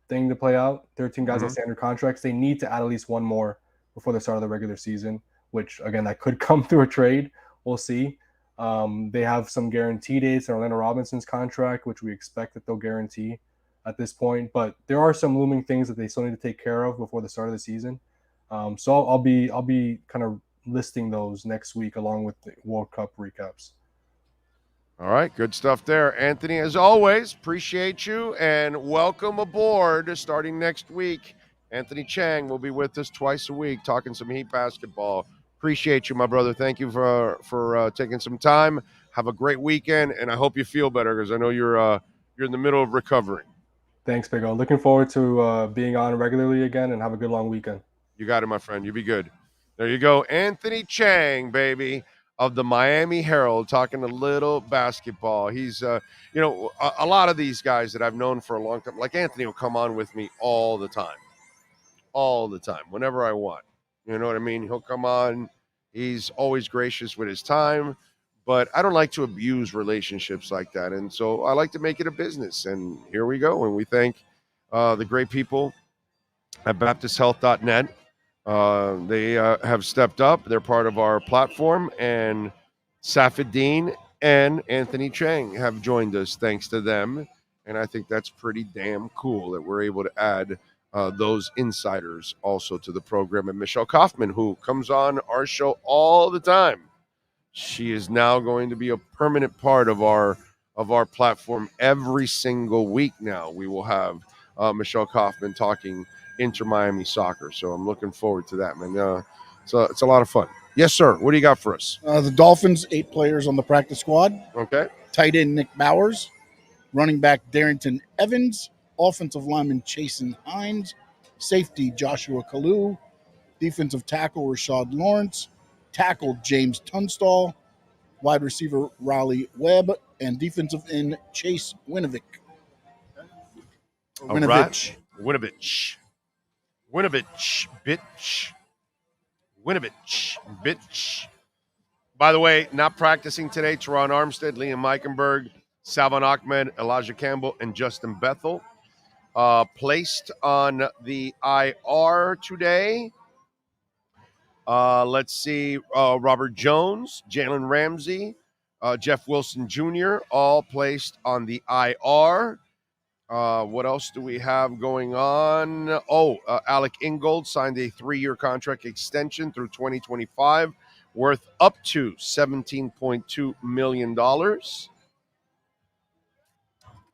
thing to play out. 13 guys on standard contracts. They need to add at least one more before the start of the regular season, which again, that could come through a trade. We'll see. They have some guarantee dates in Orlando Robinson's contract, which we expect that they'll guarantee at this point. But there are some looming things that they still need to take care of before the start of the season. So I'll be kind of listing those next week along with the World Cup recaps. All right, good stuff there. Anthony, as always, appreciate you and welcome aboard starting next week. Anthony Chang will be with us twice a week talking some Heat basketball. Appreciate you, my brother. Thank you for taking some time. Have a great weekend, and I hope you feel better because I know you're in the middle of recovering. Thanks, Big O. Looking forward to being on regularly again and have a good long weekend. You got it, my friend. You be good. There you go. Anthony Chang, baby, of the Miami Herald, talking a little basketball. He's, a lot of these guys that I've known for a long time, like Anthony will come on with me all the time, whenever I want. You know what I mean? He'll come on. He's always gracious with his time, but I don't like to abuse relationships like that. And so I like to make it a business. And here we go. And we thank the great people at BaptistHealth.net. They have stepped up. They're part of our platform. And Safedine and Anthony Chang have joined us thanks to them. And I think that's pretty damn cool that we're able to add those insiders also to the program. And Michelle Kaufman, who comes on our show all the time, she is now going to be a permanent part of our platform every single week. Now we will have Michelle Kaufman talking Inter Miami soccer, so I'm looking forward to that, man. So it's a lot of fun. Yes, sir. What do you got for us? The Dolphins, 8 players on the practice squad. Okay. Tight end Nick Bowers, running back Darrington Evans, offensive lineman Chasen Hines, safety Joshua Kalu, defensive tackle Rashad Lawrence, tackle James Tunstall, wide receiver Raleigh Webb, and defensive end Chase Winovich. Winovich, bitch. By the way, not practicing today, Teron Armstead, Liam Meichenberg, Salvon Ahmed, Elijah Campbell, and Justin Bethel. Placed on the IR today. Let's see. Robert Jones, Jalen Ramsey, Jeff Wilson Jr., all placed on the IR. What else do we have going on? Alec Ingold signed a 3-year contract extension through 2025 worth up to $17.2 million.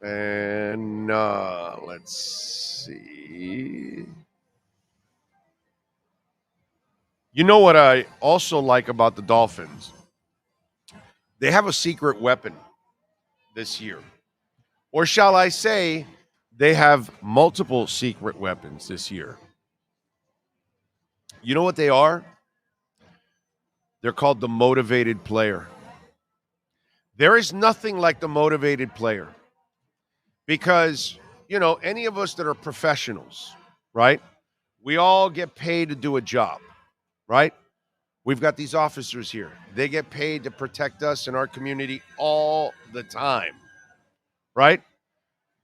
And let's see. You know what I also like about the Dolphins? They have a secret weapon this year. Or shall I say, they have multiple secret weapons this year. You know what they are? They're called the motivated player. There is nothing like the motivated player. Because, any of us that are professionals, right? We all get paid to do a job, right? We've got these officers here. They get paid to protect us in our community all the time, right?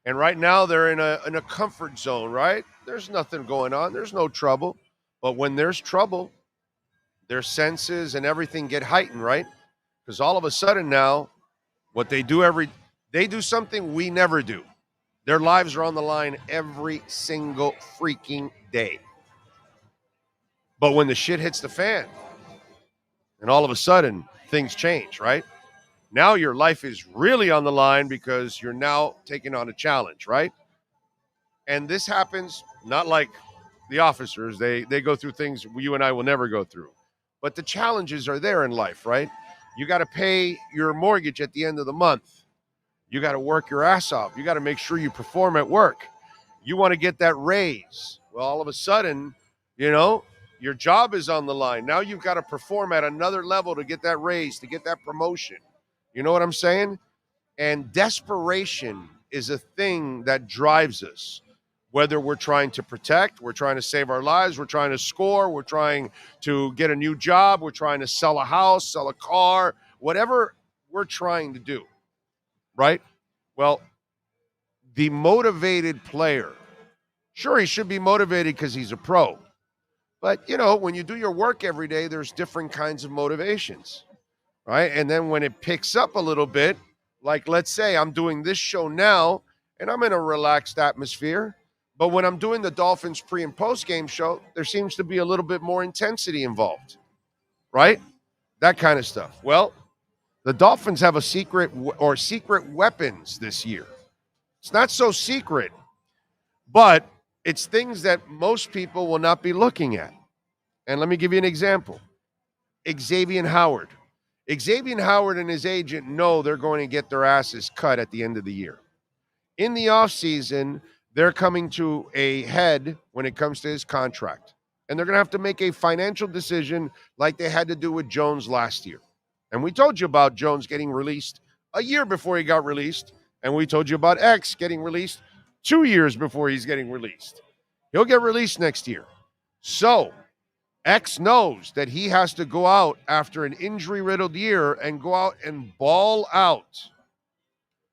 And right now they're in a comfort zone, right? There's nothing going on. There's no trouble. But when there's trouble, their senses and everything get heightened, right? Because all of a sudden now, what they do they do something we never do. Their lives are on the line every single freaking day. But when the shit hits the fan, and all of a sudden things change, right? Now your life is really on the line because you're now taking on a challenge, right? And this happens not like the officers. They go through things you and I will never go through. But the challenges are there in life, right? You got to pay your mortgage at the end of the month. You got to work your ass off. You got to make sure you perform at work. You want to get that raise. Well, all of a sudden, your job is on the line. Now you've got to perform at another level to get that raise, to get that promotion. You know what I'm saying? And desperation is a thing that drives us. Whether we're trying to protect, we're trying to save our lives, we're trying to score, we're trying to get a new job, we're trying to sell a house, sell a car, whatever we're trying to do, right? Well, the motivated player, sure, he should be motivated because he's a pro. But, when you do your work every day, there's different kinds of motivations, right? And then when it picks up a little bit, like let's say I'm doing this show now and I'm in a relaxed atmosphere. But when I'm doing the Dolphins pre- and post-game show, there seems to be a little bit more intensity involved, right? That kind of stuff. Well, the Dolphins have secret weapons this year. It's not so secret, but it's things that most people will not be looking at. And let me give you an example. Xavier Howard. Xavier Howard and his agent know they're going to get their asses cut at the end of the year. In the offseason, they're coming to a head when it comes to his contract. And they're going to have to make a financial decision like they had to do with Jones last year. And we told you about Jones getting released a year before he got released. And we told you about X getting released 2 years before he's getting released. He'll get released next year. So X knows that he has to go out after an injury-riddled year and go out and ball out.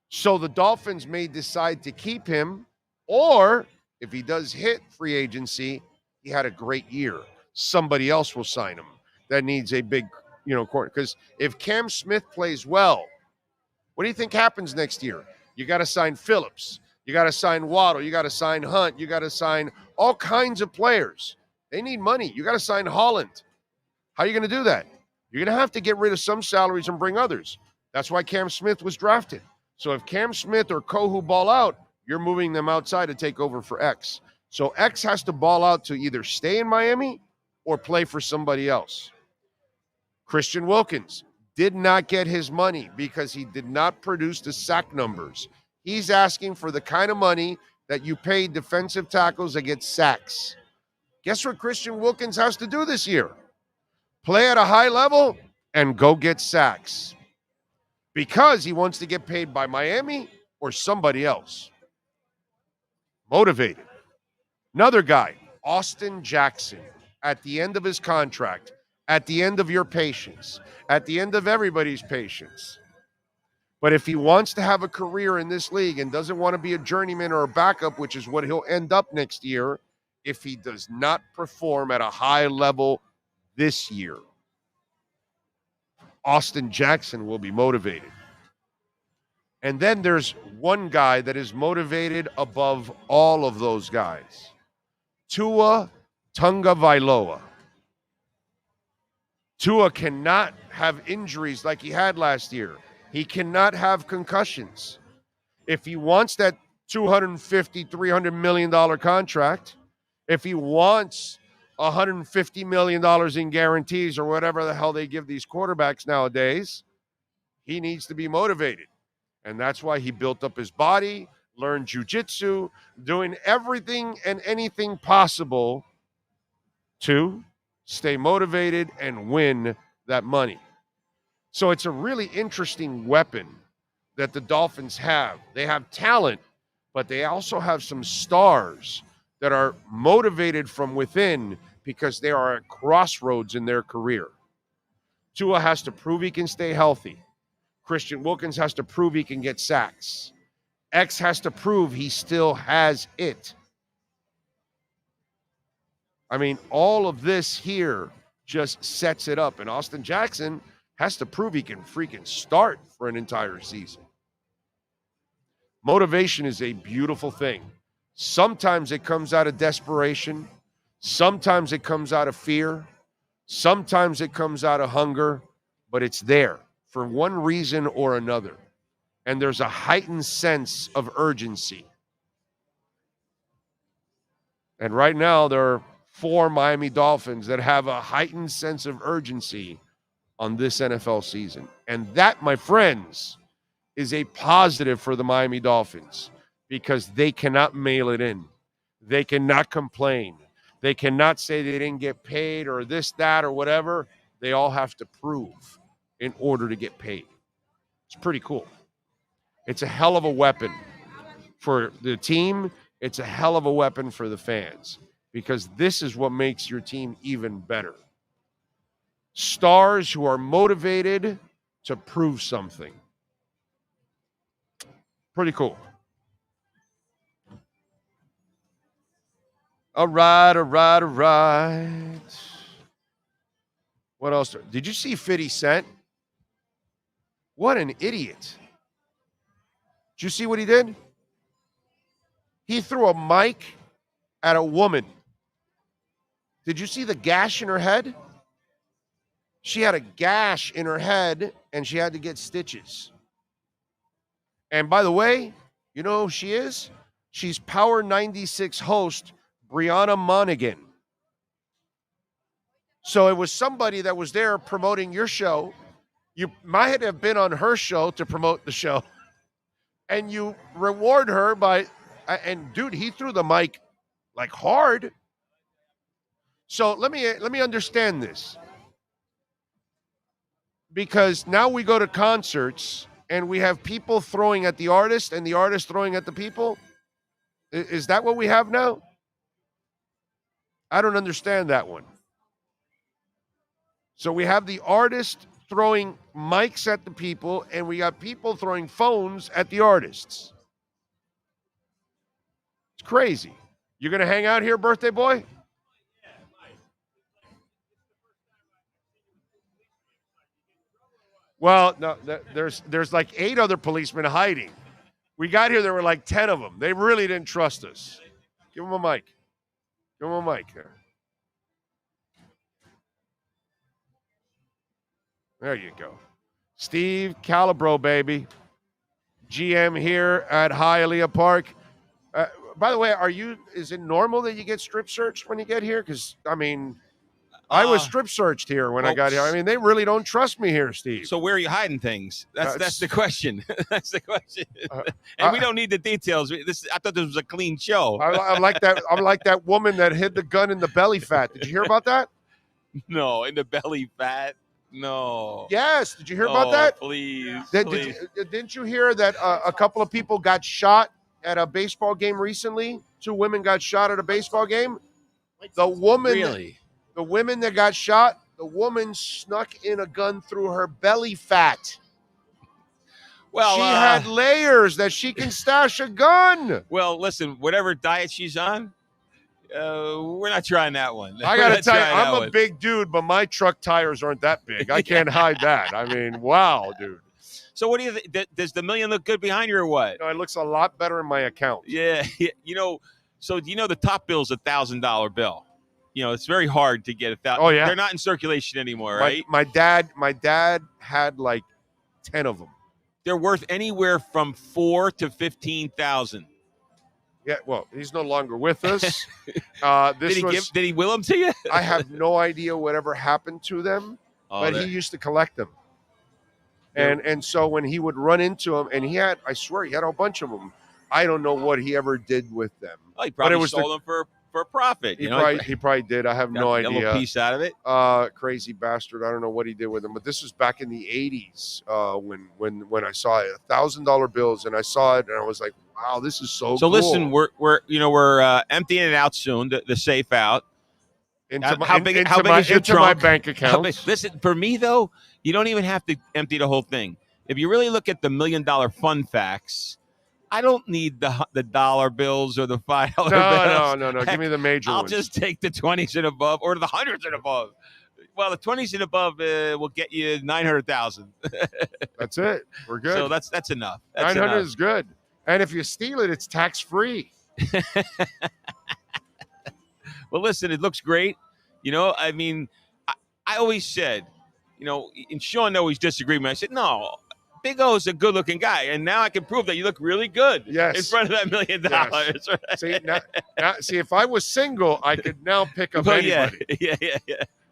So the Dolphins may decide to keep him. Or if he does hit free agency, he had a great year. Somebody else will sign him that needs a big, corner. Because if Cam Smith plays well, what do you think happens next year? You got to sign Phillips. You got to sign Waddle. You got to sign Hunt. You got to sign all kinds of players. They need money. You got to sign Holland. How are you going to do that? You're going to have to get rid of some salaries and bring others. That's why Cam Smith was drafted. So if Cam Smith or Kohu ball out, you're moving them outside to take over for X. So X has to ball out to either stay in Miami or play for somebody else. Christian Wilkins did not get his money because he did not produce the sack numbers. He's asking for the kind of money that you pay defensive tackles that get sacks. Guess what Christian Wilkins has to do this year? Play at a high level and go get sacks. Because he wants to get paid by Miami or somebody else. Motivated. Another guy, Austin Jackson, at the end of his contract, at the end of your patience, at the end of everybody's patience. But if he wants to have a career in this league and doesn't want to be a journeyman or a backup, which is what he'll end up next year, if he does not perform at a high level this year, Austin Jackson will be motivated. And then there's one guy that is motivated above all of those guys. Tua Tagovailoa. Tua cannot have injuries like he had last year. He cannot have concussions. If he wants that $250, $300 million contract, if he wants $150 million in guarantees or whatever the hell they give these quarterbacks nowadays, he needs to be motivated. And that's why he built up his body, learned jiu-jitsu, doing everything and anything possible to stay motivated and win that money. So it's a really interesting weapon that the Dolphins have. They have talent, but they also have some stars that are motivated from within because they are at crossroads in their career. Tua has to prove he can stay healthy. Christian Wilkins has to prove he can get sacks. X has to prove he still has it. I mean, all of this here just sets it up. And Austin Jackson has to prove he can freaking start for an entire season. Motivation is a beautiful thing. Sometimes it comes out of desperation. Sometimes it comes out of fear. Sometimes it comes out of hunger, but it's there for one reason or another. And there's a heightened sense of urgency. And right now, there are 4 Miami Dolphins that have a heightened sense of urgency on this NFL season. And that, my friends, is a positive for the Miami Dolphins because they cannot mail it in. They cannot complain. They cannot say they didn't get paid or this, that, or whatever. They all have to prove in order to get paid. It's pretty cool. It's a hell of a weapon for the team. It's a hell of a weapon for the fans because this is what makes your team even better. Stars who are motivated to prove something. Pretty cool. All right. What else? Did you see 50 Cent? What an idiot. Did you see what he did? He threw a mic at a woman. Did you see the gash in her head? She had a gash in her head, and she had to get stitches. And by the way, you know who she is? She's Power 96 host Brianna Monaghan. So it was somebody that was there promoting your show. You might have been on her show to promote the show. And you reward her by... And dude, he threw the mic like hard. So let me understand this. Because now we go to concerts and we have people throwing at the artist and the artist throwing at the people. Is that what we have now? I don't understand that one. So we have the artist throwing mics at the people and we got people throwing phones at the artists. It's crazy. You're going to hang out here, birthday boy? Well, no, there's like 8 other policemen hiding. We got here, there were like 10 of them. They really didn't trust us. Give them a mic. Give them a mic there. There you go. Steve Calabro, baby. GM here at Hialeah Park. By the way, is it normal that you get strip searched when you get here? Because, I mean, I was strip searched here when I got here. I mean, they really don't trust me here, Steve. So where are you hiding things? That's the question. That's the question. And we don't need the details. I thought this was a clean show. I'm like that. I'm like that woman that hid the gun in the belly fat. Did you hear about that? No, in the belly fat. No. Yes. Did you hear about that? Please. Didn't you hear that a couple of people got shot at a baseball game recently? 2 women got shot at a baseball game. The woman. Really? The women that got shot, the woman snuck in a gun through her belly fat. Well, she had layers that she can stash a gun. Well, listen, whatever diet she's on, we're not trying that one. I got to tell you, I'm a big dude, but my truck tires aren't that big. I can't hide that. I mean, wow, dude. So what do you think? Does the million look good behind you or what? No, it looks a lot better in my account. Yeah. So do you know the top bill's $1,000 bill? It's very hard to get 1,000. Oh, yeah? They're not in circulation anymore, right? My dad had like 10 of them. They're worth anywhere from $4,000 to $15,000. Yeah, well, he's no longer with us. Did he will them to you? I have no idea whatever happened to them, but he used to collect them. And so when he would run into them, and I swear he had a bunch of them. I don't know what he ever did with them. Oh, he probably sold them for a profit. He probably did. I have no idea. A little piece out of it. Crazy bastard. I don't know what he did with them. But this was back in the 80s when I saw it. $1,000 bills, and I saw it, and I was like, wow, this is so cool. So listen, we're emptying it out soon. The safe out. How big is your trunk? My bank account. Listen, for me though, you don't even have to empty the whole thing. If you really look at the $1 million fun facts, I don't need the dollar bills or the $5 bills. No. Give me the major ones. I'll just take the 20s and above or the 100s and above. Well, the 20s and above will get you 900,000. That's it. We're good. So that's enough. 900 is good. And if you steal it, it's tax-free. Well, listen, it looks great. You know, I mean, I always said, you know, and Sean always disagreed with me. I said, no, Big O is a good-looking guy, and now I can prove that you look really good in front of that $1 million. Yes. Right? See, if I was single, I could now pick up anybody. Yeah.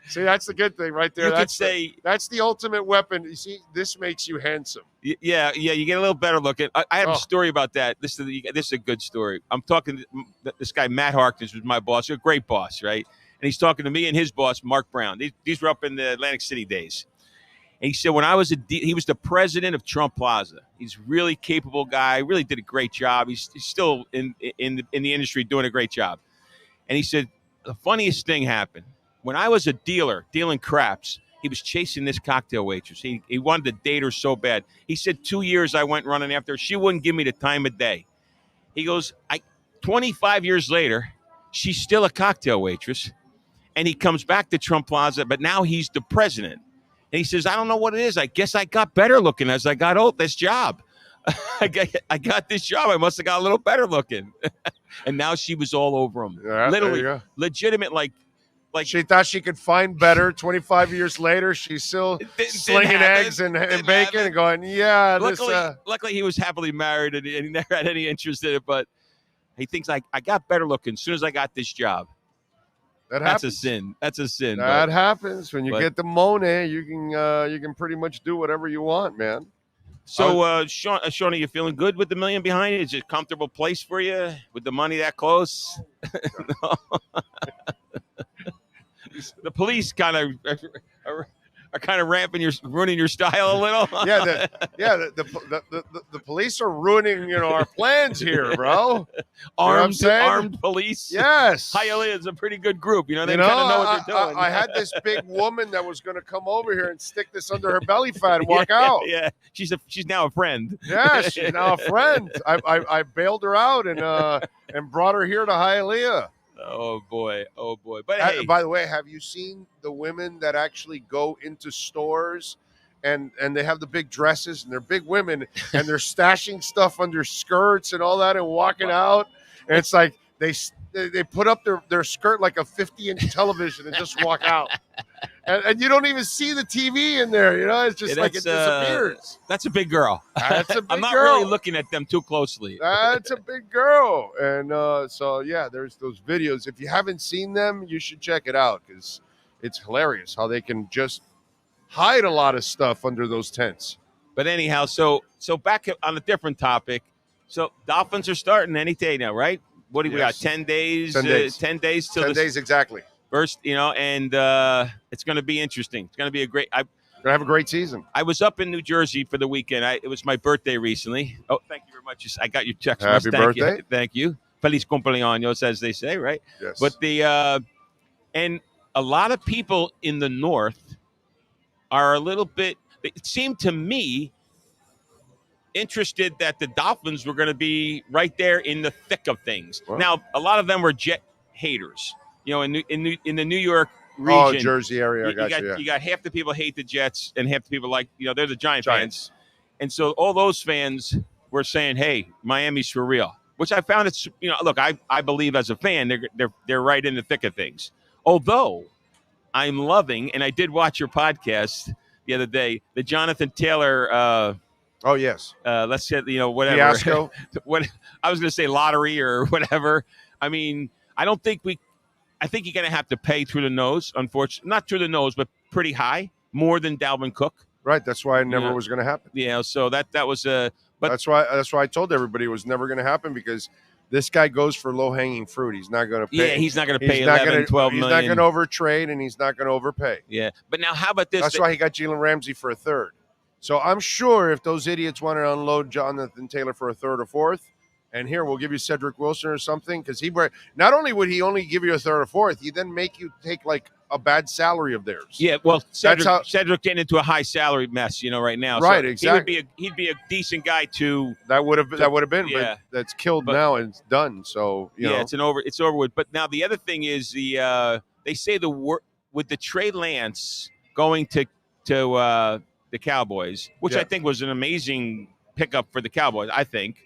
See, that's the good thing right there. You could say that's the ultimate weapon. You see, this makes you handsome. Yeah, you get a little better looking. I have a story about that. This is a good story. I'm talking to this guy, Matt Harkness, was my boss, a great boss, right? And he's talking to me and his boss, Mark Brown. These were up in the Atlantic City days. And he said, when I was he was the president of Trump Plaza. He's a really capable guy, really did a great job. He's still in the industry doing a great job. And he said, the funniest thing happened. When I was a dealer, dealing craps, he was chasing this cocktail waitress. He wanted to date her so bad. He said 2 years I went running after her. She wouldn't give me the time of day. He goes, 25 years later, she's still a cocktail waitress. And he comes back to Trump Plaza, but now he's the president. And he says, I don't know what it is. I guess I got better looking as I got old. This job. I got this job. I must have got a little better looking. And now she was all over him. Yeah, literally, legitimate, like she thought she could find better. 25 years later, she's still slinging eggs and bacon and going, yeah. Luckily, he was happily married and he never had any interest in it. But he thinks I got better looking as soon as I got this job. That's a sin. That's a sin. That happens when you get the money. You can pretty much do whatever you want, man. So, Sean, are you feeling good with the $1 million behind you? Is it a comfortable place for you with the money that close? No. The police kind of are kind of ruining your style a little. The police are ruining our plans here, bro. Armed police. Yes, Hialeah is a pretty good group. They kind of know what they're doing. I had this big woman that was going to come over here and stick this under her belly fat and walk out. Yeah, she's now a friend. Yeah, she's now a friend. I bailed her out and brought her here to Hialeah. Oh boy. But hey, by the way, have you seen the women that actually go into stores and they have the big dresses and they're big women and they're stashing stuff under skirts and all that and walking out? And it's like they put up their skirt like a 50-inch television and just walk out. And you don't even see the TV in there, It's just like it disappears. That's a big girl. That's a big girl. I'm not really looking at them too closely. That's a big girl. And there's those videos. If you haven't seen them, you should check it out because it's hilarious how they can just hide a lot of stuff under those tents. But anyhow, so back on a different topic. So Dolphins are starting any day now, right? What do we got? 10 days? 10 days. 10 days till 10 days exactly. First, and it's going to be interesting. It's going to be going to have a great season. I was up in New Jersey for the weekend. It was my birthday recently. Oh, thank you very much. I got your text. Happy birthday. Thank you. Feliz cumpleaños, as they say, right? Yes. But and a lot of people in the north are a little bit, it seemed to me, interested that the Dolphins were going to be right there in the thick of things. Wow. Now, a lot of them were Jet haters. In the New York region, Jersey area, you got half the people hate the Jets and half the people they're the Giants fans, and so all those fans were saying, "Hey, Miami's for real," which I found it's look, I believe as a fan they're right in the thick of things. Although I'm loving, and I did watch your podcast the other day, the Jonathan Taylor. Oh yes, let's say whatever. Fiasco. What I was going to say, lottery or whatever. I mean, I think you're going to have to pay through the nose, unfortunately. Not through the nose, but pretty high, more than Dalvin Cook. Right, that's why it never was going to happen. Yeah, so that was but that's why I told everybody it was never going to happen because this guy goes for low-hanging fruit. He's not going to pay. Yeah, he's not going to pay 11, 12 million. He's not going to overtrade, and he's not going to overpay. Yeah, but now how about this? That's why he got Jalen Ramsey for a third. So I'm sure if those idiots want to unload Jonathan Taylor for a third or fourth, and here we'll give you Cedric Wilson or something, because not only would he only give you a third or fourth, he then make you take like a bad salary of theirs. Yeah, well, Cedric getting into a high salary mess, right now. Right, so exactly. He'd be a decent guy to. That would have been, yeah. But that's killed now and it's done. So it's over with. But now the other thing is they say with the Trey Lance going to the Cowboys, which I think was an amazing pickup for the Cowboys. I think.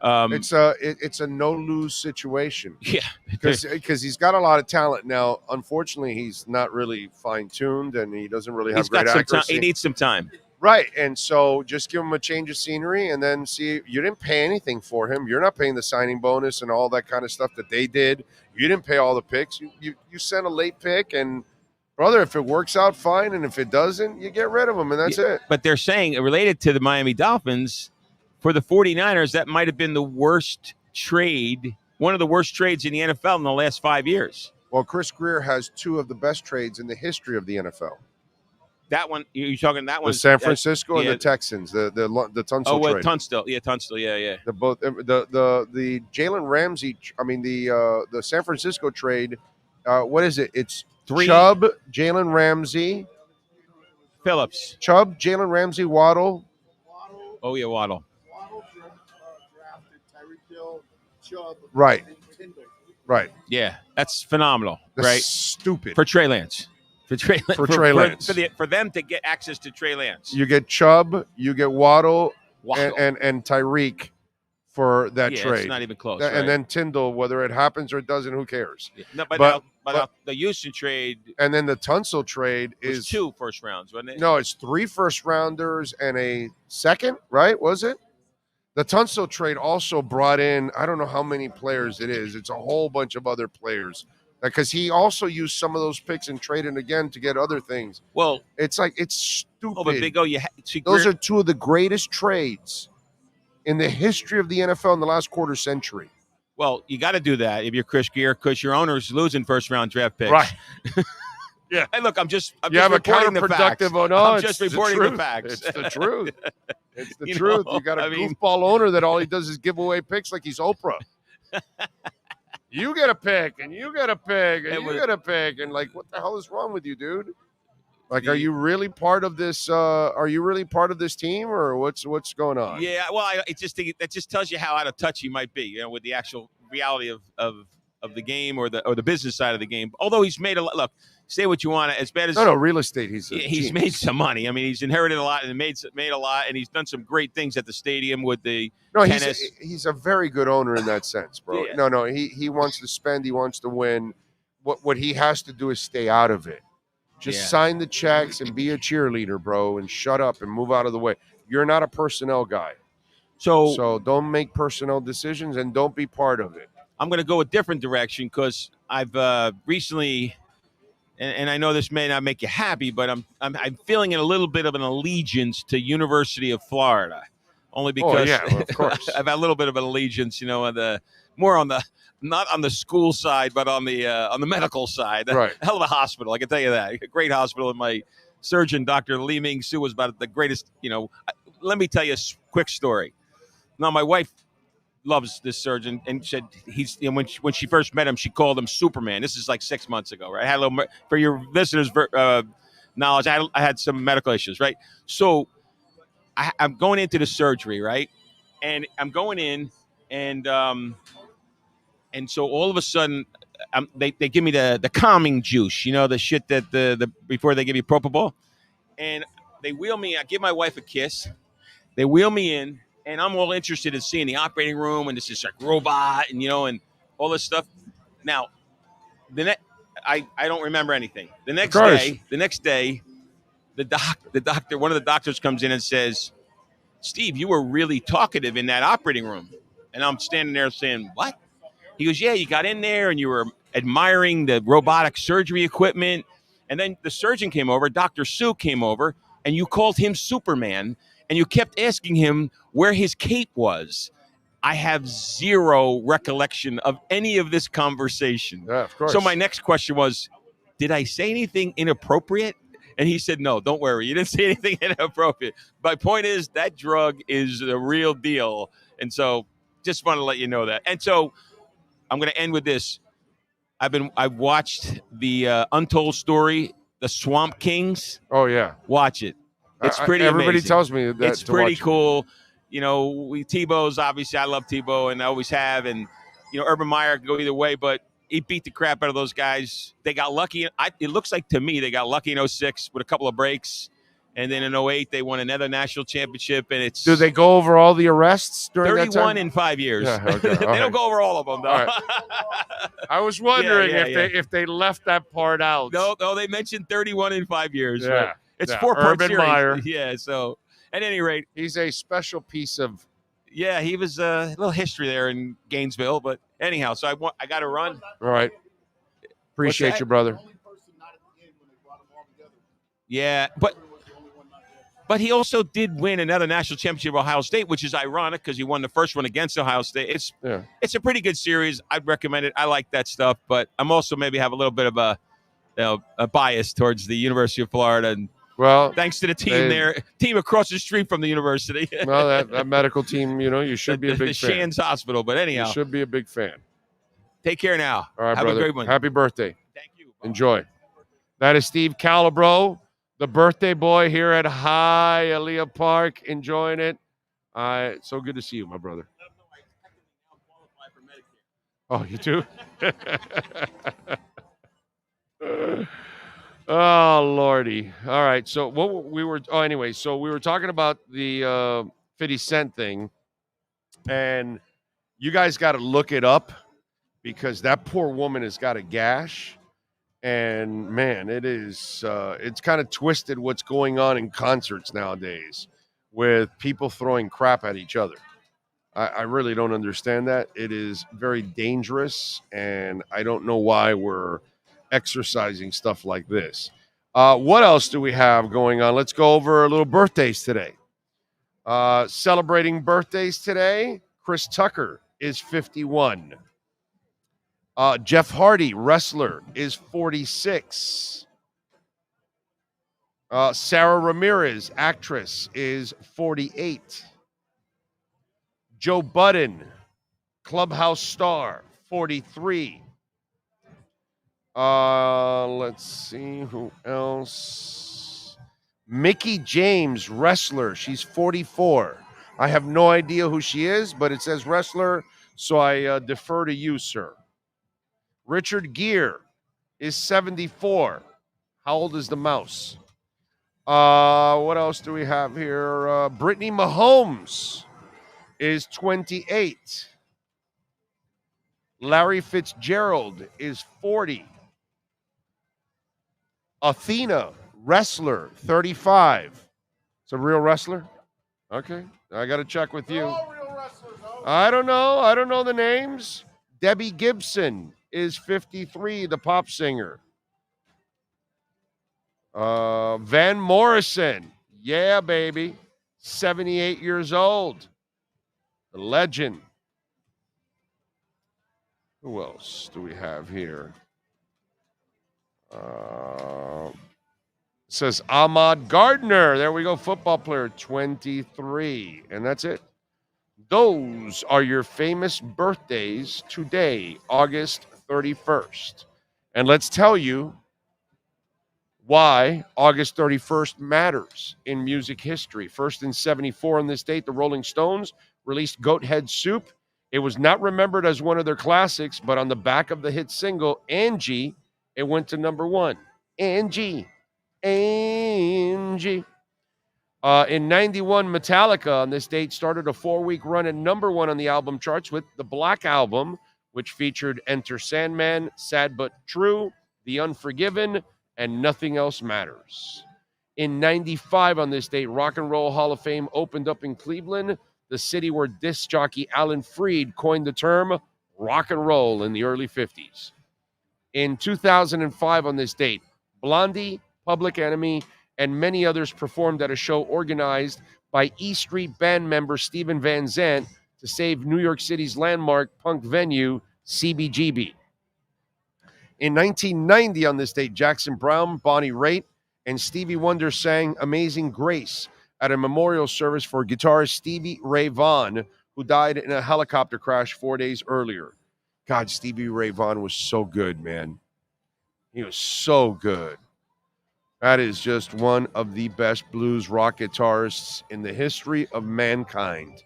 It's a no-lose situation. Yeah, because he's got a lot of talent now. Unfortunately, he's not really fine-tuned, and he doesn't really have great accuracy. He needs some time. Right, and so just give him a change of scenery, and then see. You didn't pay anything for him. You're not paying the signing bonus and all that kind of stuff that they did. You didn't pay all the picks. You sent a late pick, and brother, if it works out, fine, and if it doesn't, you get rid of him, and that's it. But they're saying, related to the Miami Dolphins, for the 49ers, that might have been the worst trade, one of the worst trades in the NFL in the last 5 years. Well, Chris Greer has two of the best trades in the history of the NFL. That one, you're talking that one? The San Francisco and the Texans, the Tunsil trade. Tunsil, yeah. The Jalen Ramsey, the San Francisco trade. What is it? It's 3 Chubb, Jalen Ramsey, Phillips, Chubb, Jalen Ramsey, Waddle. Oh yeah, Waddle. Drafted Tyreek Hill, Chubb, Right. Right. Yeah, that's phenomenal. That's right? Stupid for Trey Lance. For Trey Lance. For them to get access to Trey Lance. You get Chubb, you get Waddle. And Tyreek for that trade. It's not even close. And then Tyndall, whether it happens or it doesn't, who cares? Yeah. No, but the Houston trade. And then the Tunsil trade is 2 first rounds, wasn't it? No, it's 3 first rounders and a second, right? Was it? The Tunsil trade also brought in, I don't know how many players it is. It's a whole bunch of other players. Because he also used some of those picks and traded again to get other things. Well, it's stupid. Oh, but Big O, those are 2 of the greatest trades in the history of the NFL in the last quarter century. Well, you got to do that if you're Chris Greer, because your owner's losing first-round draft picks. Right. Yeah. Hey, look, I'm just have reporting a the facts. I'm just reporting the facts. It's the truth. It's the truth. You got a goofball owner that all he does is give away picks like he's Oprah. You get a pick, and you get a pick, and you get a pick, and like, what the hell is wrong with you, dude? Like, are you really part of this? Are you really part of this team, or what's going on? Yeah, well, that just tells you how out of touch he might be, with the actual reality of the game or the business side of the game. Although he's made a lot. Look, say what you want. As bad as real estate. He's made some money. I mean, he's inherited a lot and made a lot, and he's done some great things at the stadium with the tennis. He's a very good owner in that sense, bro. Yeah. No, he wants to spend. He wants to win. What he has to do is stay out of it. Just sign the checks and be a cheerleader, bro, and shut up and move out of the way. You're not a personnel guy. So don't make personnel decisions and don't be part of it. I'm going to go a different direction because I've recently, and I know this may not make you happy, but I'm feeling a little bit of an allegiance to University of Florida, only because of course. I've had a little bit of an allegiance, not on the school side, but on the medical side. Right. Hell of a hospital, I can tell you that. A great hospital, and my surgeon, Dr. Lee Ming Su, was about the greatest. Let me tell you a quick story. Now, my wife loves this surgeon, and said he's when she first met him, she called him Superman. This is like 6 months ago, right? I had a little, for your listeners' knowledge, I had some medical issues, right? So I'm going into the surgery, right? And I'm going in, and so all of a sudden, they give me the calming juice, the shit that the before they give you propofol, and they wheel me. I give my wife a kiss. They wheel me in. And I'm all interested in seeing the operating room, and this is like robot, and and all this stuff. Now, I don't remember anything. The next day, the doctor, one of the doctors comes in and says, "Steve, you were really talkative in that operating room." And I'm standing there saying, "What?" He goes, "Yeah, you got in there and you were admiring the robotic surgery equipment, and then the surgeon came over, Dr. Su came over, and you called him Superman." And you kept asking him where his cape was. I have zero recollection of any of this conversation. Yeah, of course. So my next question was, did I say anything inappropriate? And he said, no, don't worry. You didn't say anything inappropriate. My point is that drug is the real deal. And so just want to let you know that. And so I'm going to end with this. I've watched the Untold Story, The Swamp Kings. Oh, yeah. Watch it. It's pretty everybody amazing. tells me that it's pretty cool. Tebow's obviously, I love Tebow and I always have. And, Urban Meyer can go either way, but he beat the crap out of those guys. They got lucky. It looks like to me they got lucky in 06 with a couple of breaks. And then in 08, they won another national championship, and it's Do they go over all the arrests during that time? 31 in 5 years. Yeah, okay, They all right. don't go over all of them, though. All right. I was wondering Yeah, if they left that part out. No, they mentioned 31 in 5 years. Yeah, Right? It's yeah. 4-part Urban series. Meyer. Yeah, so at any rate. He's a special piece of... Yeah, he was a little history there in Gainesville. But anyhow, so I got to run. All right. Appreciate you, brother. Yeah, but he also did win another national championship at Ohio State, which is ironic because he won the first one against Ohio State. It's a pretty good series. I'd recommend it. I like that stuff, but I'm also maybe have a little bit of a bias towards the University of Florida. And thanks to the team team across the street from the university. Well, that medical team, you should be a big the fan. Shands Hospital, but anyhow. You should be a big fan. Take care now. All right, have brother. a great one. Happy birthday. Thank you. Enjoy. That is Steve Calabro, the birthday boy here at Hialeah Park, enjoying it. So good to see you, my brother. Oh, you too? Oh, Lordy. All right. So we were talking about the 50 Cent thing, and you guys got to look it up because that poor woman has got a gash. And man, it's kind of twisted what's going on in concerts nowadays with people throwing crap at each other. I really don't understand that. It is very dangerous, and I don't know why we're exercising stuff like this. What else do we have going on? Let's go over a little birthdays today. Celebrating birthdays today, Chris Tucker is 51. Jeff Hardy, wrestler, is 46. Sarah Ramirez, actress, is 48. Joe Budden, Clubhouse star, 43. Let's see who else. Mickey James, wrestler, she's 44. I have no idea who she is, but it says wrestler, so I defer to you, sir. Richard Gere is 74. How old is the mouse? What else do we have here? Brittany Mahomes is 28. Larry Fitzgerald is 40. Athena, wrestler, 35. It's a real wrestler? Okay. I got to check with you. I don't know the names. Debbie Gibson is 53, the pop singer. Van Morrison, yeah, baby, 78 years old. The legend. Who else do we have here? It says Ahmad Gardner. There we go, football player, 23. And that's it. Those are your famous birthdays today, August 31st. And let's tell you why August 31st matters in music history. First in 74 on this date, the Rolling Stones released Goat Head Soup. It was not remembered as one of their classics, but on the back of the hit single, Angie, it went to number one. Angie. In 91, Metallica on this date started a 4-week run at number one on the album charts with the Black Album, which featured Enter Sandman, Sad But True, The Unforgiven, and Nothing Else Matters. In 95 on this date, Rock and Roll Hall of Fame opened up in Cleveland, the city where disc jockey Alan Freed coined the term rock and roll in the early 50s. In 2005 on this date, Blondie, Public Enemy, and many others performed at a show organized by E Street Band member Steven Van Zandt to save New York City's landmark punk venue, CBGB. In 1990 on this date, Jackson Browne, Bonnie Raitt, and Stevie Wonder sang Amazing Grace at a memorial service for guitarist Stevie Ray Vaughan, who died in a helicopter crash 4 days earlier. God, Stevie Ray Vaughan was so good, man. He was so good. That is just one of the best blues rock guitarists in the history of mankind.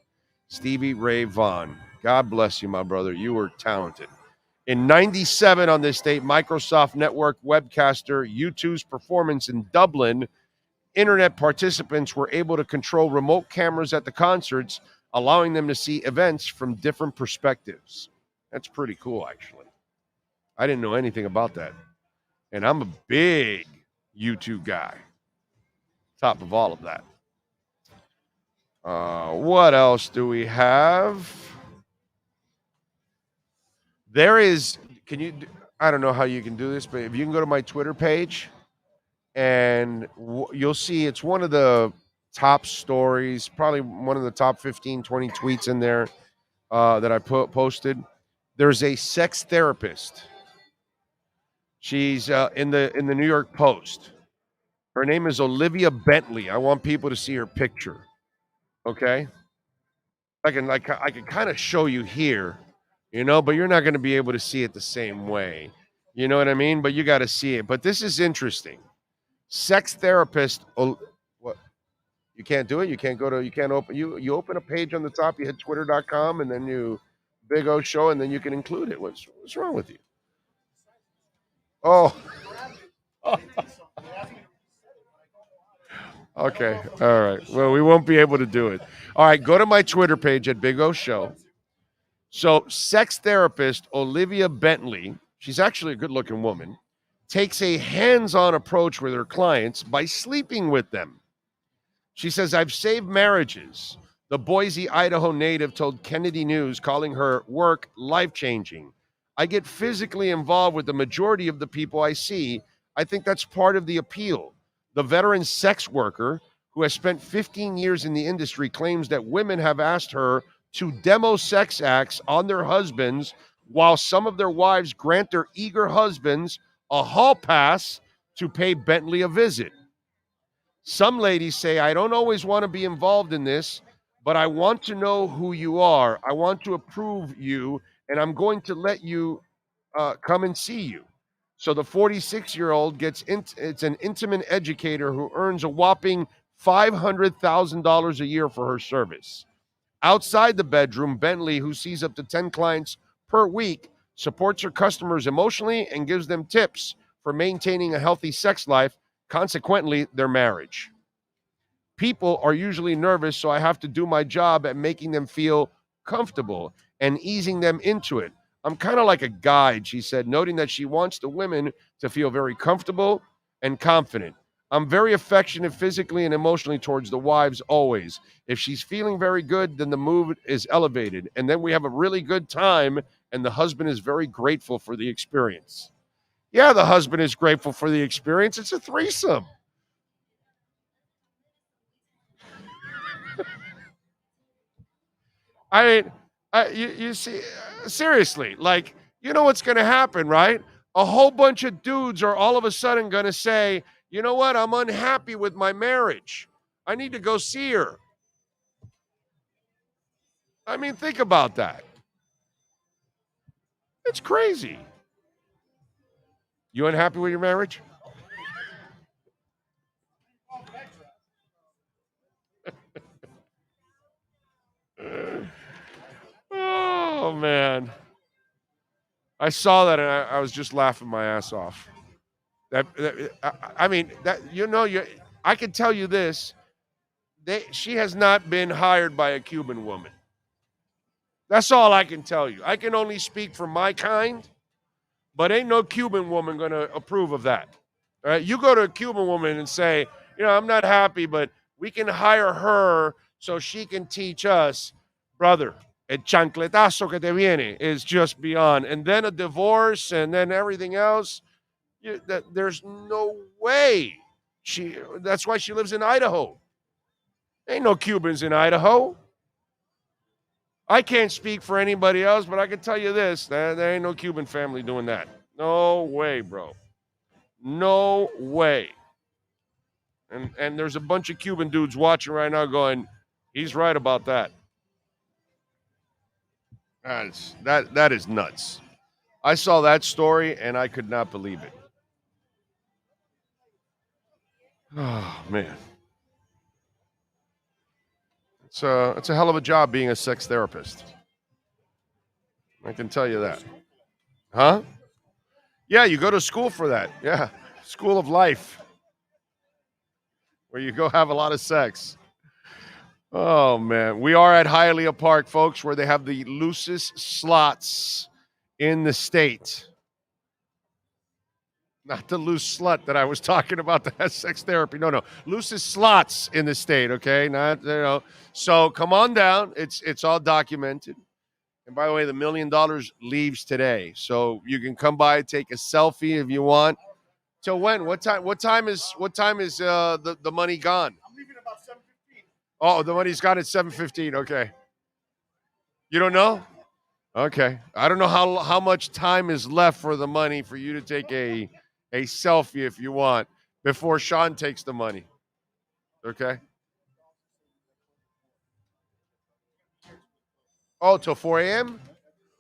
Stevie Ray Vaughan. God bless you, my brother. You were talented. In 97 on this date, Microsoft Network webcaster U2's performance in Dublin Internet participants were able to control remote cameras at the concerts, allowing them to see events from different perspectives. That's pretty cool, actually. I didn't know anything about that. And I'm a big YouTube guy. Top of all of that. What else do we have? There is, I don't know how you can do this, but if you can go to my Twitter page and you'll see it's one of the top stories, probably one of the top 15, 20 tweets in there that I posted. There's a sex therapist. She's in the New York Post. Her name is Olivia Bentley. I want people to see her picture. Okay? I can kind of show you here, but you're not going to be able to see it the same way. You know what I mean? But you got to see it. But this is interesting. Sex therapist. What? You can't do it? You can't open. You open a page on the top, you hit twitter.com, and then you Big O Show, and then you can include it. What's wrong with you? Oh. Okay. All right. Well, we won't be able to do it. All right. Go to my Twitter page at Big O Show. So, sex therapist Olivia Bentley, she's actually a good-looking woman, takes a hands-on approach with her clients by sleeping with them. She says, "I've saved marriages." The Boise, Idaho native told Kennedy News, calling her work life-changing. "I get physically involved with the majority of the people I see. I think that's part of the appeal." The veteran sex worker, who has spent 15 years in the industry, claims that women have asked her to demo sex acts on their husbands, while some of their wives grant their eager husbands a hall pass to pay Bentley a visit. Some ladies say, "I don't always want to be involved in this, but I want to know who you are. I want to approve you, and I'm going to let you come and see you." So the 46-year-old it's an intimate educator who earns a whopping $500,000 a year for her service. Outside the bedroom, Bentley, who sees up to 10 clients per week, supports her customers emotionally and gives them tips for maintaining a healthy sex life, consequently, their marriage. People are usually nervous, so I have to do my job at making them feel comfortable and easing them into it. "I'm kind of like a guide," she said, noting that she wants the women to feel very comfortable and confident. "I'm very affectionate physically and emotionally towards the wives always. If she's feeling very good, then the mood is elevated. And then we have a really good time, and the husband is very grateful for the experience." Yeah, the husband is grateful for the experience. It's a threesome. I mean, you see, seriously, like, you know what's going to happen, right? A whole bunch of dudes are all of a sudden going to say, "You know what? I'm unhappy with my marriage. I need to go see her." I mean, think about that. It's crazy. You unhappy with your marriage? Oh, man. I saw that and I was just laughing my ass off. I mean, I can tell you this. She has not been hired by a Cuban woman. That's all I can tell you. I can only speak for my kind, but ain't no Cuban woman going to approve of that. All right? You go to a Cuban woman and say, "I'm not happy, but we can hire her so she can teach us." Brother, el chancletazo que te viene is just beyond. And then a divorce and then everything else. There's no way. That's why she lives in Idaho. Ain't no Cubans in Idaho. I can't speak for anybody else, but I can tell you this. There ain't no Cuban family doing that. No way, bro. No way. And there's a bunch of Cuban dudes watching right now going, "He's right about that." That is nuts. I saw that story and I could not believe it. Oh, man. It's a hell of a job being a sex therapist. I can tell you that. Huh? Yeah, you go to school for that. Yeah. School of life. where you go have a lot of sex. Oh, man. We are at Hialeah Park, folks, where they have the loosest slots in the state. Not the loose slut that I was talking about that has sex therapy. No. Loosest slots in the state, okay? Not, So come on down. It's all documented. And by the way, the $1 million leaves today. So you can come by, take a selfie if you want. Till when? What time is the money gone? I'm leaving about 7:15. Oh, the money's gone at 7:15. Okay. You don't know? Okay. I don't know how much time is left for the money for you to take a selfie if you want before Sean takes the money. Okay. Oh, till 4 a.m.?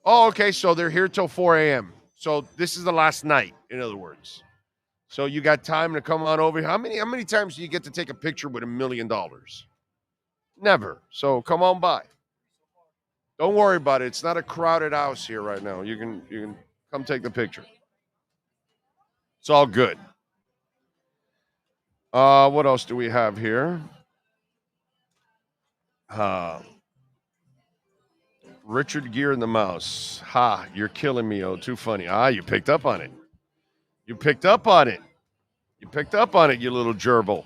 Oh, okay. So they're here till 4 a.m. So this is the last night, in other words. So you got time to come on over. How many times do you get to take a picture with $1 million? Never. So come on by. Don't worry about it. It's not a crowded house here right now. You can come take the picture. It's all good. What else do we have here? Richard Gere and the Mouse. Ha, you're killing me. Oh, too funny. You picked up on it. You picked up on it. You picked up on it, you little gerbil.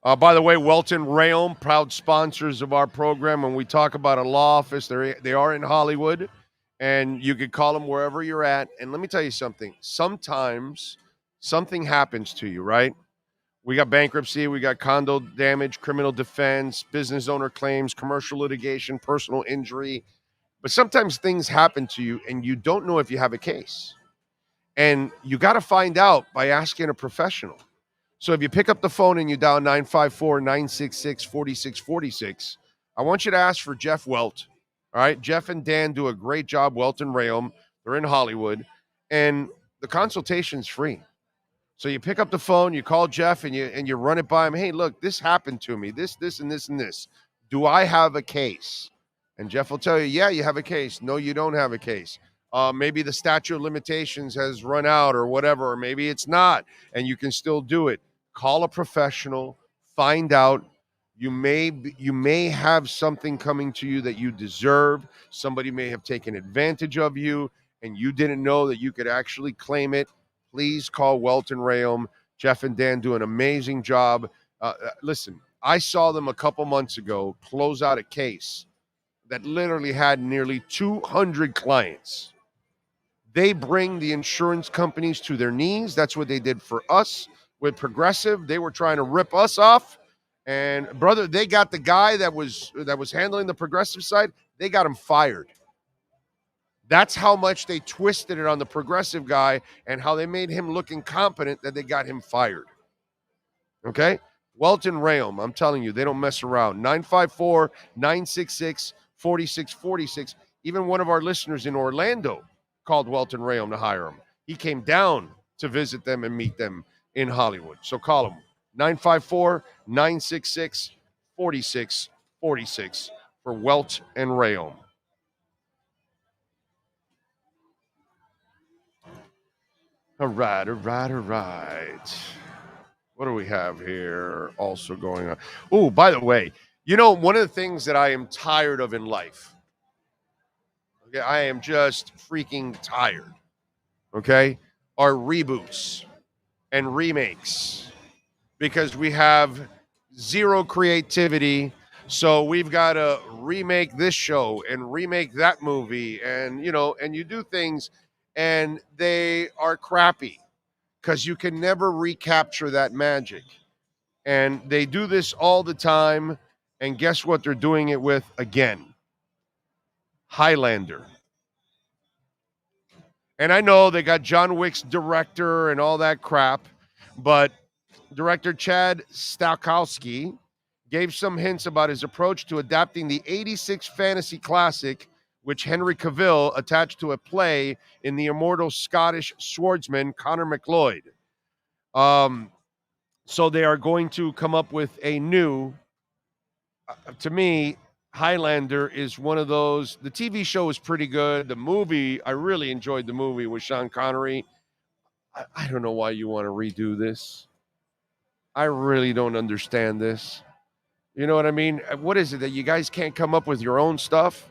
By the way, Welton Rayom, proud sponsors of our program. When we talk about a law office, they are in Hollywood, and you could call them wherever you're at. And let me tell you something. Sometimes something happens to you, right? We got bankruptcy, we got condo damage, criminal defense, business owner claims, commercial litigation, personal injury. But sometimes things happen to you, and you don't know if you have a case. And you got to find out by asking a professional. So if you pick up the phone and you dial 954-966-4646, I want you to ask for Jeff Welt. All right? Jeff and Dan do a great job, Welt and Rayom. They're in Hollywood. And the consultation's free. So you pick up the phone, you call Jeff, and you run it by him. Hey, look, this happened to me. This, and this, and this. Do I have a case? And Jeff will tell you, yeah, you have a case. No, you don't have a case. Maybe the statute of limitations has run out or whatever, or maybe it's not, and you can still do it. Call a professional, find out. You may have something coming to you that you deserve. Somebody may have taken advantage of you, and you didn't know that you could actually claim it. Please call Welton Rayom. Jeff and Dan do an amazing job. Listen, I saw them a couple months ago close out a case that literally had nearly 200 clients. They bring the insurance companies to their knees. That's what they did for us with Progressive. They were trying to rip us off. And brother, they got the guy that was handling the Progressive side, they got him fired. That's how much they twisted it on the Progressive guy and how they made him look incompetent that they got him fired. Okay? Welton Rayom, I'm telling you, they don't mess around. 954-966-4646. Even one of our listeners in Orlando called Welton Rayom to hire him. He came down to visit them and meet them in Hollywood. So call him, 954-966-4646 for Welt and Rayom. All right. What do we have here also going on? Oh, by the way, one of the things that I am tired of in life, okay, I am just freaking tired, okay, are reboots and remakes because we have zero creativity. So we've got to remake this show and remake that movie and you do things and they are crappy because you can never recapture that magic. And they do this all the time. And guess what they're doing it with again? Highlander. And I know they got John Wick's director and all that crap, but director Chad Stahelski gave some hints about his approach to adapting the 86 fantasy classic, which Henry Cavill attached to a play in the immortal Scottish swordsman Conor McLeod. So they are going to come up with a new, to me, Highlander is one of those. The TV show is pretty good. The movie, I really enjoyed the movie with Sean Connery. I don't know why you want to redo this. I really don't understand this. You know what I mean? What is it that you guys can't come up with your own stuff?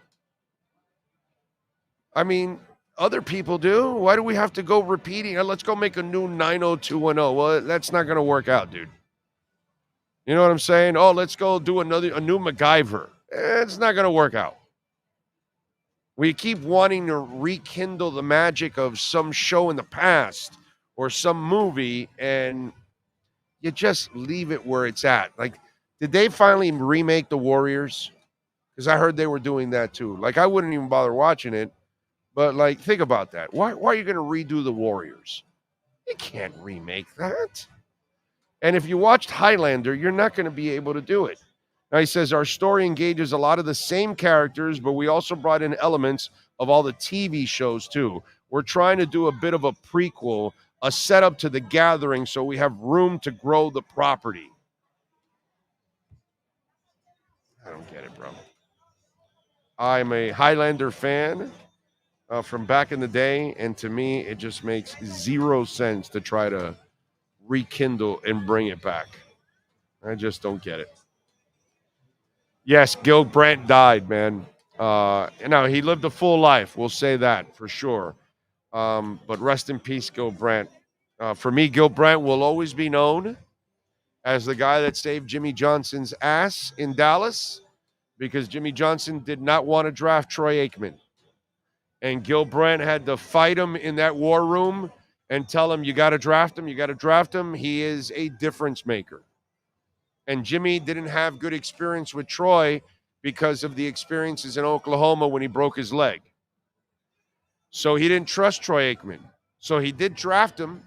I mean, other people do. Why do we have to go repeating? Let's go make a new 90210. Well, that's not going to work out, dude. You know what I'm saying? Oh, let's go do a new MacGyver. It's not going to work out. We keep wanting to rekindle the magic of some show in the past or some movie, and you just leave it where it's at. Like, did they finally remake The Warriors? Because I heard they were doing that too. Like, I wouldn't even bother watching it. But, like, think about that. Why are you going to redo The Warriors? You can't remake that. And if you watched Highlander, you're not going to be able to do it. Now, he says, our story engages a lot of the same characters, but we also brought in elements of all the TV shows, too. We're trying to do a bit of a prequel, a setup to The Gathering, so we have room to grow the property. I don't get it, bro. I'm a Highlander fan from back in the day, and to me, it just makes zero sense to try to rekindle and bring it back. I just don't get it. Yes, Gil Brandt died, man. He lived a full life. We'll say that for sure. But rest in peace, Gil Brandt. For me, Gil Brandt will always be known as the guy that saved Jimmy Johnson's ass in Dallas because Jimmy Johnson did not want to draft Troy Aikman. And Gil Brandt had to fight him in that war room and tell him, you got to draft him, you got to draft him. He is a difference maker. And Jimmy didn't have good experience with Troy because of the experiences in Oklahoma when he broke his leg. So he didn't trust Troy Aikman. So he did draft him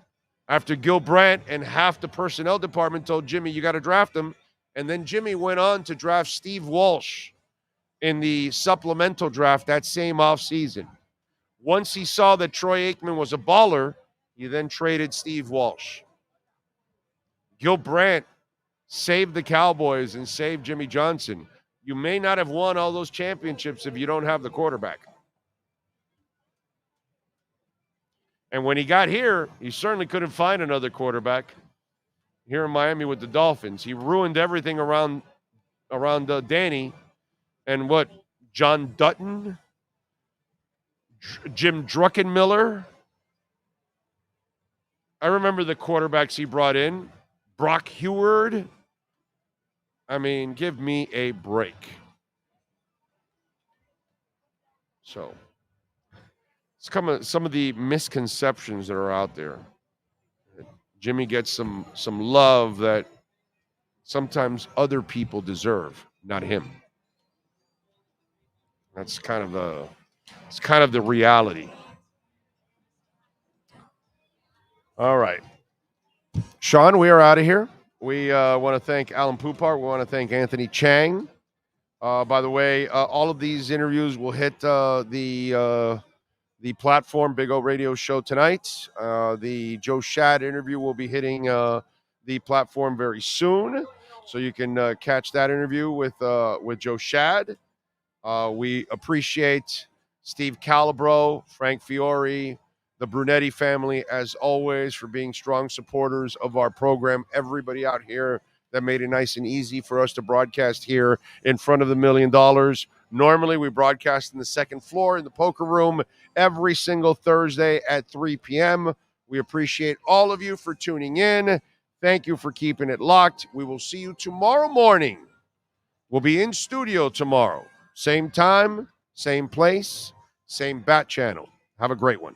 after Gil Brandt and half the personnel department told Jimmy, you got to draft him. And then Jimmy went on to draft Steve Walsh in the supplemental draft that same offseason. Once he saw that Troy Aikman was a baller, he then traded Steve Walsh. Gil Brandt saved the Cowboys and saved Jimmy Johnson. You may not have won all those championships if you don't have the quarterback. And when he got here, he certainly couldn't find another quarterback here in Miami with the Dolphins. He ruined everything around Danny. And what, John Dutton? Jim Druckenmiller? I remember the quarterbacks he brought in. Brock Heward. I mean, give me a break. So, it's some of the misconceptions that are out there. Jimmy gets some love that sometimes other people deserve, not him. That's kind of the reality. All right. Sean, we are out of here. We want to thank Alan Poupart. We want to thank Anthony Chang. By the way, all of these interviews will hit the platform, Big O Radio Show tonight. The Joe Shad interview will be hitting the platform very soon. So you can catch that interview with Joe Shad. We appreciate Steve Calabro, Frank Fiore, the Brunetti family, as always, for being strong supporters of our program. Everybody out here that made it nice and easy for us to broadcast here in front of the $1 million. Normally, we broadcast in the second floor in the poker room every single Thursday at 3 p.m. We appreciate all of you for tuning in. Thank you for keeping it locked. We will see you tomorrow morning. We'll be in studio tomorrow. Same time, same place, same bat channel. Have a great one.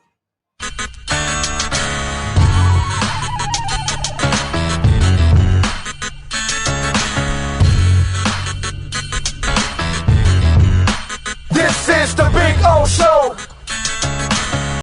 This is the Big O Show.